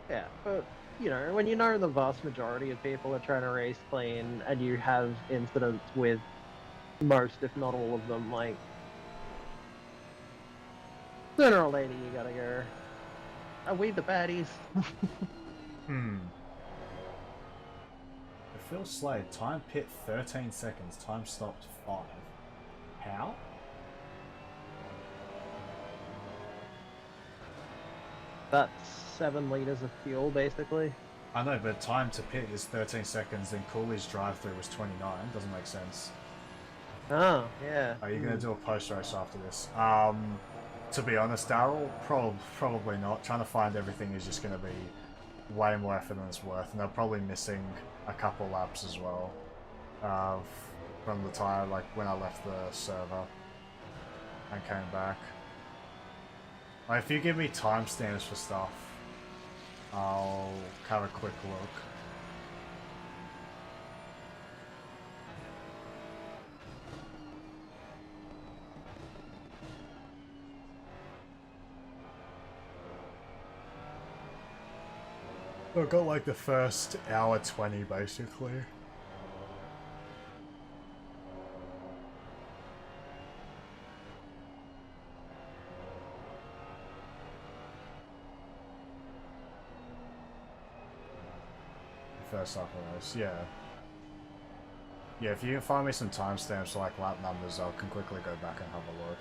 Yeah, but you know, when you know the vast majority of people are trying to race clean, and you have incidents with most, if not all of them, like sooner or later you gotta go. Are we the baddies? Hmm. Phil Slade, time pit 13 seconds, time stopped 5. How? That's 7 liters of fuel, basically. I know, but time to pit is 13 seconds, then Cooley's drive-through was 29. Doesn't make sense. Oh, yeah. Are you going to do a post-race after this? To be honest, Daryl, probably not. Trying to find everything is just going to be way more effort than it's worth, and they're probably missing a couple laps as well. from the tire, like when I left the server and came back. Like, if you give me timestamps for stuff, I'll have a quick look. I've got like the first hour 20 basically. First half of those, yeah. Yeah, if you can find me some timestamps like lap numbers, I can quickly go back and have a look.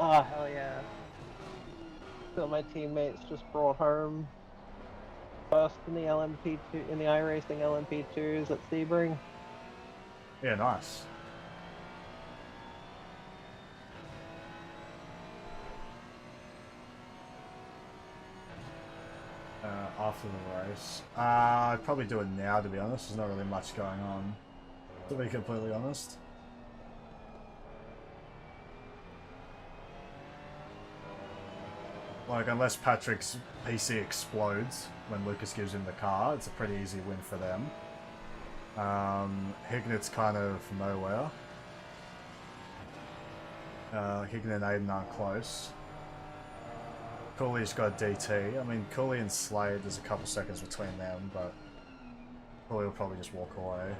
Oh, hell yeah. So my teammates just brought home first in the LMP2, in the iRacing LMP2s at Sebring. Yeah, nice. After the race. I'd probably do it now, to be honest. There's not really much going on, to be completely honest. Like, unless Patrick's PC explodes when Lucas gives him the car, it's a pretty easy win for them. Hignet's kind of nowhere. Hignet and Aiden aren't close. Cooley's got DT. I mean, Cooley and Slade, there's a couple seconds between them, but Cooley will probably just walk away.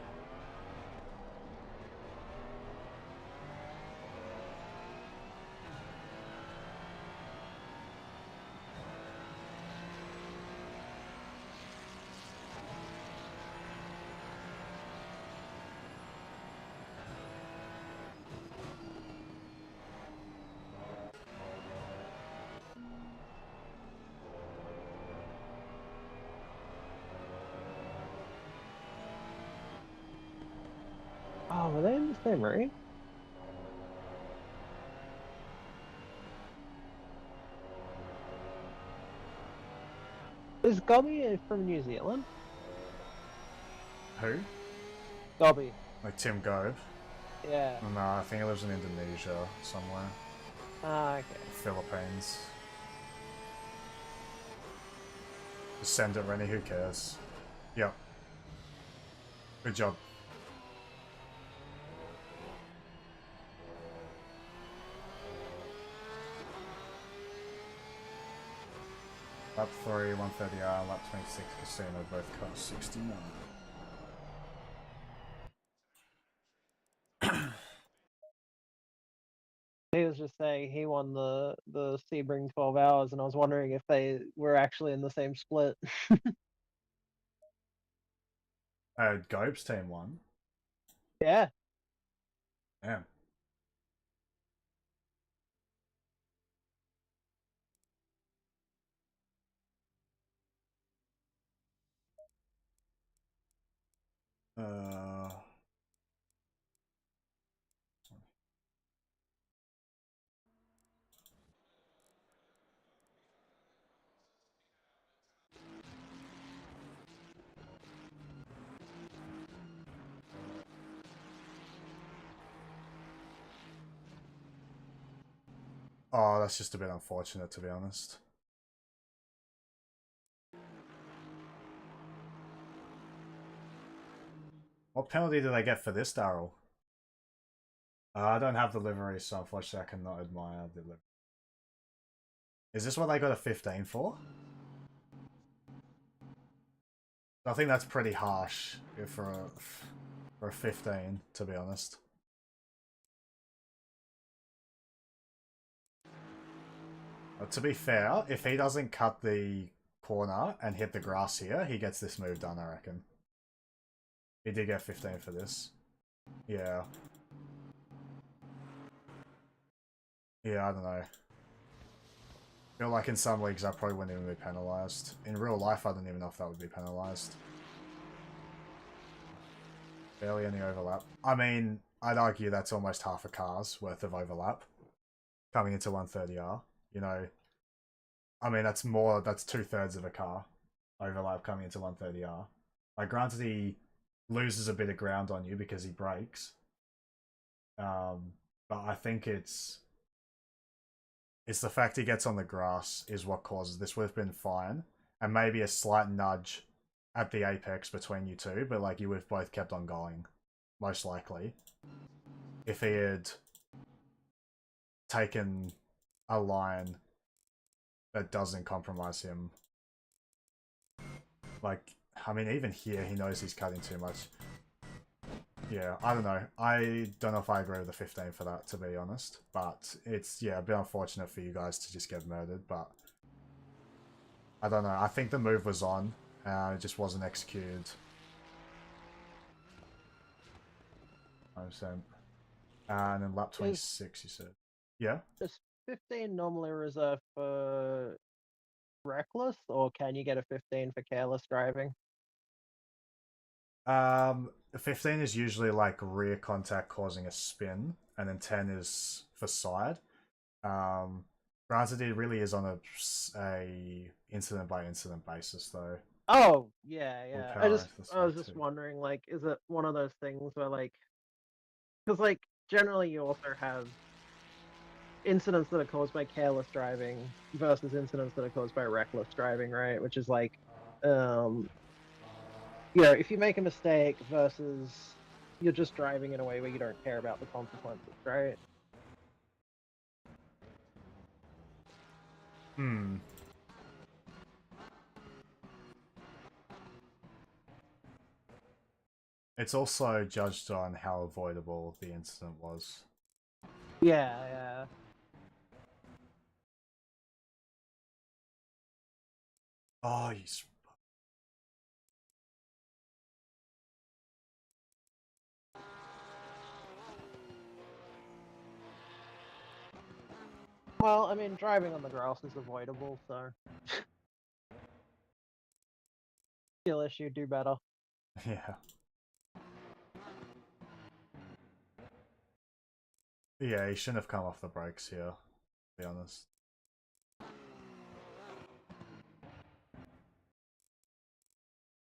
Oh, were they in the same race? Is Gobby from New Zealand? Who? Gobby. Like Tim Gove? Yeah. No, I think he lives in Indonesia somewhere. Ah, okay. Philippines. Just send it, Rennie, who cares? Yep. Good job. Lap 3, 130R, lap 26 Casino, both cost 69. He was just saying he won the Sebring 12 hours, and I was wondering if they were actually in the same split. Gobe's team won. Yeah. Yeah. Oh, that's just a bit unfortunate, to be honest. What penalty did they get for this, Daryl? I don't have the livery, so unfortunately I cannot admire the livery. Is this what they got a 15 for? I think that's pretty harsh for a 15, to be honest. But to be fair, if he doesn't cut the corner and hit the grass here, he gets this move done, I reckon. He did get 15 for this. Yeah. Yeah, I don't know. I feel like in some leagues that probably wouldn't even be penalised. In real life, I don't even know if that would be penalised. Barely any overlap. I mean, I'd argue that's almost half a car's worth of overlap coming into 130R. You know, I mean, that's 2/3 of a car overlap coming into 130R. Like, granted, he loses a bit of ground on you because he brakes. But I think it's the fact he gets on the grass is what causes this. Would have been fine, and maybe a slight nudge at the apex between you two, but like you would have both kept on going, most likely. If he had taken a line that doesn't compromise him. Like, I mean, even here, he knows he's cutting too much. Yeah, I don't know. I don't know if I agree with the 15 for that, to be honest. But it's, yeah, a bit unfortunate for you guys to just get murdered, but I don't know. I think the move was on, it just wasn't executed. 100%. And then lap 26, you said. Yeah? Is 15 normally reserved for reckless, or can you get a 15 for careless driving? 15 is usually like rear contact causing a spin, and then 10 is for side. Granted, it really is on a incident by incident basis, though. Oh, yeah, yeah. power I was into just too. wondering, like, is it one of those things where, like, because, like, generally you also have incidents that are caused by careless driving versus incidents that are caused by reckless driving, right? Which is like, if you make a mistake versus you're just driving in a way where you don't care about the consequences, right? Hmm. It's also judged on how avoidable the incident was. Yeah, yeah. Oh, he's... Well, I mean, driving on the grass is avoidable, so. Skill issue, do better. Yeah. Yeah, he shouldn't have come off the brakes here, to be honest.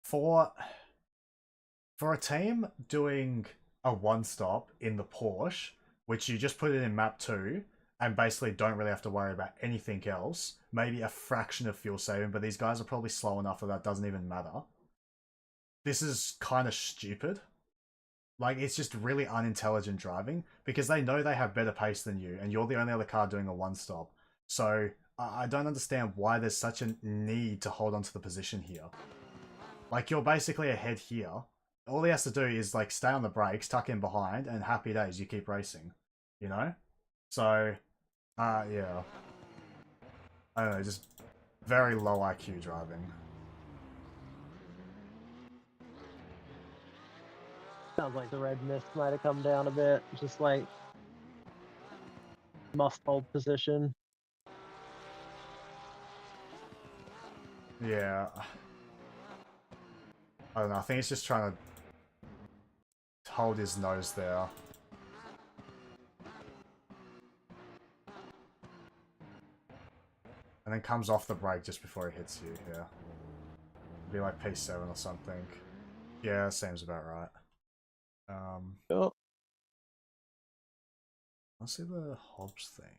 For a team doing a one-stop in the Porsche, which you just put it in map 2, and basically don't really have to worry about anything else, maybe a fraction of fuel saving, but these guys are probably slow enough that doesn't even matter. This is kind of stupid. Like, it's just really unintelligent driving, because they know they have better pace than you, and you're the only other car doing a one-stop. So, I don't understand why there's such a need to hold on to the position here. Like, you're basically ahead here. All he has to do is, like, stay on the brakes, tuck in behind, and happy days, you keep racing. You know? So, yeah. I don't know, just very low IQ driving. Sounds like the red mist might have come down a bit. Just like must hold position. Yeah. I don't know, I think he's just trying to hold his nose there. And then comes off the brake just before he hits you, yeah. Be like P7 or something. Yeah, seems about right. Oh. Let's see the Hobbs thing.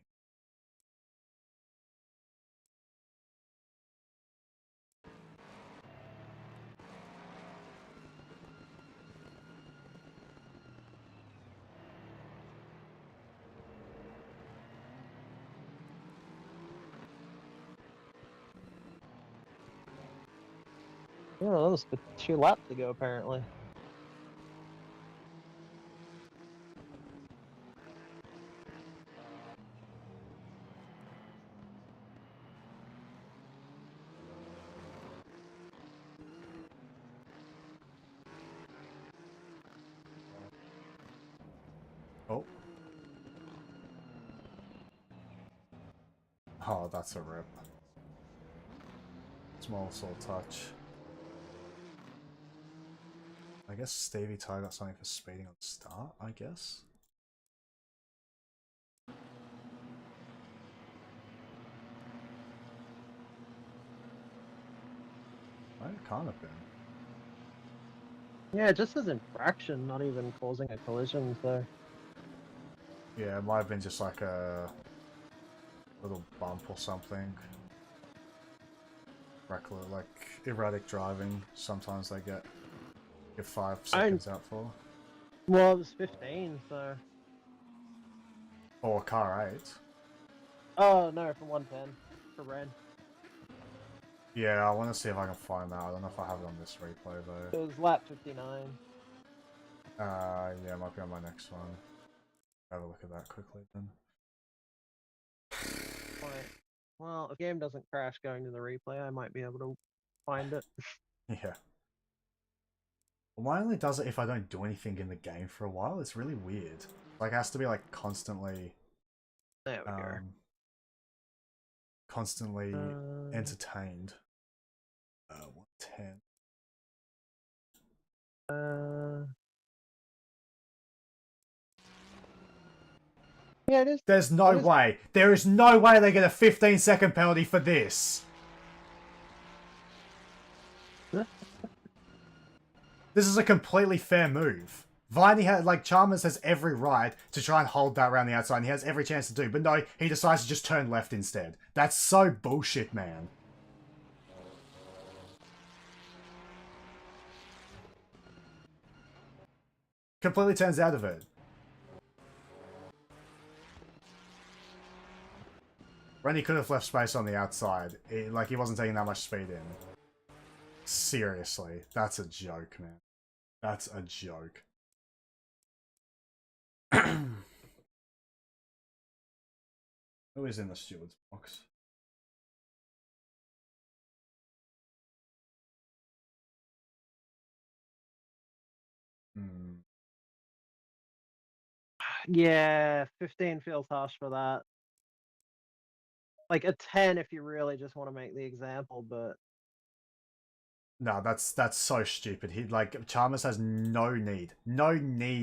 Yeah, that was 2 laps ago, apparently. Oh. Oh, that's a rip. Small soul touch. I guess Stevie Ty got something for speeding on start, I guess. Well, it can't have been. Yeah, it just says infraction, not even causing a collision, so... Yeah, it might have been just like a little bump or something. Reckless, like erratic driving. Sometimes they get 5 seconds out for. Well, it was 15, so... Or car 8. Oh, no, from 110. For red. Yeah, I want to see if I can find that. I don't know if I have it on this replay though. It was lap 59. Yeah, it might be on my next one. Have a look at that quickly then. Right. Well, if the game doesn't crash going to the replay, I might be able to find it. Yeah. Well, mine only does it if I don't do anything in the game for a while. It's really weird. Like, it has to be like constantly... There we go. Constantly entertained. 110. Yeah, it is. There's no way. There is no way they get a 15-second penalty for this. This is a completely fair move. Viney had, like, Chalmers has every right to try and hold that around the outside, and he has every chance to do, but no, he decides to just turn left instead. That's so bullshit, man. Completely turns out of it. Rennie could have left space on the outside. Like, he wasn't taking that much speed in. Seriously, that's a joke, man. That's a joke. Who is in the steward's box? Yeah, 15 feels harsh for that. Like a 10 if you really just want to make the example, but... No, that's so stupid. Chalmers has no need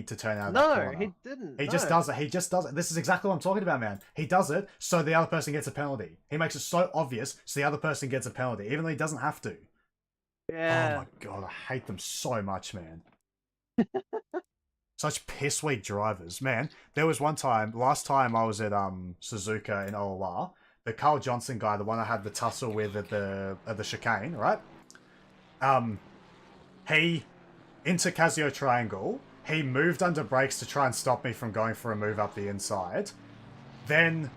to turn out of that corner. No, he didn't. He just does it. He just does it. This is exactly what I'm talking about, man. He does it so the other person gets a penalty. He makes it so obvious so the other person gets a penalty, even though he doesn't have to. Yeah. Oh my god, I hate them so much, man. Such piss weak drivers, man. There was one time, last time I was at Suzuka in OOR, the Carl Johnson guy, the one I had the tussle with at the chicane, right? He, into Casio Triangle, he moved under brakes to try and stop me from going for a move up the inside. Then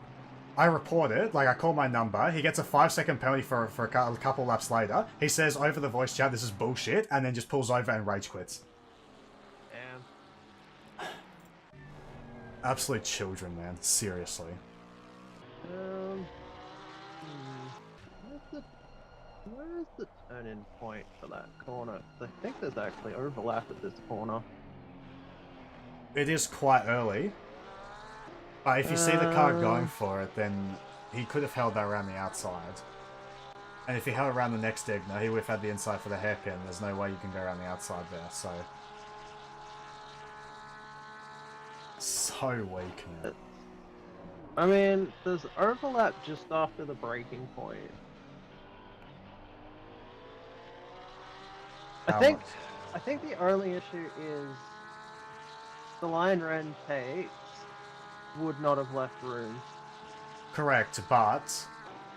I report it, like I call my number, he gets a 5-second penalty for a couple laps later. He says over the voice chat, this is bullshit, and then just pulls over and rage quits. Damn. Absolute children, man. Seriously. Where is the turn-in point for that corner? I think there's actually overlap at this corner. It is quite early. But if you see the car going for it, then he could have held that around the outside. And if he held around the next Egner, he would have had the inside for the hairpin. There's no way you can go around the outside there, so... So weak, man. I mean, there's overlap just after the braking point. I think the only issue is the line Ren takes would not have left room. Correct, but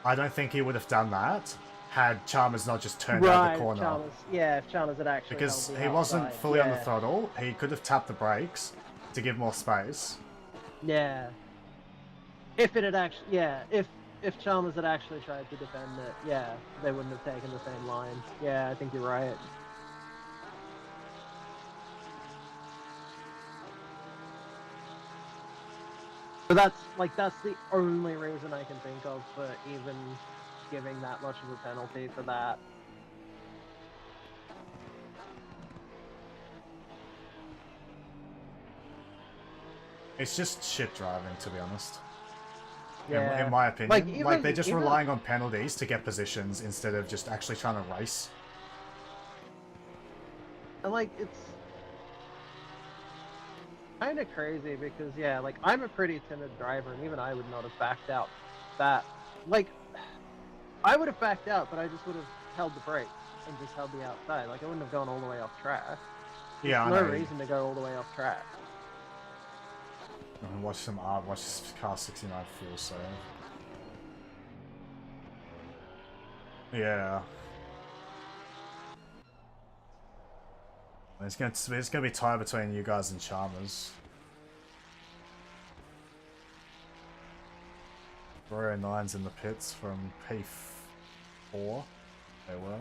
I don't think he would have done that had Chalmers not just turned out the corner. Chalmers, yeah, if Chalmers had actually because held the he wasn't outside, fully on the throttle, he could have tapped the brakes to give more space. Yeah. If it had actually, yeah, if Chalmers had actually tried to defend it, yeah, they wouldn't have taken the same line. Yeah, I think you're right. But that's the only reason I can think of for even giving that much of a penalty for that. It's just shit driving, to be honest. Yeah. In my opinion. Like they're just even relying on penalties to get positions instead of just actually trying to race. And like kind of crazy because yeah, like I'm a pretty timid driver, and even I would not have backed out. That like I would have backed out, but I just would have held the brakes and just held the outside. Like I wouldn't have gone all the way off track. There's Yeah, I no know. reason to go all the way off track. And watch some art. Watch car 69 full save. Yeah. It's gonna be tied between you guys and Chalmers. Royal 9's in the pits from P4. They were.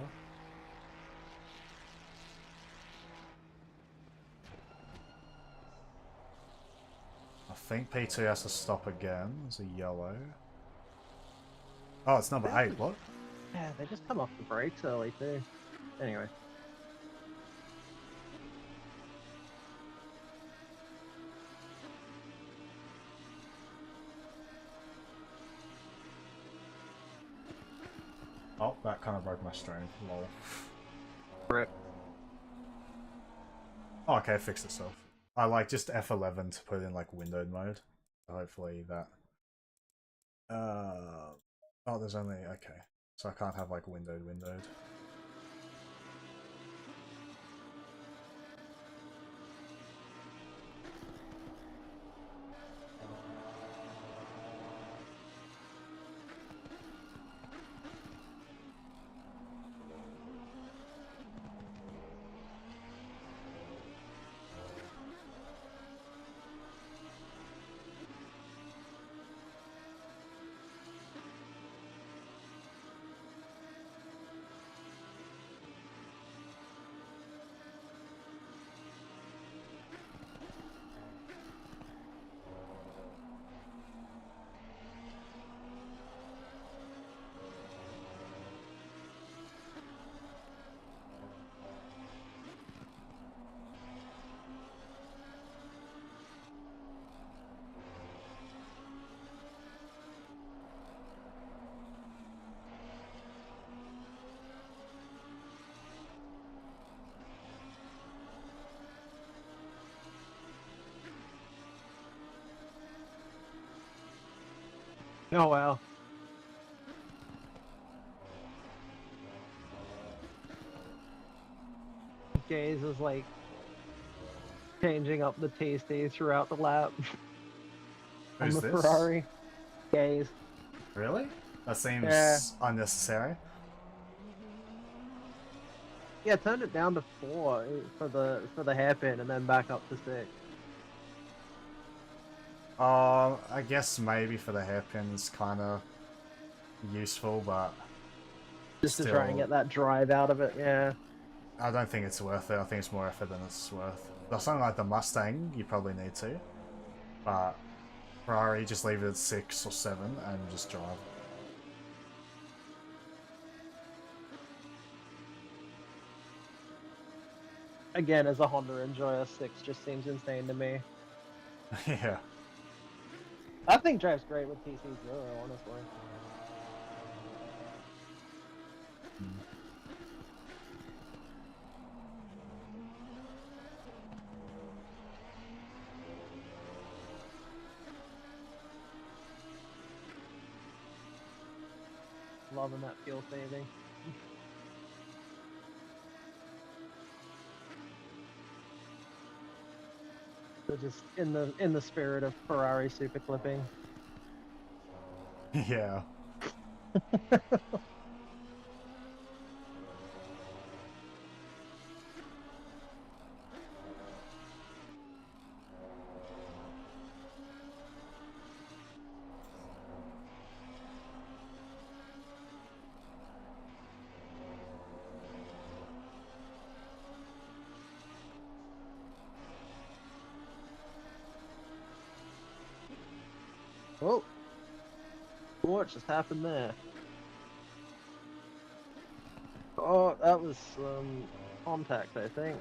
I think P2 has to stop again. There's a yellow. Oh, it's number 8. What? Yeah, they just come off the brakes early too. Anyway. Oh, that kind of broke my stream. Lol. Rip. Oh, okay, it fixed itself. I like just F11 to put in like windowed mode. So hopefully that. Oh, there's only okay. So I can't have like windowed. Oh wow. Gaze is like changing up the TC throughout the lap on Who's the this? Ferrari. Gaze. Really? That seems Yeah. unnecessary. Yeah, turned it down to 4 for the hairpin and then back up to 6. I guess maybe for the hairpin's kind of useful, but Just still, to try and get that drive out of it, yeah. I don't think it's worth it. I think it's more effort than it's worth. That's something like the Mustang, you probably need to. But Ferrari, just leave it at 6 or 7 and just drive. Again, as a Honda enjoyer, 6 just seems insane to me. Yeah. That thing drives great with TC0, honestly. Loving that fuel saving. So just in the spirit of Ferrari super clipping. Yeah. Oh! What just happened there? Oh, that was contact, I think.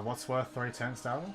What's worth 3/10, Daryl?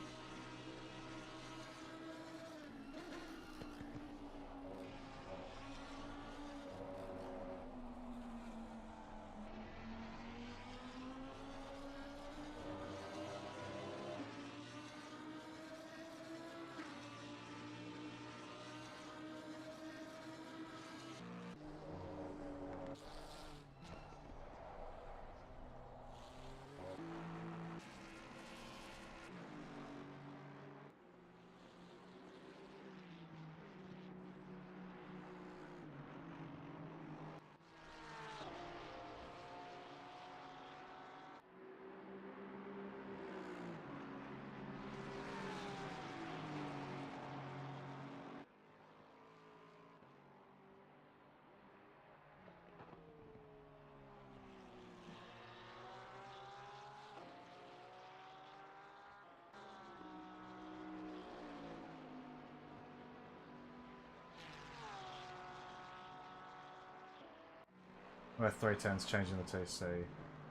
Worth 3/10's changing the TC.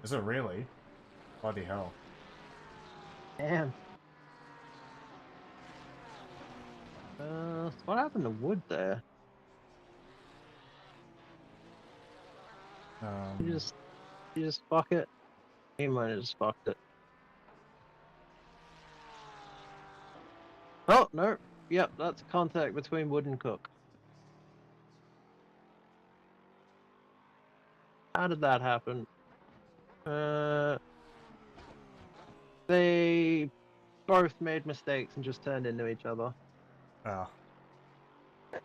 Is it really? Bloody hell. Damn. So what happened to wood there? You just fuck it. He might have just fucked it. Oh no. Yep, that's contact between wood and cook. How did that happen? They both made mistakes and just turned into each other. Oh.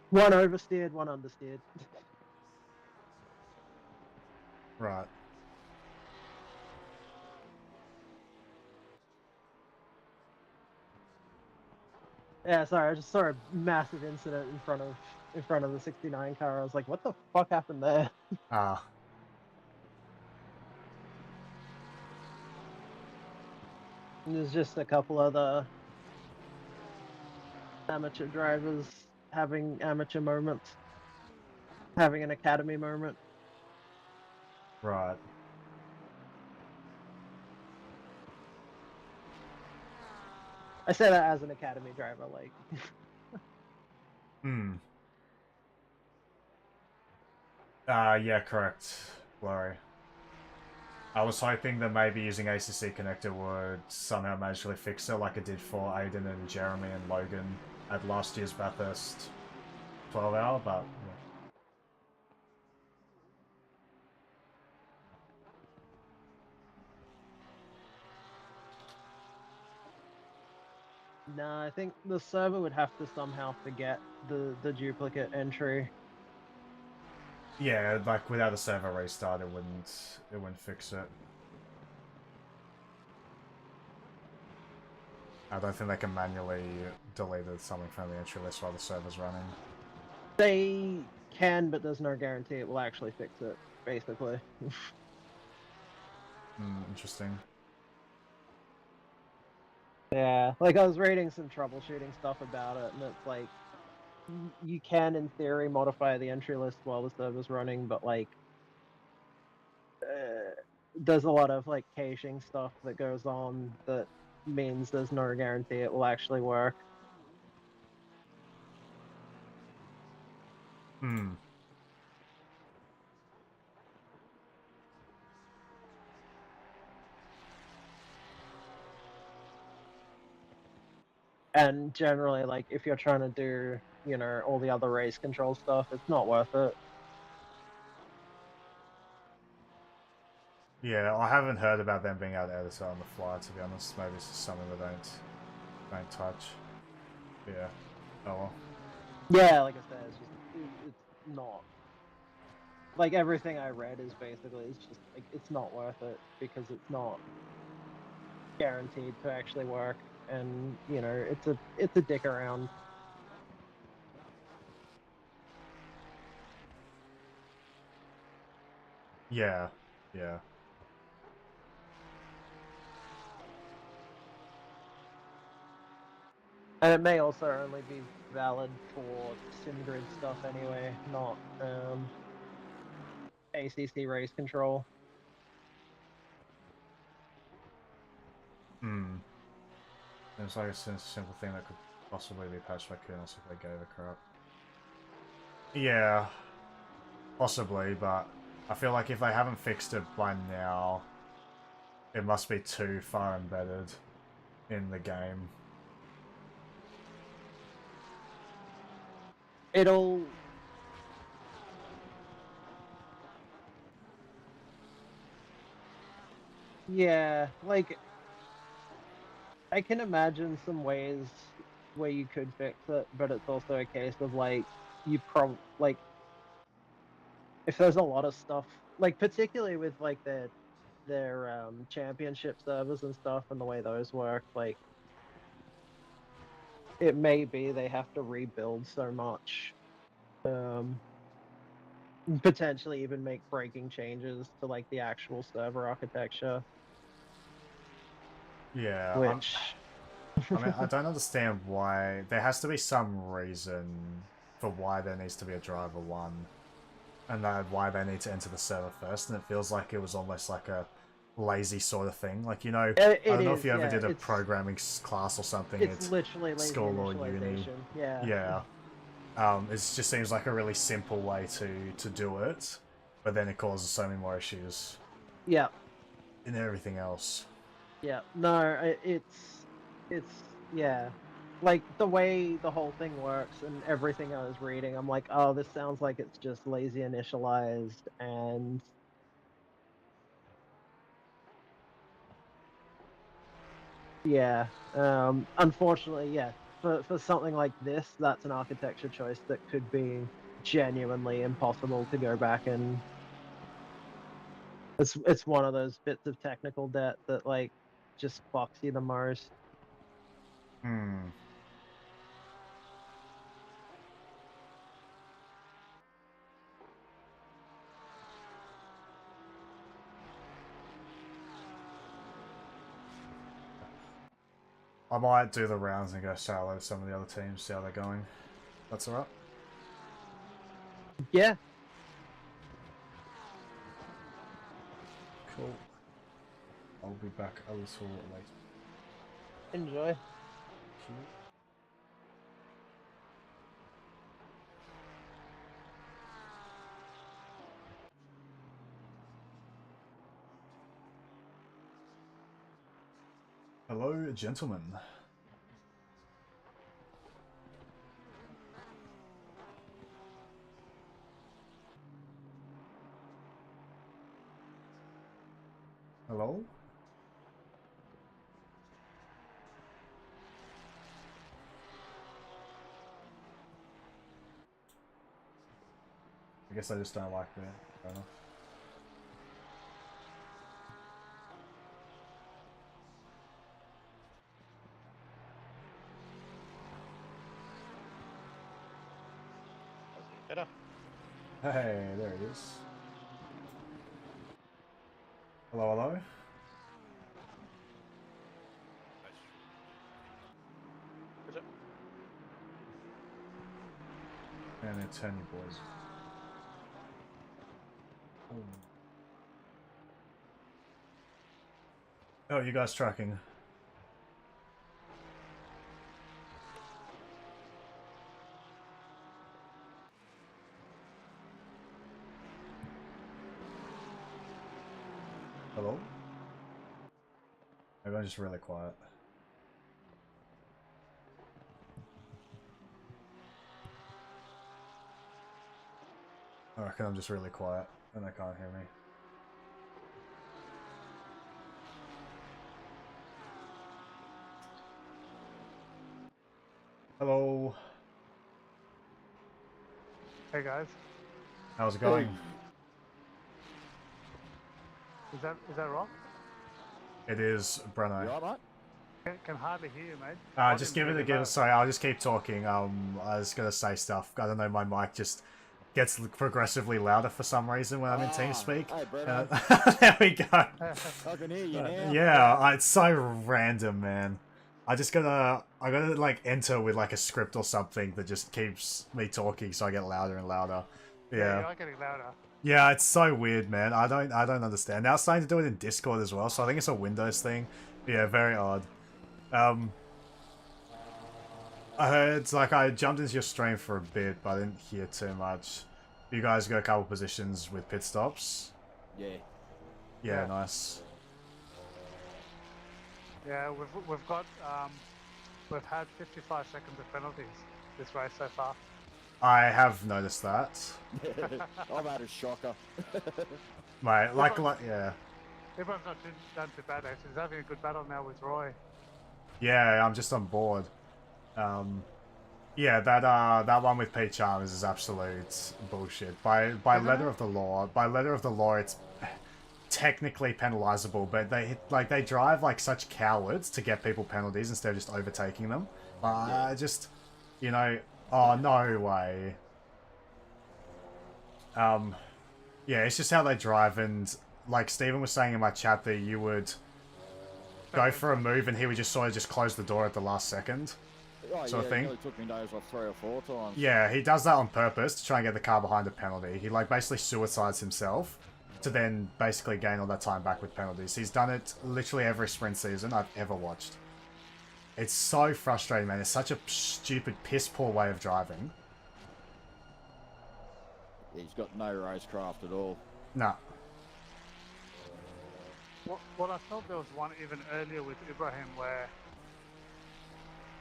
One oversteered, one understeered. Right. Yeah, sorry, I just saw a massive incident in front of the 69 car. I was like, what the fuck happened there? Ah. And there's just a couple other amateur drivers having amateur moments. Having an academy moment. Right. I say that as an academy driver, like. Hmm. Yeah, correct. Blurry. I was hoping that maybe using ACC connector would somehow magically fix it like it did for Aiden and Jeremy and Logan at last year's Bathurst 12 hour, but Nah, I think the server would have to somehow forget the duplicate entry. yeah, like without a server restart it wouldn't fix it. I don't think they can manually delete something from the entry list while the server's running. They can, but there's no guarantee it will actually fix it, basically. Interesting. Yeah, like I was reading some troubleshooting stuff about it, and it's like you can, in theory, modify the entry list while the server's running, but like there's a lot of like caching stuff that goes on that means there's no guarantee it will actually work. Hmm. And generally, like if you're trying to do, you know, all the other race control stuff, it's not worth it. Yeah, I haven't heard about them being able to edit it on the fly, to be honest. Maybe it's just something they don't touch. Yeah. Oh well. Yeah, like I said, it's just it's not. Like everything I read is basically it's just like it's not worth it because it's not guaranteed to actually work, and you know it's a dick around. Yeah. Yeah. And it may also only be valid for SimGrid stuff anyway, not ACC race control. Hmm. Seems like a simple thing that could possibly be patched by kernels if they gave a crap. Yeah, possibly, but I feel like if they haven't fixed it by now, it must be too far embedded in the game. It'll... Yeah, like, I can imagine some ways where you could fix it, but it's also a case of, like, like, if there's a lot of stuff, like, particularly with, like, their championship servers and stuff and the way those work, like, it may be they have to rebuild so much, potentially even make breaking changes to, like, the actual server architecture, Yeah, which... I mean, I don't understand why. There has to be some reason for why there needs to be a driver one, and why they need to enter the server first. And it feels like it was almost like a lazy sort of thing. Like, you know, I don't know if you ever did a programming class or something. It's literally lazy school or uni. initialization. Yeah. Yeah. It just seems like a really simple way to do it, but then it causes so many more issues. Yeah. And everything else. Yeah. No, it's yeah. Like, the way the whole thing works and everything I was reading, I'm like, oh, this sounds like it's just lazy initialized, and yeah. Unfortunately, yeah. For something like this, that's an architecture choice that could be genuinely impossible to go back and... It's one of those bits of technical debt that, like, just fucks you the most. I might do the rounds and go solo with some of the other teams, see how they're going. That's alright? Yeah. Cool. I'll be back a little later. Enjoy. Hello, gentlemen. Hello? I guess I just don't like that. Fair enough. Better. Hey, there it is. Hello, hello? Is it? And then turn you boys. Oh, you guys tracking? Hello? Maybe I'm just really quiet. I reckon I'm just really quiet and they can't hear me. Hello. Hey guys, How's it going? is that Rock? It is Breno. You alright, Can hardly hear you, mate. Just give it a give. Sorry, I'll just keep talking. I was gonna say stuff. I don't know. My mic just gets progressively louder for some reason when I'm in TeamSpeak. Hey, Breno. There we go. I can hear you now. Yeah, it's so random, man. I gotta like enter with like a script or something that just keeps me talking, so I get louder and louder. Yeah. You are getting louder. Yeah, it's so weird, man. I don't understand. Now it's starting to do it in Discord as well, so I think it's a Windows thing. Yeah, very odd. I heard, like, I jumped into your stream for a bit, but I didn't hear too much. You guys got a couple positions with pit stops? Yeah. Yeah, Yeah. nice. Yeah, we've got we've had 55 seconds of penalties this race so far. I have noticed that. I've had a shocker. Mate, like, yeah. Everyone's not done too bad actually. He's having a good battle now with Roy. Yeah, I'm just on board. Yeah, that one with Pete Chalmers is absolute bullshit. By letter of the law, it's technically penalizable, but they drive like such cowards to get people penalties instead of just overtaking them. Just, you know, oh no way. Yeah, it's just how they drive, and like Stephen was saying in my chat that you would go for a move and he would just sort of just close the door at the last second. Oh, sort of thing. It really took me days like 3 or 4 times. Yeah, he does that on purpose to try and get the car behind a penalty. He like basically suicides himself to then basically gain all that time back with penalties. He's done it literally every sprint season I've ever watched. It's so frustrating, man. It's such a stupid, piss poor way of driving. He's got no racecraft at all. Nah. Well, I felt there was one even earlier with Ibrahim where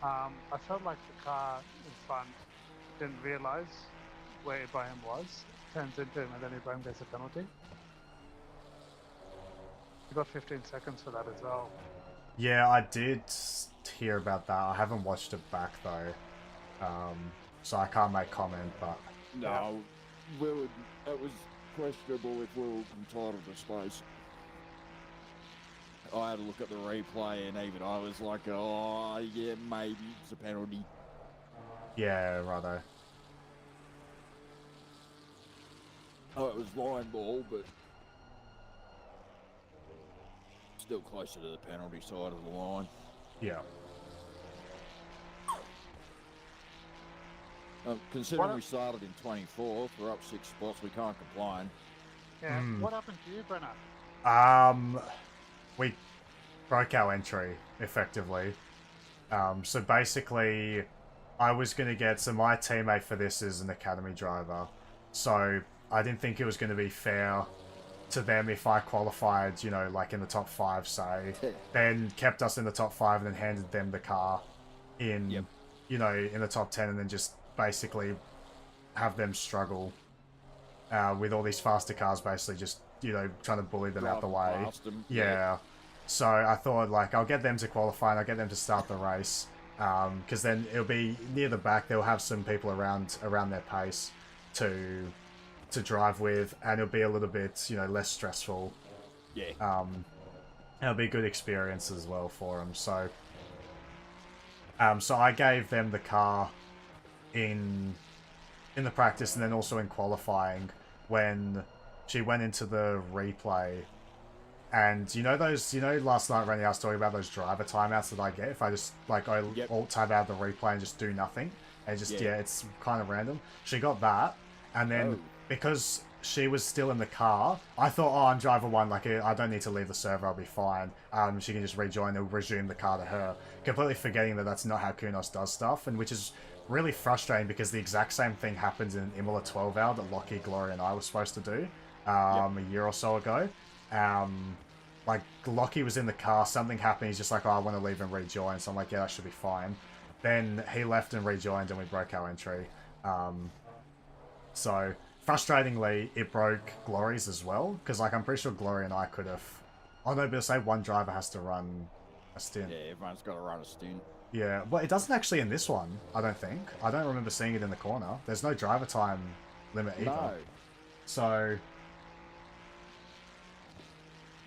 I felt like the car in front didn't realise where Ibrahim was, turns into him, and then Ibrahim gets a penalty. You got 15 seconds for that as well. Yeah, I did hear about that. I haven't watched it back though, so I can't make comment. But No, it was questionable if we were entitled to space. I had a look at the replay and even I was like, oh, yeah, maybe it's a penalty. yeah, righto. Oh, it was line ball, but still closer to the penalty side of the line. Yeah. Considering we started in 24th, we're up 6 spots, we can't complain. Yeah. What happened to you, Brenner? We broke our entry, effectively. So basically, I was going to get... So my teammate for this is an academy driver. So I didn't think it was going to be fair to them if I qualified, you know, like in the top 5, say. Then kept us in the top 5 and then handed them the car in, you know, in the top 10 and then just basically have them struggle with all these faster cars basically just, you know, trying to bully them out the way. Yeah. So I thought, like, I'll get them to qualify and I'll get them to start the race. Because then it'll be near the back. They'll have some people around their pace to drive with, and it'll be a little bit, you know, less stressful. Yeah. It'll be a good experience as well for them. So, so I gave them the car in the practice and then also in qualifying when she went into the replay. And you know last night Rennie I was talking about those driver timeouts that I get if I just like alt tab out the replay and just do nothing and just it's kind of random. She got that, and then because she was still in the car, I thought, oh, I'm driver 1, like I don't need to leave the server, I'll be fine. She can just rejoin and resume the car to her, completely forgetting that that's not how Kunos does stuff, and which is really frustrating because the exact same thing happened in Imola 12 hour that Lockie, Glory, and I were supposed to do a year or so ago. Like, Lockie was in the car, something happened, he's just like, oh, I want to leave and rejoin, so I'm like, yeah, that should be fine. Then he left and rejoined and we broke our entry. So, frustratingly, it broke Glory's as well, because, like, I'm pretty sure Glory and I could have... Oh, no, but say one driver has to run a stint. Yeah, everyone's got to run a stint. Yeah, well, it doesn't actually in this one, I don't think. I don't remember seeing it in the corner. There's no driver time limit either. No. So...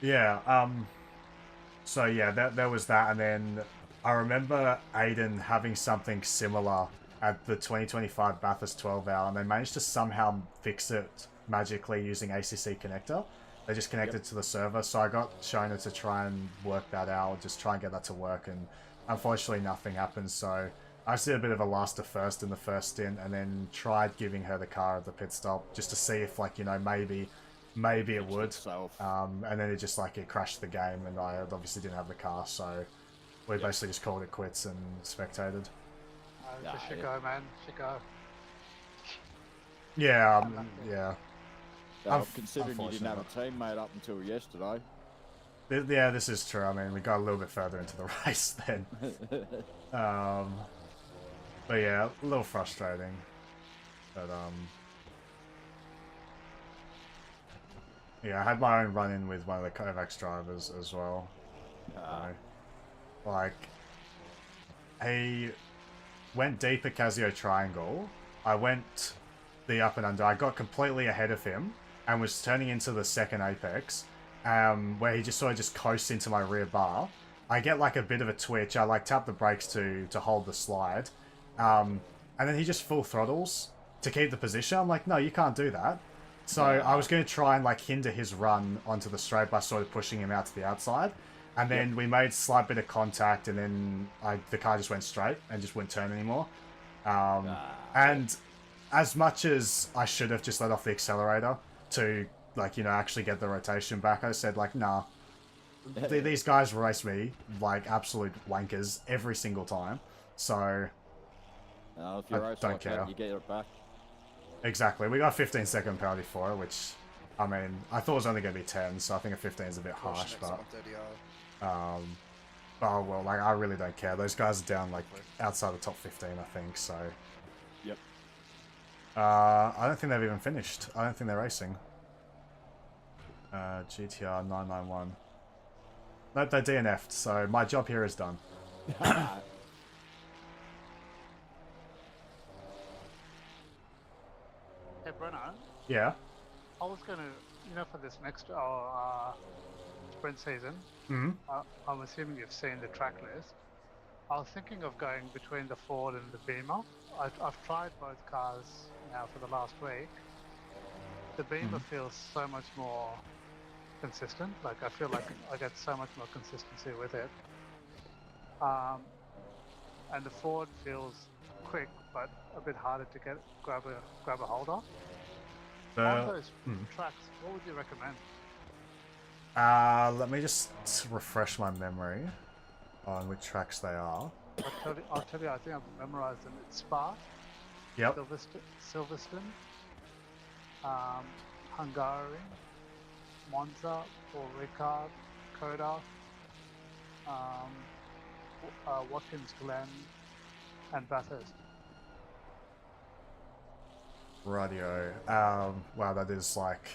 Yeah, so yeah, there was that, and then I remember Aiden having something similar at the 2025 Bathurst 12 hour, and they managed to somehow fix it magically using ACC connector. They just connected to the server, so I got Shona to try and work that out, just try and get that to work, and unfortunately nothing happened, so I just did a bit of a last to first in the first stint, and then tried giving her the car at the pit stop, just to see if, like, you know, maybe it would. And then it just, like, it crashed the game, and I obviously didn't have the car, so we basically just called it quits and spectated. Just should go, man. Should go. Yeah, Unlucky. yeah. Considering you didn't have a unfortunately. teammate up until yesterday. Yeah, this is true. I mean, we got a little bit further into the race then. But yeah, a little frustrating. But yeah, I had my own run-in with one of the Kovacs drivers as well. Like, he went deep at Casio Triangle. I went the up and under. I got completely ahead of him and was turning into the second apex, where he just sort of just coasts into my rear bar. I get like a bit of a twitch. I like tap the brakes to hold the slide, and then he just full throttles to keep the position. I'm like, no, you can't do that. So I was going to try and like hinder his run onto the straight by sort of pushing him out to the outside. And then we made a slight bit of contact, and then the car just went straight and just wouldn't turn anymore. And as much as I should have just let off the accelerator to, like, you know, actually get the rotation back, I said, like, nah. These guys race me like absolute wankers every single time. So if you race don't like care. that, you get it back. Exactly. We got a 15-second penalty for it, which, I mean, I thought it was only going to be 10, so I think a 15 is a bit harsh, but... oh, well, like, I really don't care. Those guys are down, like, outside the top 15, I think, so... Yep. I don't think they've even finished. I don't think they're racing. GTR 991. Nope, they DNF'd, so my job here is done. Hey, Bruno. Yeah? I was gonna, you know, for this next sprint season, I'm assuming you've seen the track list. I was thinking of going between the Ford and the Beamer. I've tried both cars now for the last week. The Beamer feels so much more consistent. Like, I feel like I get so much more consistency with it. And the Ford feels quick, but a bit harder to grab a hold of. On those tracks, what would you recommend? Let me just refresh my memory on which tracks they are. I'll tell you, I think I've memorized them. It's Spa, Yep. Silverstone, Hungary, Monza, or Ricard, Coda, Watkins Glen, and Bathurst. Radio. Wow, that is like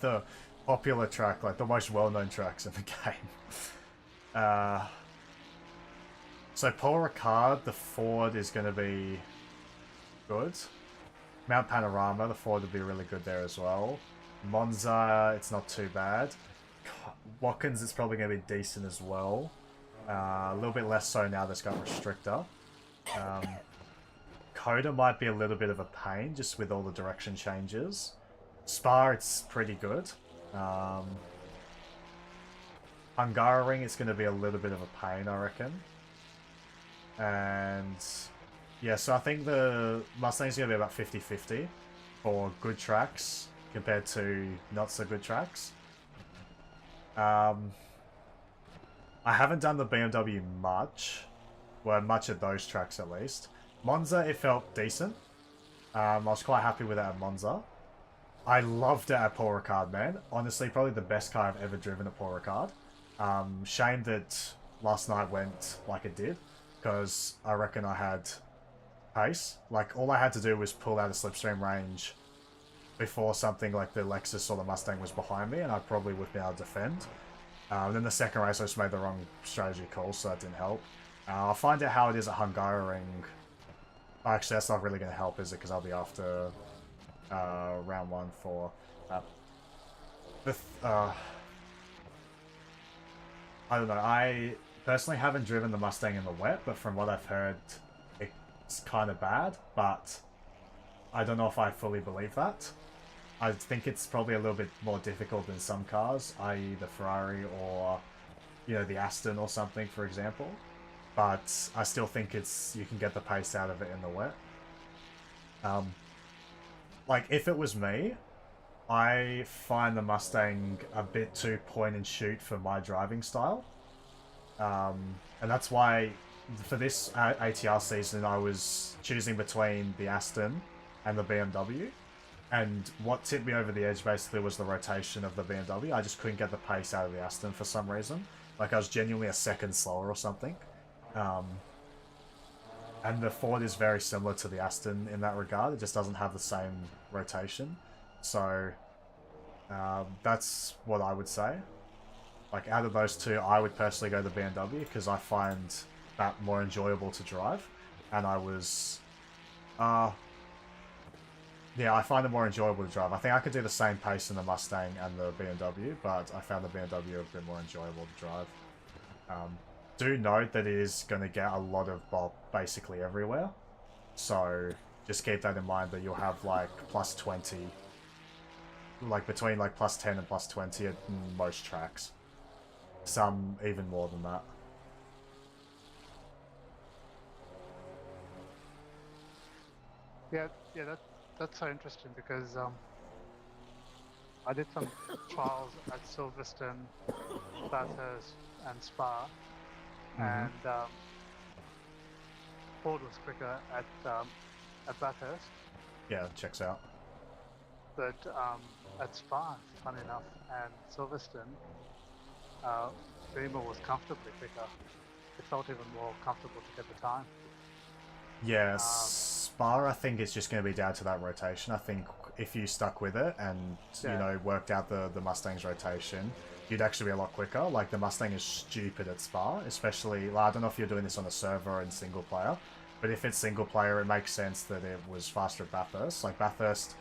the popular track, like the most well-known tracks in the game. So Paul Ricard, the Ford is going to be good. Mount Panorama, the Ford would be really good there as well. Monza, it's not too bad. Watkins is probably going to be decent as well. A little bit less so now that's got restrictor. Coda might be a little bit of a pain just with all the direction changes. Spa, it's pretty good. Hungaroring is going to be a little bit of a pain, I reckon. And yeah, so I think the Mustang's going to be about 50-50 for good tracks compared to not so good tracks. I haven't done the BMW much. Well, much of those tracks at least. Monza, it felt decent. I was quite happy with it at Monza. I loved it at Paul Ricard, man. Honestly, probably the best car I've ever driven at Paul Ricard. Shame that last night went like it did, because I reckon I had pace. Like, all I had to do was pull out a slipstream range before something like the Lexus or the Mustang was behind me, and I probably would be able to defend. Then the second race, I just made the wrong strategy call, so that didn't help. I'll find out how it is at Hungaroring. Actually, that's not really going to help, is it? Because I'll be after round one for... I don't know, I personally haven't driven the Mustang in the wet, but from what I've heard, it's kind of bad, but I don't know if I fully believe that. I think it's probably a little bit more difficult than some cars, i.e. the Ferrari or, you know, the Aston or something, for example. But I still think you can get the pace out of it in the wet. Like, if it was me, I find the Mustang a bit too point and shoot for my driving style. And that's why for this ATR season, I was choosing between the Aston and the BMW. And what tipped me over the edge basically was the rotation of the BMW. I just couldn't get the pace out of the Aston for some reason. Like I was genuinely a second slower or something. And the Ford is very similar to the Aston in that regard. It just doesn't have the same rotation. So that's what I would say. Like out of those two, I would personally go the BMW because I find that more enjoyable to drive. And I was... yeah, I find it more enjoyable to drive. I think I could do the same pace in the Mustang and the BMW, but I found the BMW a bit more enjoyable to drive. Do note that it is going to get a lot of bop basically everywhere. So just keep that in mind that you'll have like plus 20, like between like plus 10 and plus 20 at most tracks. Some even more than that. Yeah, that's so interesting because I did some trials at Silverstone, Bathurst, and Spa, and Ford was quicker at Bathurst, Yeah, checks out. but at Spa, funny enough, and Silverstone, Beamer was comfortably quicker. It felt even more comfortable to get the time. Yeah, Spa, I think it's just going to be down to that rotation. I think if you stuck with it and, you know, worked out the Mustang's rotation, you'd actually be a lot quicker. Like, the Mustang is stupid at Spa, especially, well, I don't know if you're doing this on a server and single player, but if it's single player, it makes sense that it was faster at Bathurst. Like, Bathurst,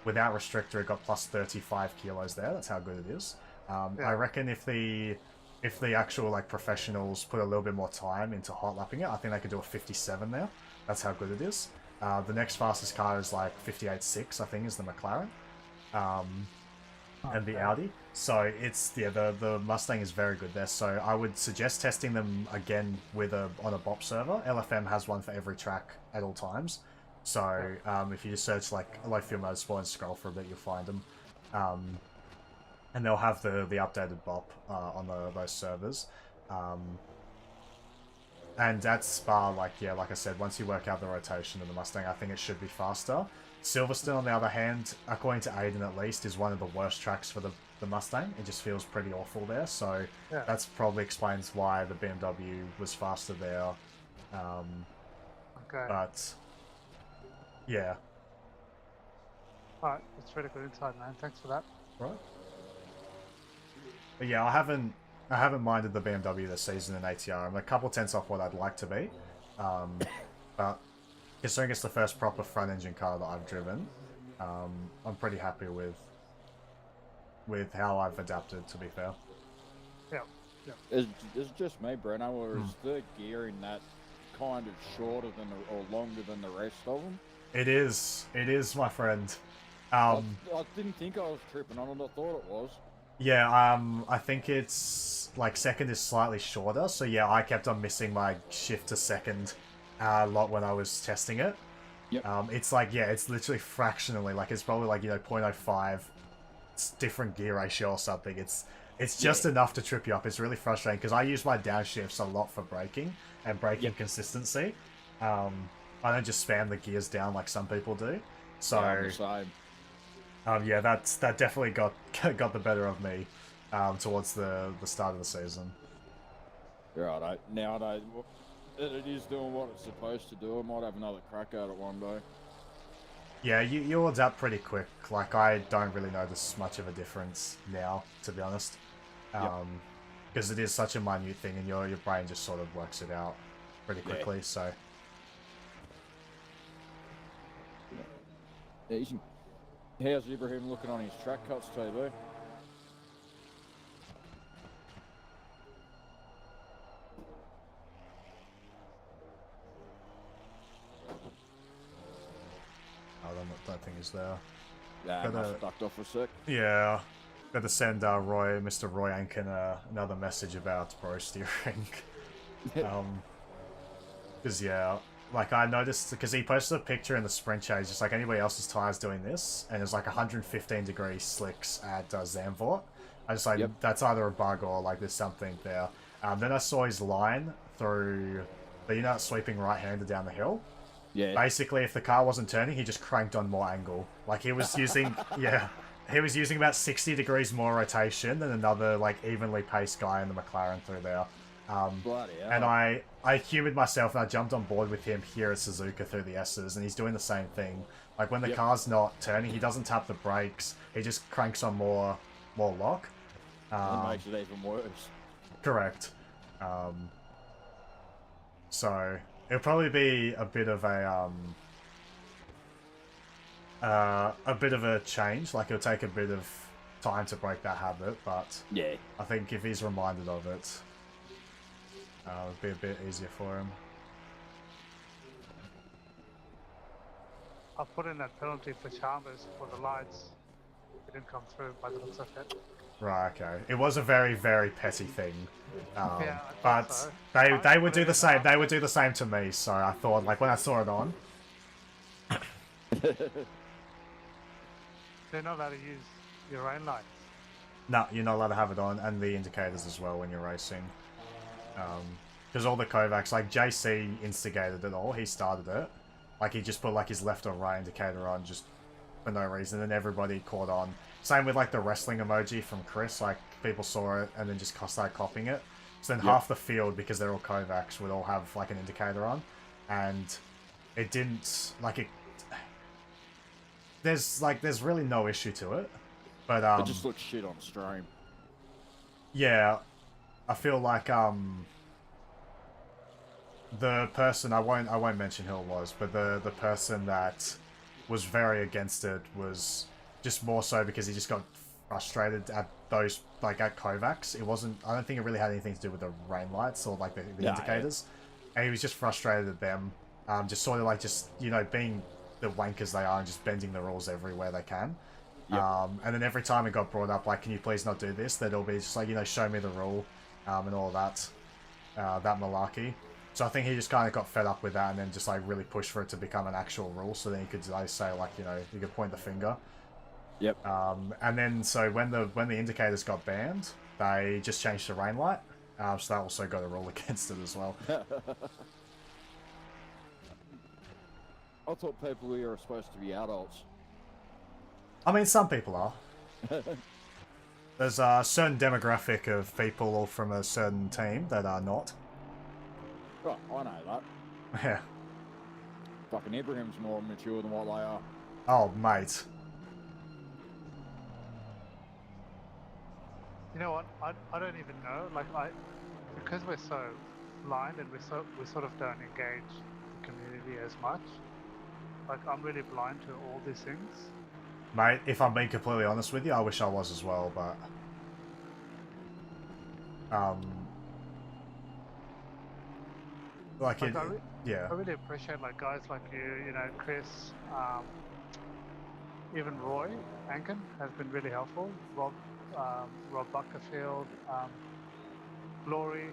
without restrictor, it got plus 35 kilos there. That's how good it is. I reckon if the actual, like, professionals put a little bit more time into hot lapping it, I think they could do a 57 there. That's how good it is. The next fastest car is like 58.6, I think, is the McLaren. And the Audi. So it's, yeah, the Mustang is very good there. So I would suggest testing them again with on a BOP server. LFM has one for every track at all times. So if you just search like Low Fuel Motorsport and scroll for a bit, you'll find them. And they'll have the updated BOP on those servers. And at Spa, like I said, once you work out the rotation of the Mustang, I think it should be faster. Silverstone, on the other hand, according to Aiden at least, is one of the worst tracks for the Mustang. It just feels pretty awful there, so that's probably explains why the BMW was faster there. But, yeah. Alright, that's really good insight, man. Thanks for that. Right. But yeah, I haven't minded the BMW this season in ATR. I'm a couple tenths off what I'd like to be. But considering it's the first proper front engine car that I've driven, I'm pretty happy with how I've adapted, to be fair. Yeah. Is just me, Breno, or is the gearing that kind of shorter than or longer than the rest of them? It is, my friend. I didn't think I was tripping on it. I thought it was. Yeah, I think it's, like, second is slightly shorter, so yeah, I kept on missing my shift to second a lot when I was testing it. Yep. It's like, yeah, it's literally fractionally, like, it's probably like, you know, 0.05, it's different gear ratio or something. It's just enough to trip you up. It's really frustrating, because I use my downshifts a lot for braking, and braking consistency. I don't just spam the gears down like some people do. So... Yeah, I'm the same. yeah, that definitely got the better of me towards the start of the season. Right, now it is doing what it's supposed to do. I might have another crack at it one day. Yeah, you'll adapt pretty quick. Like, I don't really notice much of a difference now, to be honest. Because it is such a minute thing, and your brain just sort of works it out pretty quickly, so... Easy. How's Ibrahim looking on his track cuts, TV? I don't think he's there. Yeah, I must have ducked off for a sec. Yeah. Got to send Mr. Roy Ankin another message about bro steering. Because, yeah, like, I noticed, because he posted a picture in the sprint chase, just like anybody else's tyres doing this, and it's like 115 degree slicks at Zandvoort. I just like, that's either a bug or like there's something there. Then I saw his line through but you're not sweeping right-handed down the hill. Yeah. Basically, if the car wasn't turning, he just cranked on more angle. Like he was using, yeah, he was using about 60 degrees more rotation than another like evenly paced guy in the McLaren through there. Bloody hell. And I humoured myself and I jumped on board with him here at Suzuka through the S's, and he's doing the same thing. Like when the car's not turning, he doesn't tap the brakes. He just cranks on more lock. It makes it even worse. Correct. So it'll probably be a bit of a change. Like it'll take a bit of time to break that habit, but Yeah. I think if he's reminded of it, it'll be a bit easier for him. I'll put in that penalty for Chalmers for the lights. It didn't come through by the looks of it. Right, okay. It was a very, very petty thing. Yeah, I but thought so. they would put do it the in same. after. They would do the same to me. So I thought, like when I saw it on, They're not allowed to use your rain lights. no, you're not allowed to have it on, and the indicators as well when you're racing. Because all the Kovacs, like JC instigated it all. He started it. Like he just put like his left or right indicator on just for no reason, and everybody caught on. Same with like the wrestling emoji from Chris. Like people saw it and then just started copying it. So then half the field, because they're all Kovacs, would all have like an indicator on, and it didn't like it. There's really no issue to it, but It just looks shit on stream. yeah, I feel like the person I won't mention who it was, but the person that was very against it was just more so because he just got frustrated at those like at Kovacs. It wasn't. I don't think it really had anything to do with the rain lights or like the indicators, and he was just frustrated at them. Just sort of like being the wankers they are and just bending the rules everywhere they can. Yep. And then every time it got brought up, like, can you please not do this? They'd all be just like, show me the rule, and all that malarkey. So I think he just kind of got fed up with that and then just like really pushed for it to become an actual rule. So then he could say like, you could point the finger. Yep. And then so when the indicators got banned, they just changed the rain light. So that also got a rule against it as well. I thought people here are supposed to be adults. I mean, some people are. There's a certain demographic of people from a certain team that are not. Right, I know that. Yeah. Fucking Ibrahim's more mature than what they are. Oh, mate. You know what? I don't even know. Like because we're so blind and we sort of don't engage the community as much. Like I'm really blind to all these things. Mate, if I'm being completely honest with you, I wish I was as well, but... Like it... Yeah. I really appreciate like guys like you, Chris, even Roy Ankin has been really helpful. Rob Buckerfield, Glory,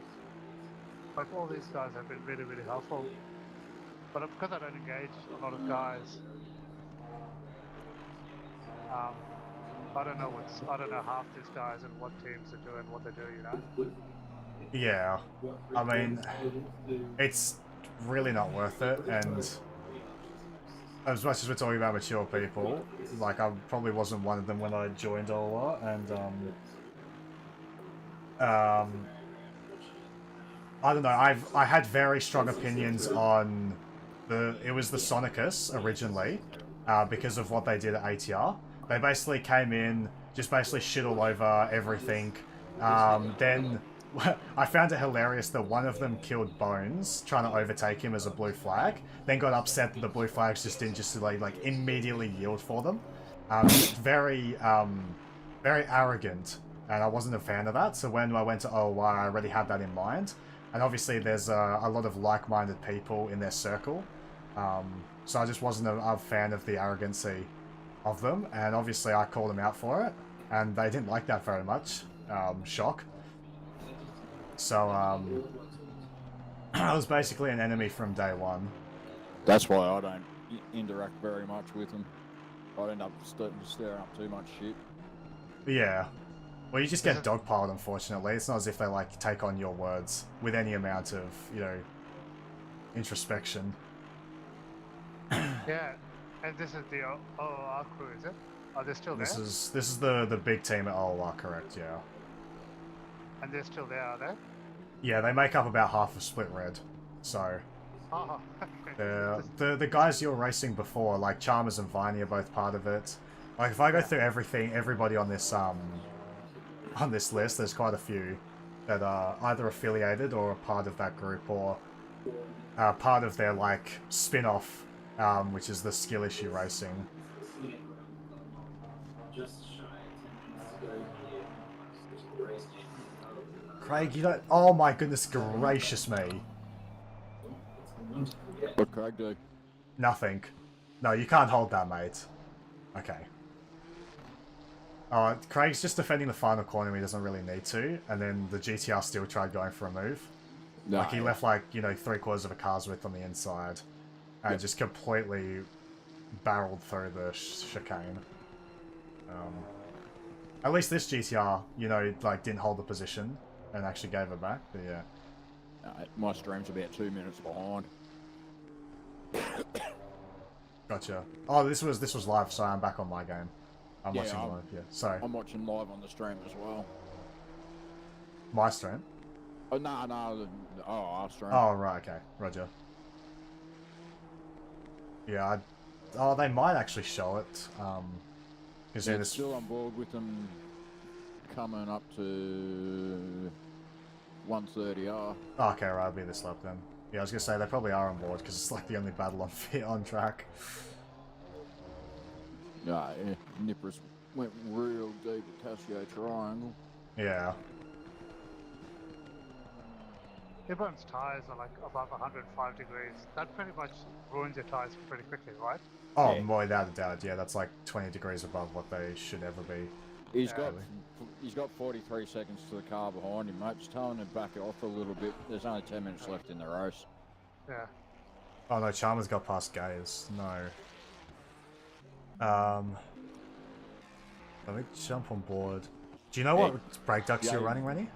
like all these guys have been really, really helpful. But because I don't engage a lot of guys, I don't know half these guys and what teams are doing what they do, Yeah. I mean, it's really not worth it, and as much as we're talking about mature people, like I probably wasn't one of them when I joined a lot, and I don't know, I had very strong opinions on it was the Sonicus originally, because of what they did at ATR. They basically came in, just basically shit all over everything. Then I found it hilarious that one of them killed Bones, trying to overtake him as a blue flag, then got upset that the blue flags just didn't like immediately yield for them. Very arrogant, and I wasn't a fan of that. So when I went to OY, I already had that in mind. And obviously there's a lot of like-minded people in their circle. So I just wasn't a fan of the arrogancy of them, and obviously I called them out for it, and they didn't like that very much. Shock. So, I was basically an enemy from day one. That's why I don't interact very much with them. I end up stirring up too much shit. Yeah. Well, you just get dogpiled, unfortunately. It's not as if they, like, take on your words with any amount of, introspection. Yeah, and this is the OOR crew, is it? Are they still there? This is the big team at OOR, correct? Yeah. And they're still there, are they? Yeah, they make up about half of Split Red. So Oh, okay. the guys you were racing before, like Chalmers and Viney, are both part of it. Like if I go through everybody on this list, there's quite a few that are either affiliated or a part of that group or part of their like spin-off, which is the Skill Issue Racing. Craig, you don't. Oh my goodness gracious me! What Craig do? Nothing. No, you can't hold that, mate. Okay. Craig's just defending the final corner when he doesn't really need to, and then the GTR still tried going for a move. No, Like, he left, like, you know, 3/4 of a car's width on the inside, and just completely barreled through the chicane. At least this GTR, you know, like, didn't hold the position and actually gave it back, but yeah. My stream's about 2 minutes behind. Gotcha. Oh, this was live, so I'm back on my game. I'm Yeah, watching live, yeah. Sorry. I'm watching live on the stream as well. My stream? Oh, no, our stream. Oh, right, okay. Roger. Yeah, they might actually show it. Because Yeah, still on board with them coming up to 130R. Oh, okay, right, I'll be this lap then. Yeah, I was gonna say they probably are on board because it's like the only battle on track. Yeah, Nippers went real deep at Casio Triangle. Yeah. Everyone's tyres are like above 105 degrees. That pretty much ruins your tyres pretty quickly, right? Oh, Yeah. without a doubt, yeah, that's like 20 degrees above what they should ever be. He's Yeah. got 43 seconds to the car behind him, mate. Just telling him to back it off a little bit. There's only 10 minutes left in the race. Yeah. Oh no, Chalmers got past Gayers. No. Let me jump on board. Do you know what brake ducts you're running, Rennie?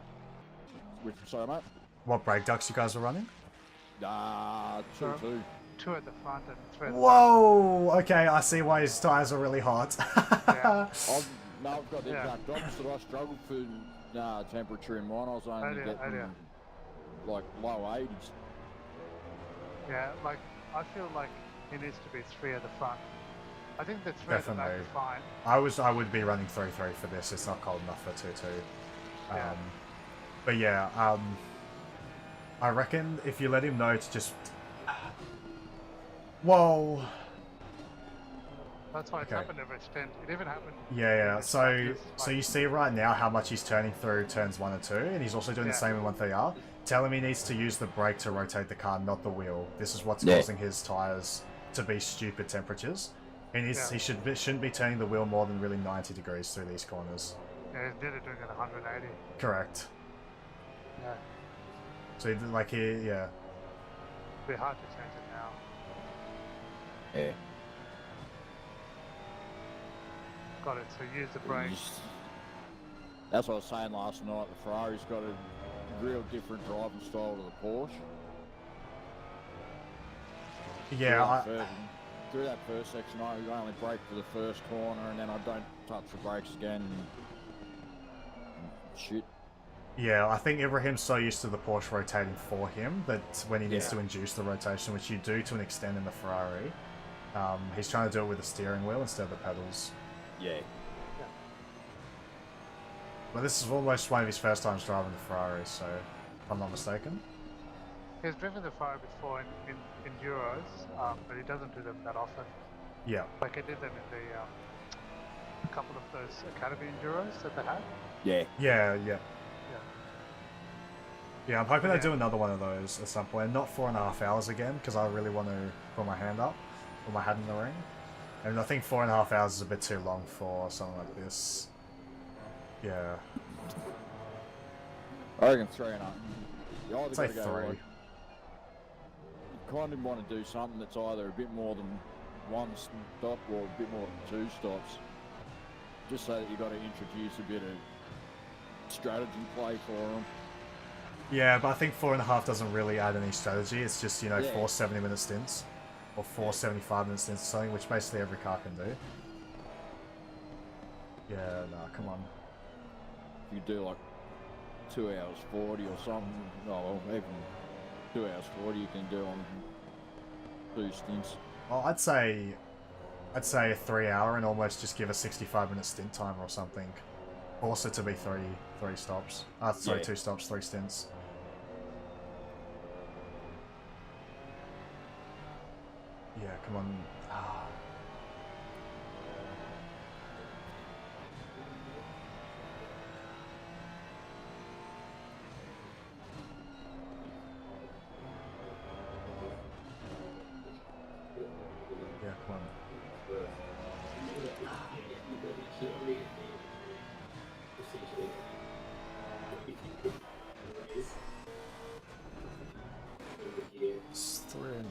Sorry, mate? What brake ducts you guys are running? Two. 2 at the front and 3 at the Whoa! Okay, I see why his tyres are really hot. Yeah. I've got the exact opposite. I struggled for temperature in mine. I was only getting like low 80s. Yeah, like, I feel like it needs to be 3 at the front. I think the 3 at the back Definitely. is fine. I would be running 3.3 for this. It's not cold enough for 2.2. Yeah. But yeah, I reckon if you let him know to just... Whoa! That's why it's happened over extent. It even happened. Yeah. in So practice, you see right now how much he's turning through turns 1 and 2, and he's also doing the same in 130R. Tell him he needs to use the brake to rotate the car, not the wheel. This is what's causing his tyres to be stupid temperatures. He shouldn't be turning the wheel more than really 90 degrees through these corners. Yeah, he's nearly doing it at 180. Correct. Yeah. So like here, yeah. It'd be hard to change it now. Yeah. Got it, so use the brake. That's what I was saying last night. The Ferrari's got a real different driving style to the Porsche. Yeah, Through that first section, I only brake for the first corner, and then I don't touch the brakes again. Shit. Yeah, I think Ibrahim's so used to the Porsche rotating for him that when he needs to induce the rotation, which you do to an extent in the Ferrari, he's trying to do it with the steering wheel instead of the pedals. Yeah. But this is almost one of his first times driving the Ferrari, so if I'm not mistaken. He's driven the Ferrari before in Euros, but he doesn't do them that often. Yeah. Like he did them in the a couple of those Academy Enduros that they had. Yeah. Yeah, I'm hoping they do another one of those at some point. Not 4.5 hours again, because I really want to put my hand up, put my hat in the ring. And I think 4.5 hours is a bit too long for something like this. Yeah. I reckon 3.5. You either Say gotta go 3. like, you kind of want to do something that's either a bit more than 1 stop or a bit more than 2 stops. Just so that you got to introduce a bit of strategy play for them. Yeah, but I think 4.5 doesn't really add any strategy. It's just, you know, Yeah. 4 70-minute stints. Or 4 75-minute stints or something, which basically every car can do. Yeah, nah, come on. If you do like 2 hours 40 or something, well, even 2 hours 40 you can do on 2 stints. Well, I'd say a 3 hour and almost just give a 65-minute stint timer or something. Force it to be three stops. Sorry, Yeah. 2 stops, 3 stints. Yeah, come on. Ah. Yeah, come on. It's 3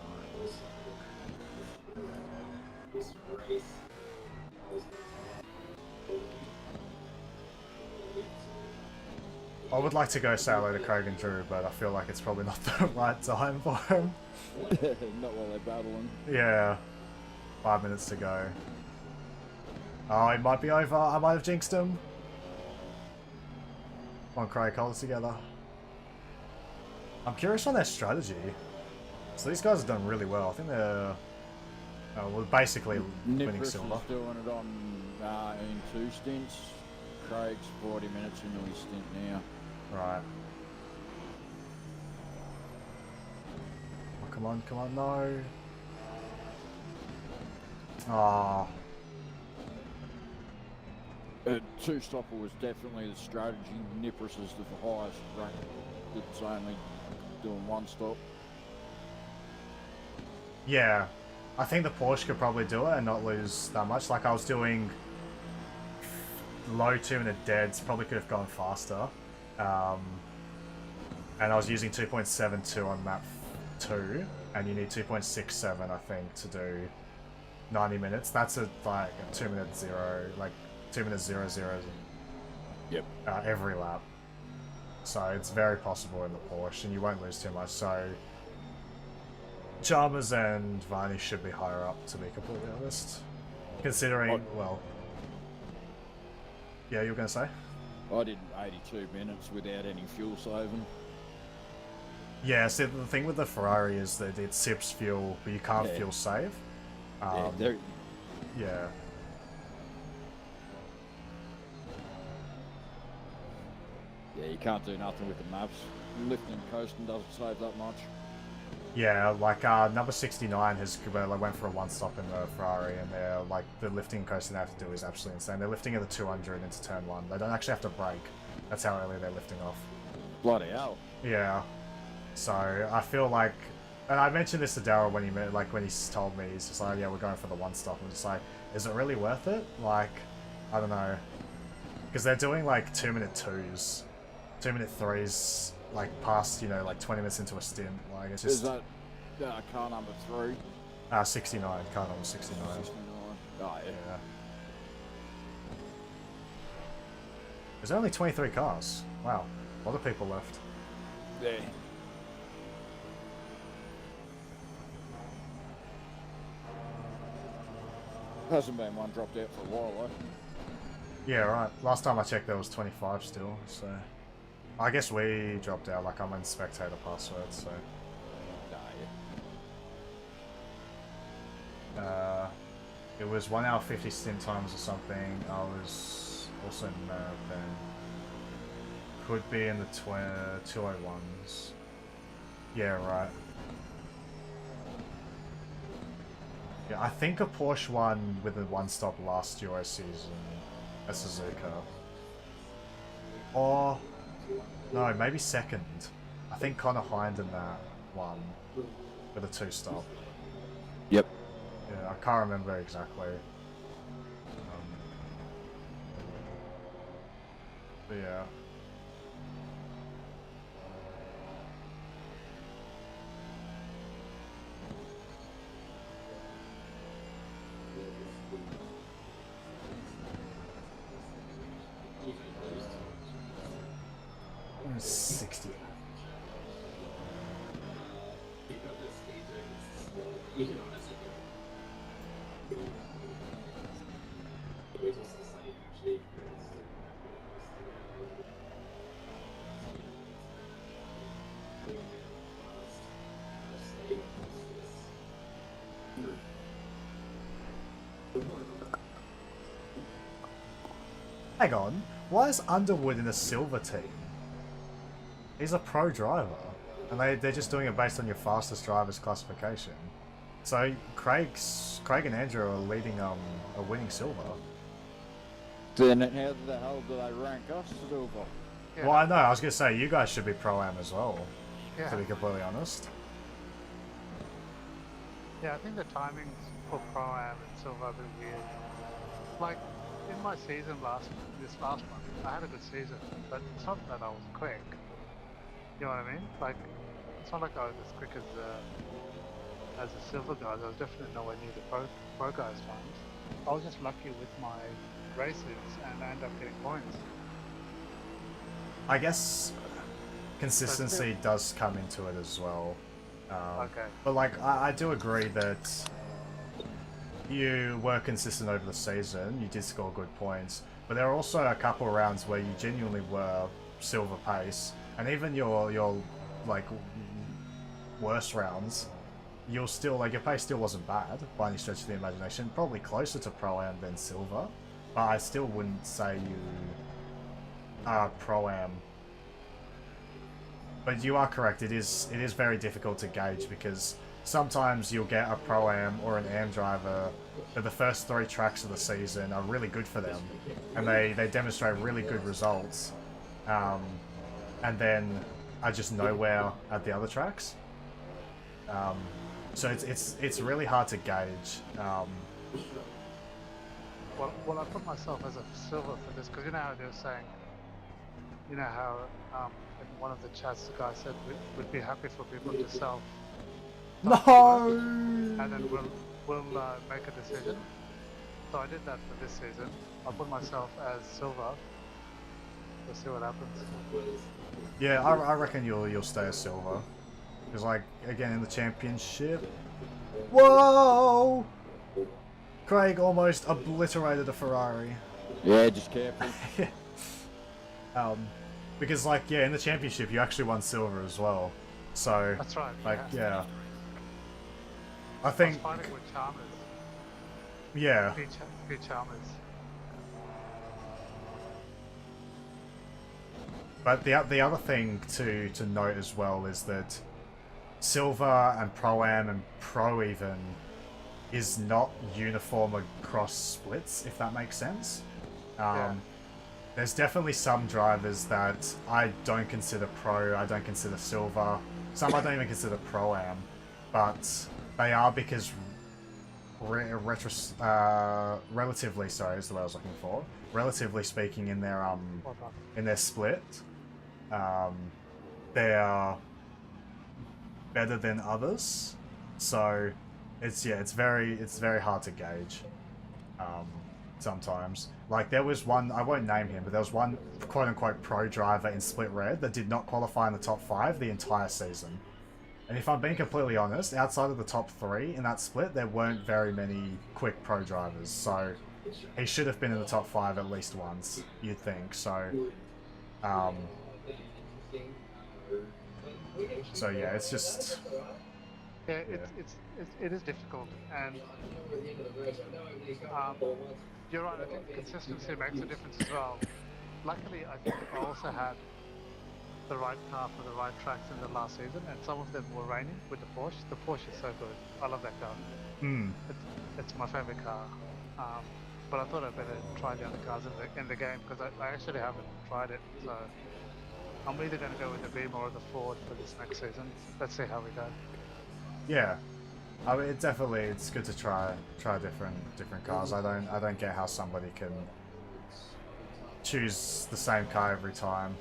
I would like to go say hello to Craig and Drew, but I feel like it's probably not the right time for him. Not while they're battling. Yeah. 5 minutes to go. Oh, it might be over. I might have jinxed him. Come on, Craig, hold us together. I'm curious on their strategy. So these guys have done really well. I think they're... well, basically winning Nippers silver. is doing it on in 2 stints. Craig's 40 minutes into his stint now. Right. Oh, come on, no. Ah. 2 stopper was definitely the strategy. Nippers is the highest rank that's only doing 1 stop. Yeah. I think the Porsche could probably do it and not lose that much. Like, I was doing low 2-minute deads, probably could have gone faster. And I was using 2.72 on map 2, and you need 2.67, I think, to do 90 minutes. That's like a 2-minute 0, like 2-minute 0-0. Yep. Every lap. So it's very possible in the Porsche, and you won't lose too much. So Chalmers and Varney should be higher up, to be completely honest. Considering, well... Yeah, you were going to say? I did 82 minutes without any fuel saving. Yeah, so the thing with the Ferrari is that it sips fuel, but you can't fuel save. Yeah, Yeah. yeah, you can't do nothing with the maps. Lifting and coasting doesn't save that much. Yeah, like number 69 has went for a 1-stop in the Ferrari, and they're like the lifting and coasting they have to do is absolutely insane. They're lifting at the 200 into turn 1. They don't actually have to brake. That's how early they're lifting off. Bloody hell. Yeah. So I feel like, and I mentioned this to Daryl when he told me, he's just like, yeah, we're going for the 1-stop. I'm just like, is it really worth it? Like, I don't know, because they're doing like 2-minute 2s, 2-minute 3s, like past, you know, like 20 minutes into a stint. Like, it's Is just that car number 3? 69, car number 69. 69. Oh, yeah. Yeah. There's only 23 cars. Wow, a lot of people left. Yeah. Hasn't been one dropped out for a while though. Yeah, right. Last time I checked, there was 25 still. So I guess we dropped out. Like, I'm in spectator password, so. It was 1 hour 50 stint times or something. I was also in marathon. Could be in the 201s. Yeah, right. Yeah, I think a Porsche won with a 1-stop last dUOS season. A SUZUKA. Or no, maybe second. I think Connor Hind in that one with a 2-stop. Yep. Yeah, I can't remember exactly. But yeah. I'm 60. Hang on, why is Underwood in a silver team? He's a pro driver, and they're just doing it based on your fastest driver's classification. So Craig and Andrew are leading are winning silver. Then how the hell do they rank us silver? Yeah. Well, I know. I was gonna say you guys should be pro-am as well. Yeah. To be completely honest. Yeah, I think the timings for Pro-Am and Silver are a bit weird. Like, in my season this last one, I had a good season, but it's not that I was quick. You know what I mean? Like, it's not like I was as quick as the Silver guys. I was definitely nowhere near the pro guys' times. I was just lucky with my races, and I ended up getting points. I guess consistency does come into it as well. Okay. But like, I do agree that you were consistent over the season. You did score good points, but there are also a couple of rounds where you genuinely were silver pace, and even your like worst rounds, you'll still like your pace still wasn't bad by any stretch of the imagination. Probably closer to pro-am than silver, but I still wouldn't say you are pro-am. But you are correct, it is very difficult to gauge because sometimes you'll get a pro-am or an am driver that the first 3 tracks of the season are really good for them and they demonstrate really good results, and then are just nowhere at the other tracks. So it's really hard to gauge. Well, I put myself as a silver for this because you know how they were saying, you know how in one of the chats the guy said we'd be happy for people to sell. No! And then we'll make a decision. So I did that for this season. I put myself as silver. We'll see what happens. Yeah, I reckon you'll stay as silver. Because like again in the championship. Whoa! Craig almost obliterated a Ferrari. Yeah, just careful. Because like yeah, in the championship you actually won silver as well. So That's right. like yeah. yeah. I I was think fighting with Chalmers. yeah. Pete Chalmers. But the other thing to note as well is that silver and pro-am and pro even is not uniform across splits, if that makes sense. Yeah. There's definitely some drivers that I don't consider pro, I don't consider silver, some I don't even consider pro-am, but they are because relatively, sorry, is the word I was looking for. Relatively speaking, in their split, they are better than others. So it's very hard to gauge. Sometimes, like there was one, I won't name him, but there was one quote-unquote pro driver in Split Red that did not qualify in the top 5 the entire season. And if I'm being completely honest, outside of the top 3 in that split, there weren't very many quick pro drivers. So he should have been in the top 5 at least once, you'd think. So, so yeah, it's just. Yeah, it is difficult, and you're right. I think consistency makes a difference as well. Luckily, I think I also had the right car for the right tracks in the last season, and some of them were raining with the Porsche. The Porsche is so good. I love that car. It's my favorite car. But I thought I'd better try the other cars in the game because I actually haven't tried it. So I'm either going to go with the Beamer or the Ford for this next season. Let's see how we go. Yeah, I mean, it's good to try different cars. I don't get how somebody can choose the same car every time.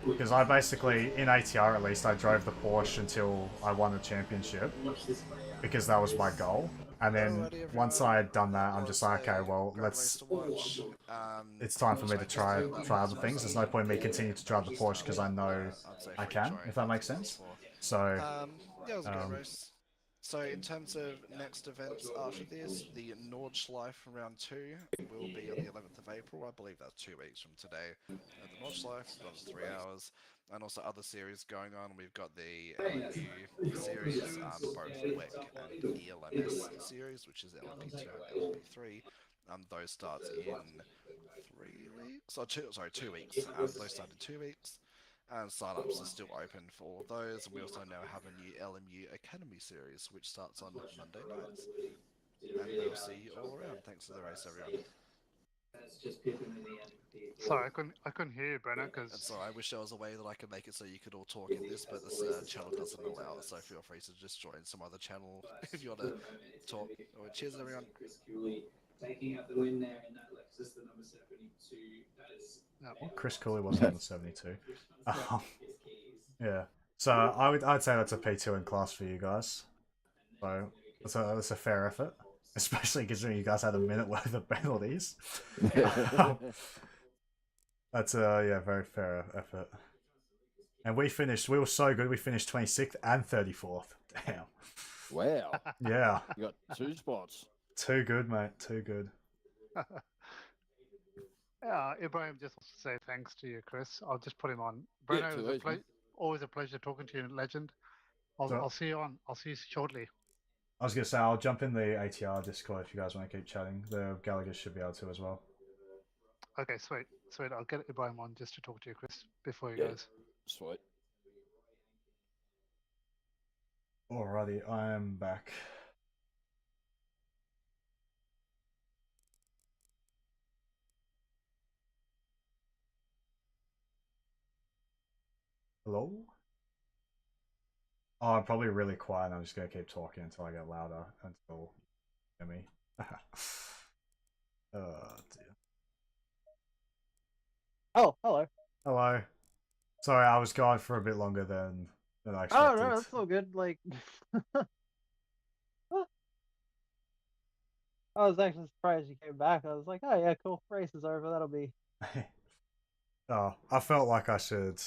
Because I basically, in ATR at least, I drove the Porsche until I won the championship because that was my goal. And then once I had done that, I'm just like, okay, well, it's time for me to try other things. There's no point in me continuing to drive the Porsche because I know I can, if that makes sense. So, yeah, it was a great race. So in terms of next events after this, the Nordschleife round 2 will be on the 11th of April. I believe that's 2 weeks from today. The Nordschleife runs 3 hours, and also other series going on. We've got the LMU series, both WEC and ELMS series, which is LMP2 and LMP3. Those starts in 3 weeks or 2 weeks. Those start in 2 weeks. And sign-ups are still open for all of those. And we also now have a new LMU Academy series, which starts on Monday nights. And we'll see you all around. Thanks for the race, everyone. Sorry, I couldn't hear you, Brenner, And because so I wish there was a way that I could make it so you could all talk in this, but this channel doesn't allow it. So feel free to just join some other channel if you want to talk. Oh, cheers, everyone. Taking out the win there in that Lexus, the number 72. That is. Chris Cooley wasn't on the 72. Yeah. So I'd say that's a P2 in class for you guys. So that's a fair effort, especially considering you guys had a minute worth of penalties. That's a very fair effort. And we were so good, we finished 26th and 34th. Damn. Wow. Yeah. You got 2 spots. Too good, mate. Too good. Ibrahim just wants to say thanks to you, Chris. I'll just put him on. Brenner, it was always a pleasure talking to you, legend. I'll see you on. I'll see you shortly. I was gonna say I'll jump in the ATR Discord if you guys want to keep chatting. The Gallagher should be able to as well. Okay, sweet. I'll get Ibrahim on just to talk to you, Chris, before he goes. Sweet. Alrighty, I am back. Hello? Oh, I'm probably really quiet and I'm just going to keep talking until I get louder, until you hear me. Oh, dear. Oh, hello. Hello. Sorry, I was gone for a bit longer than I Oh expected. no, that's all good. Like, I was actually surprised you came back. I was like, oh yeah, cool. Race is over. That'll be. Oh, I felt like I should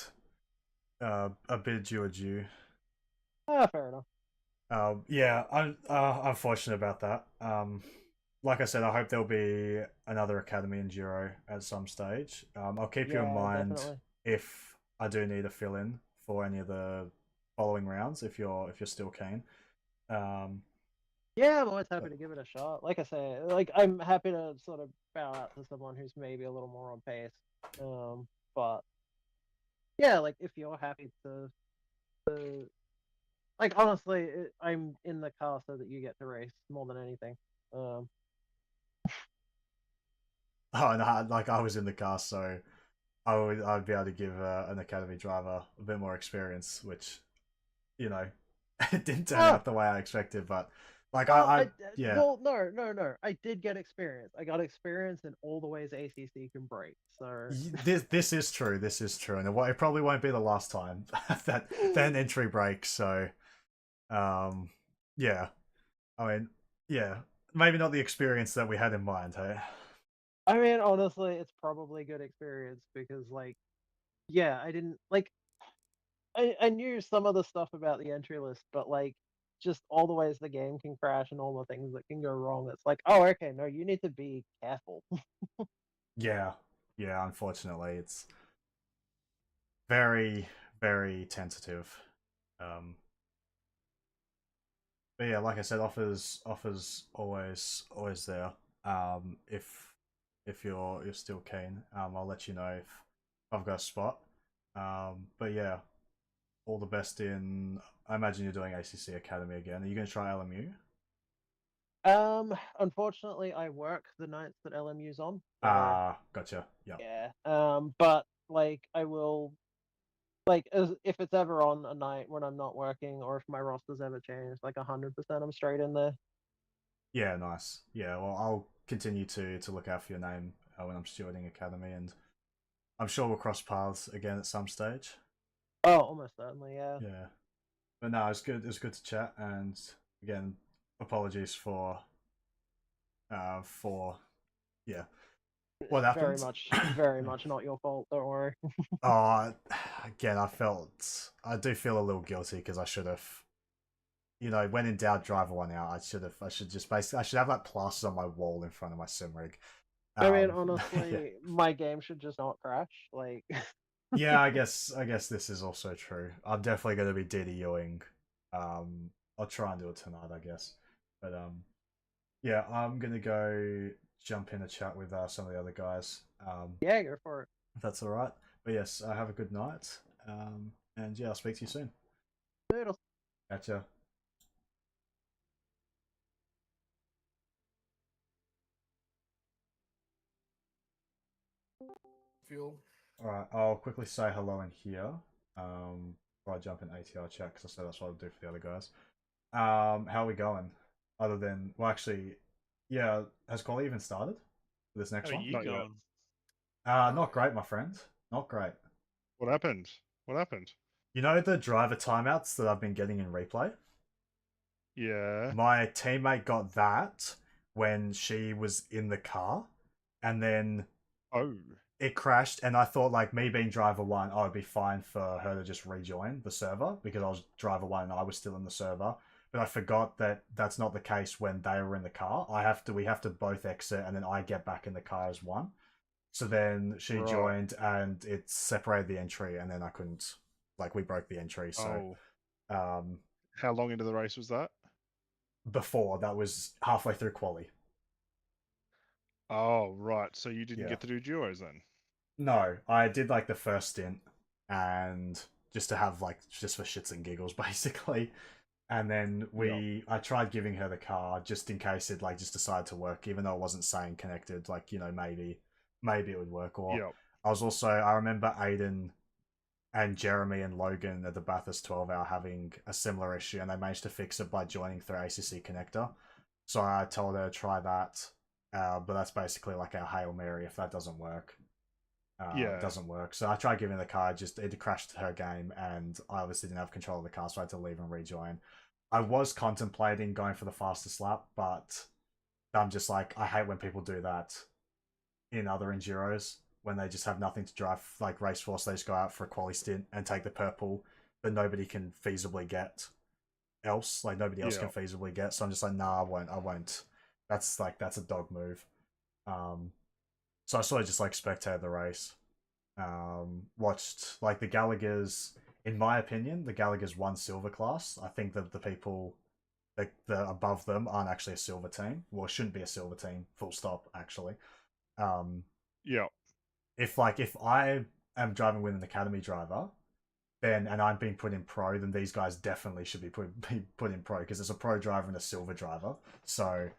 bid you adieu. Ah, fair enough. Yeah, I'm unfortunate about that. Like I said, I hope there'll be another Academy Enduro at some stage. I'll keep you in mind definitely. if I do need a fill-in for any of the following rounds. If you're still keen. Yeah, I'm always happy to give it a shot. Like I say, like I'm happy to sort of bow out to someone who's maybe a little more on pace. But yeah, like if you're happy to like honestly, I'm in the car so that you get to race more than anything. Oh no, like I was in the car, so I'd be able to give an Academy driver a bit more experience, which, you know, it didn't turn out the way I expected, but like yeah. Well, no. I did get experience. I got experience in all the ways ACC can break. So this is true. This is true, and it probably won't be the last time that an entry breaks. So, yeah. I mean, yeah, maybe not the experience that we had in mind, hey. I mean, honestly, it's probably good experience because, like, yeah, I didn't like. I knew some of the stuff about the entry list, but like, just all the ways the game can crash and all the things that can go wrong. It's like, oh, okay, no, you need to be careful. Yeah, unfortunately, it's very, very tentative. But yeah, like I said, offers always there. If you're still keen, I'll let you know if I've got a spot. But yeah, all the best in. I imagine you're doing ACC Academy again. Are you going to try LMU? Unfortunately, I work the nights that LMU's on. Gotcha. Yeah. Yeah. But like, I will. Like, if it's ever on a night when I'm not working, or if my roster's ever changed, like 100%, I'm straight in there. Yeah, nice. Yeah, well, I'll continue to look out for your name when I'm stewarding Academy, and I'm sure we'll cross paths again at some stage. Oh, almost certainly, yeah. Yeah, but no, it's good. It was good to chat, and again, apologies for yeah, what happened. Very much not your fault. Don't worry. Oh, again, I do feel a little guilty because I should have when in doubt, driver one out. I should just basically, I should have like plasters on my wall in front of my sim rig. I mean, Yeah. honestly, my game should just not crash. Like, Yeah, I guess this is also true. I'm definitely going to be DDUing. I'll try and do it tonight, I guess. But yeah, I'm gonna go jump in a chat with some of the other guys. yeah, go for it. If that's all right. But yes, have a good night. And yeah, I'll speak to you soon. Noodles. Gotcha. Fuel. All right, I'll quickly say hello in here. Before I jump in ATR chat because I said that's what I'll do for the other guys. How are we going? Other than, well, actually, yeah, has quali even started for this next How are one? you Not yet. going? Not great, my friend. Not great. What happened? What happened? You know the driver timeouts that I've been getting in replay? Yeah. My teammate got that when she was in the car, and then Oh. it crashed, and I thought, like, me being driver one, I would be fine for her to just rejoin the server because I was driver one and I was still in the server. But I forgot that that's not the case when they were in the car. We have to both exit, and then I get back in the car as one. So then she Right. joined, and it separated the entry, and then I couldn't, like, we broke the entry. So, Oh. How long into the race was that? before that was halfway through quali. Oh, right. So you didn't Yeah. get to do duos then? No, I did like the first stint, and just to have like just for shits and giggles, basically. And then I tried giving her the car just in case it like just decided to work, even though it wasn't saying connected. Like, maybe it would work. Or Yep. I remember Aiden and Jeremy and Logan at the Bathurst 12-hour having a similar issue, and they managed to fix it by joining through ACC connector. So I told her to try that, but that's basically like our Hail Mary if that doesn't work. Yeah. It doesn't work. So I tried giving the car, it crashed her game, and I obviously didn't have control of the car, so I had to leave and rejoin. I was contemplating going for the fastest lap, but I'm just like, I hate when people do that in other enduros when they just have nothing to drive, like Race Force. They just go out for a quali stint and take the purple that nobody can feasibly get else. Like, nobody else can feasibly get. So I'm just like, nah, I won't. That's a dog move. So I sort of just like spectated the race. Watched like the Gallagher's. In my opinion, the Gallagher's won silver class. I think that the people that the above them aren't actually a silver team. Well, shouldn't be a silver team. Full stop. Actually. Yeah. If I am driving with an academy driver, then and I'm being put in pro, then these guys definitely should be put in pro because it's a pro driver and a silver driver. So,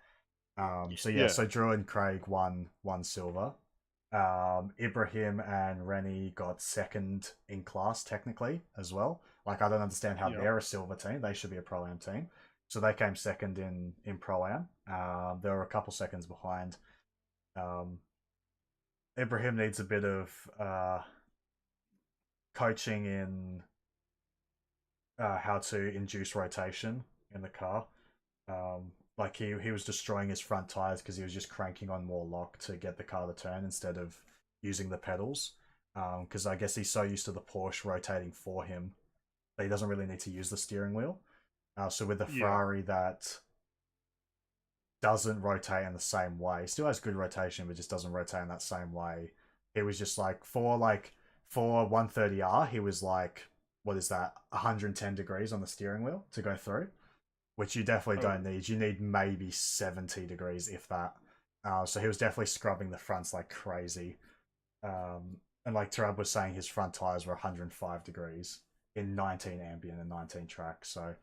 so Drew and Craig won silver. Ibrahim and Rennie got second in class technically as well. Like, I don't understand how they're a silver team. They should be a pro am team. So they came second in pro am. They were a couple seconds behind. Ibrahim needs a bit of coaching in how to induce rotation in the car. Like he was destroying his front tires because he was just cranking on more lock to get the car to turn instead of using the pedals. Because I guess he's so used to the Porsche rotating for him that he doesn't really need to use the steering wheel. So with the Ferrari that doesn't rotate in the same way, still has good rotation, but just doesn't rotate in that same way. He was just like for 130R, he was like, what is that, 110 degrees on the steering wheel to go through, which you definitely don't need. You need maybe 70 degrees, if that. So he was definitely scrubbing the fronts like crazy. And like Tarab was saying, his front tires were 105 degrees in 19 ambient and 19 track. So,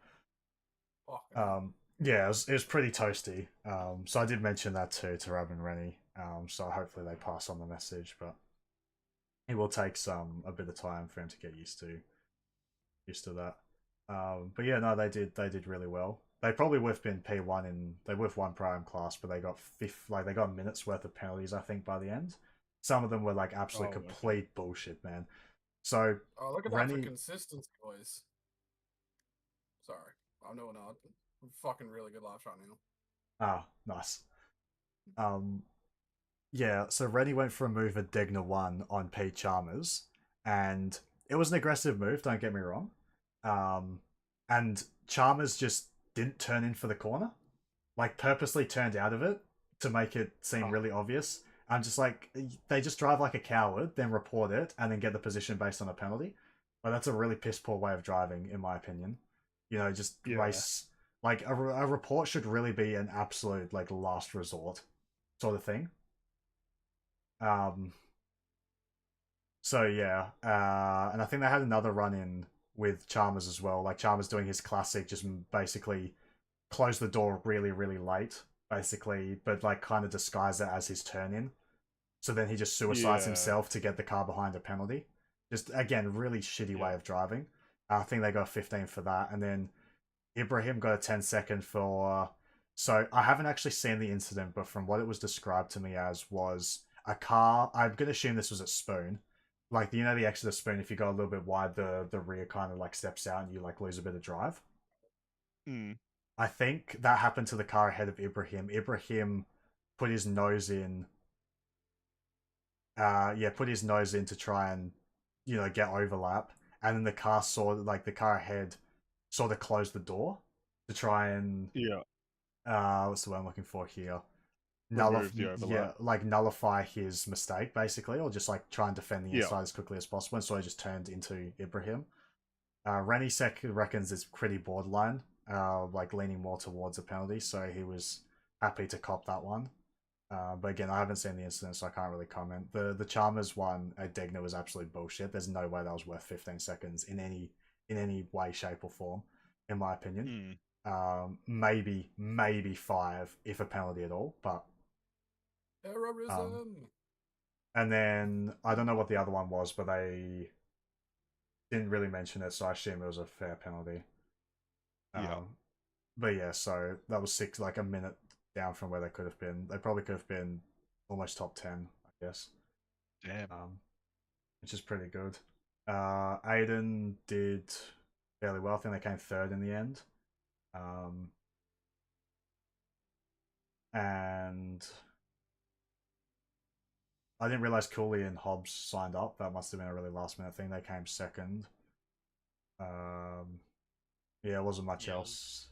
yeah, it was pretty toasty. So I did mention that to Tarab and Rennie. So hopefully they pass on the message, but it will take a bit of time for him to get used to that. But yeah, no, they did really well. They probably would have been P1 they would have won Pro-Am class, but they got they got minutes worth of penalties, I think, by the end. Some of them were like absolute complete bullshit, man. So look at that for consistency, boys. Sorry, I'm doing fucking really good live shot now. Ah, nice. Yeah, so Rennie went for a move at Degna 1 on Pete Chalmers, and it was an aggressive move, don't get me wrong. And Chalmers just didn't turn in for the corner, like purposely turned out of it to make it seem really obvious. I'm just like, they just drive like a coward, then report it, and then get the position based on a penalty. Like, that's a really piss poor way of driving, in my opinion. You know, just race. Like, a report should really be an absolute, like, last resort sort of thing. So, yeah. And I think they had another run in with Chalmers as well. Like, Chalmers doing his classic, just basically close the door really, really late, basically, but, like, kind of disguise it as his turn in. So then he just suicides himself to get the car behind a penalty. Just, again, really shitty way of driving. I think they got 15 for that. And then Ibrahim got a 10-second for... So I haven't actually seen the incident, but from what it was described to me as was a car... I'm going to assume this was at Spoon. Like, you know the exit of Spoon, if you go a little bit wide, the rear kind of, like, steps out and you, like, lose a bit of drive. I think that happened to the car ahead of Ibrahim. Ibrahim put his nose in... put his nose in to try and, you know, get overlap. And then the car saw, like, the car ahead sort of closed the door to try and... what's the word I'm looking for here? Nullify his mistake, basically, or just, like, try and defend the inside as quickly as possible, and so he just turned into Ibrahim. Renisek reckons it's pretty borderline, like, leaning more towards a penalty, so he was happy to cop that one. But again, I haven't seen the incident, so I can't really comment. The Chalmers one at Degner was absolute bullshit. There's no way that was worth 15 seconds in any way, shape, or form, in my opinion. Maybe 5 if a penalty at all, but terrorism. And then I don't know what the other one was, but they didn't really mention it, so I assume it was a fair penalty. But yeah, so that was 6, like a minute down from where they could have been. They probably could have been almost top 10, I guess. Damn. Which is pretty good. Aiden did fairly well. I think they came 3rd in the end. And I didn't realize Cooley and Hobbs signed up. That must have been a really last minute thing. They came 2nd. Yeah, it wasn't much else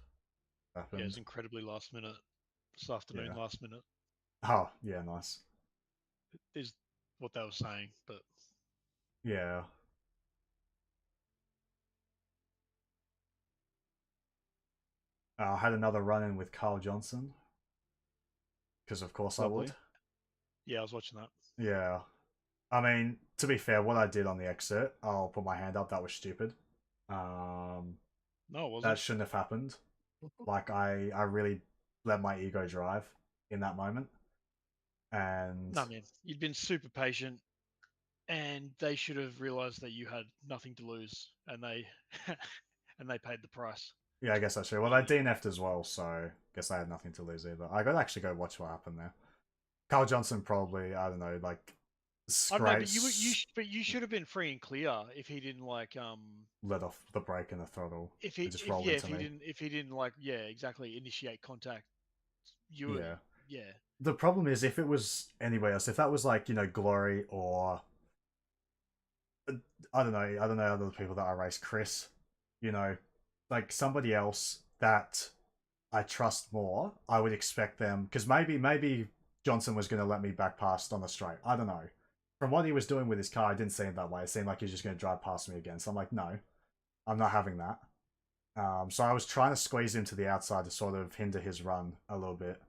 happened. Yeah, it was incredibly last minute. This afternoon, last minute. Oh, yeah, nice. Is what they were saying, but yeah. I had another run-in with Carl Johnson. Because of course I would. Yeah, I was watching that. Yeah. I mean, to be fair, what I did on the exit, I'll put my hand up, that was stupid. No, it wasn't. That shouldn't have happened. Like, I really let my ego drive in that moment. And no, man, you'd been super patient, and they should have realized that you had nothing to lose, and they and they paid the price. Yeah, I guess that's true. Well, they DNF'd as well, so I guess they had nothing to lose either. I gotta actually go watch what happened there. Carl Johnson probably, I don't know, like... I know, but you should have been free and clear if he didn't like let off the brake and the throttle. If he didn't like exactly initiate contact. The problem is if it was anywhere else, if that was like, you know, Glory or I don't know other people that I race, Chris, you know, like somebody else that I trust more, I would expect them, because maybe Johnson was going to let me back past on the straight. I don't know. From what he was doing with his car, it didn't seem that way. It seemed like he was just going to drive past me again. So I'm like, no, I'm not having that. So I was trying to squeeze him to the outside to sort of hinder his run a little bit,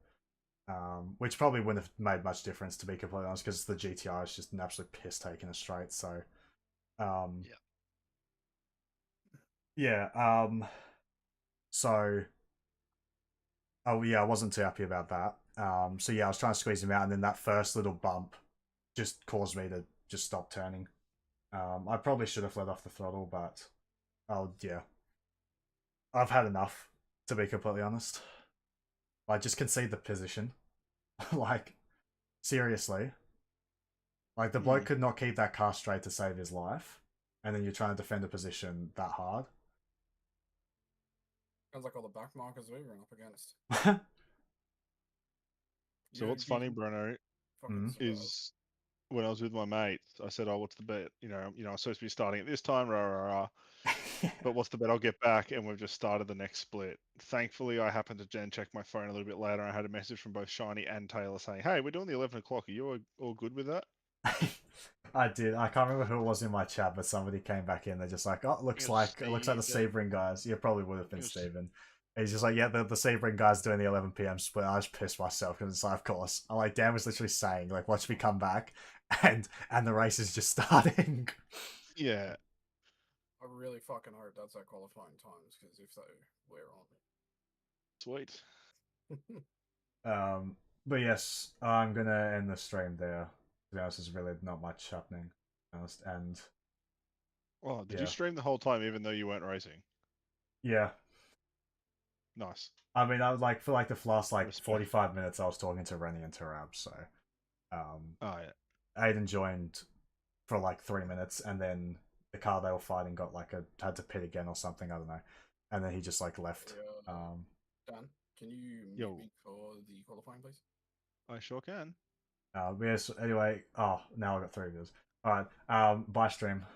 which probably wouldn't have made much difference, to be completely honest, because the GTR is just an absolute piss taking a straight. So, so, oh yeah, I wasn't too happy about that. So yeah, I was trying to squeeze him out, and then that first little bump just caused me to just stop turning. I probably should have let off the throttle, but yeah, I've had enough, to be completely honest. Like, just concede the position. Like, seriously. Like, the bloke could not keep that car straight to save his life, and then you're trying to defend a position that hard. Sounds like all the back markers we were up against. So what's funny, Bruno, is when I was with my mates, I said, "Oh, what's the bet? You know, I'm supposed to be starting at this time, rah rah rah." But what's the bet? I'll get back, and we've just started the next split. Thankfully, I happened to gen check my phone a little bit later. I had a message from both Shiny and Taylor saying, "Hey, we're doing the 11 o'clock. Are you all good with that?" I did. I can't remember who it was in my chat, but somebody came back in. They're just like, "Oh, it looks like the Sebring guys." Yeah, probably would have been Steven. And he's just like, "Yeah, the Sebring guys doing the 11 p.m. split." I was pissed myself because it's like, of course. I'm like, Dan was literally saying, like, "Watch me come back," and the race is just starting. Yeah. I really fucking hope that's our qualifying times, because if so, we're on. Sweet. But yes, I'm gonna end the stream there. To be honest, there's really not much happening. To be honest, and Oh, did yeah. you stream the whole time even though you weren't racing? Yeah. Nice. I mean, I was like for like the last like Respect. 45 minutes, I was talking to Rennie and Tarab. So, Oh yeah. Aiden joined for like 3 minutes, and then the car they were fighting got like had to pit again or something. I don't know, and then he just like left. Dan, can you Yo. mute me for the qualifying, please? I sure can. Yes. Anyway. Oh, now I got 3 views. All right. Bye stream.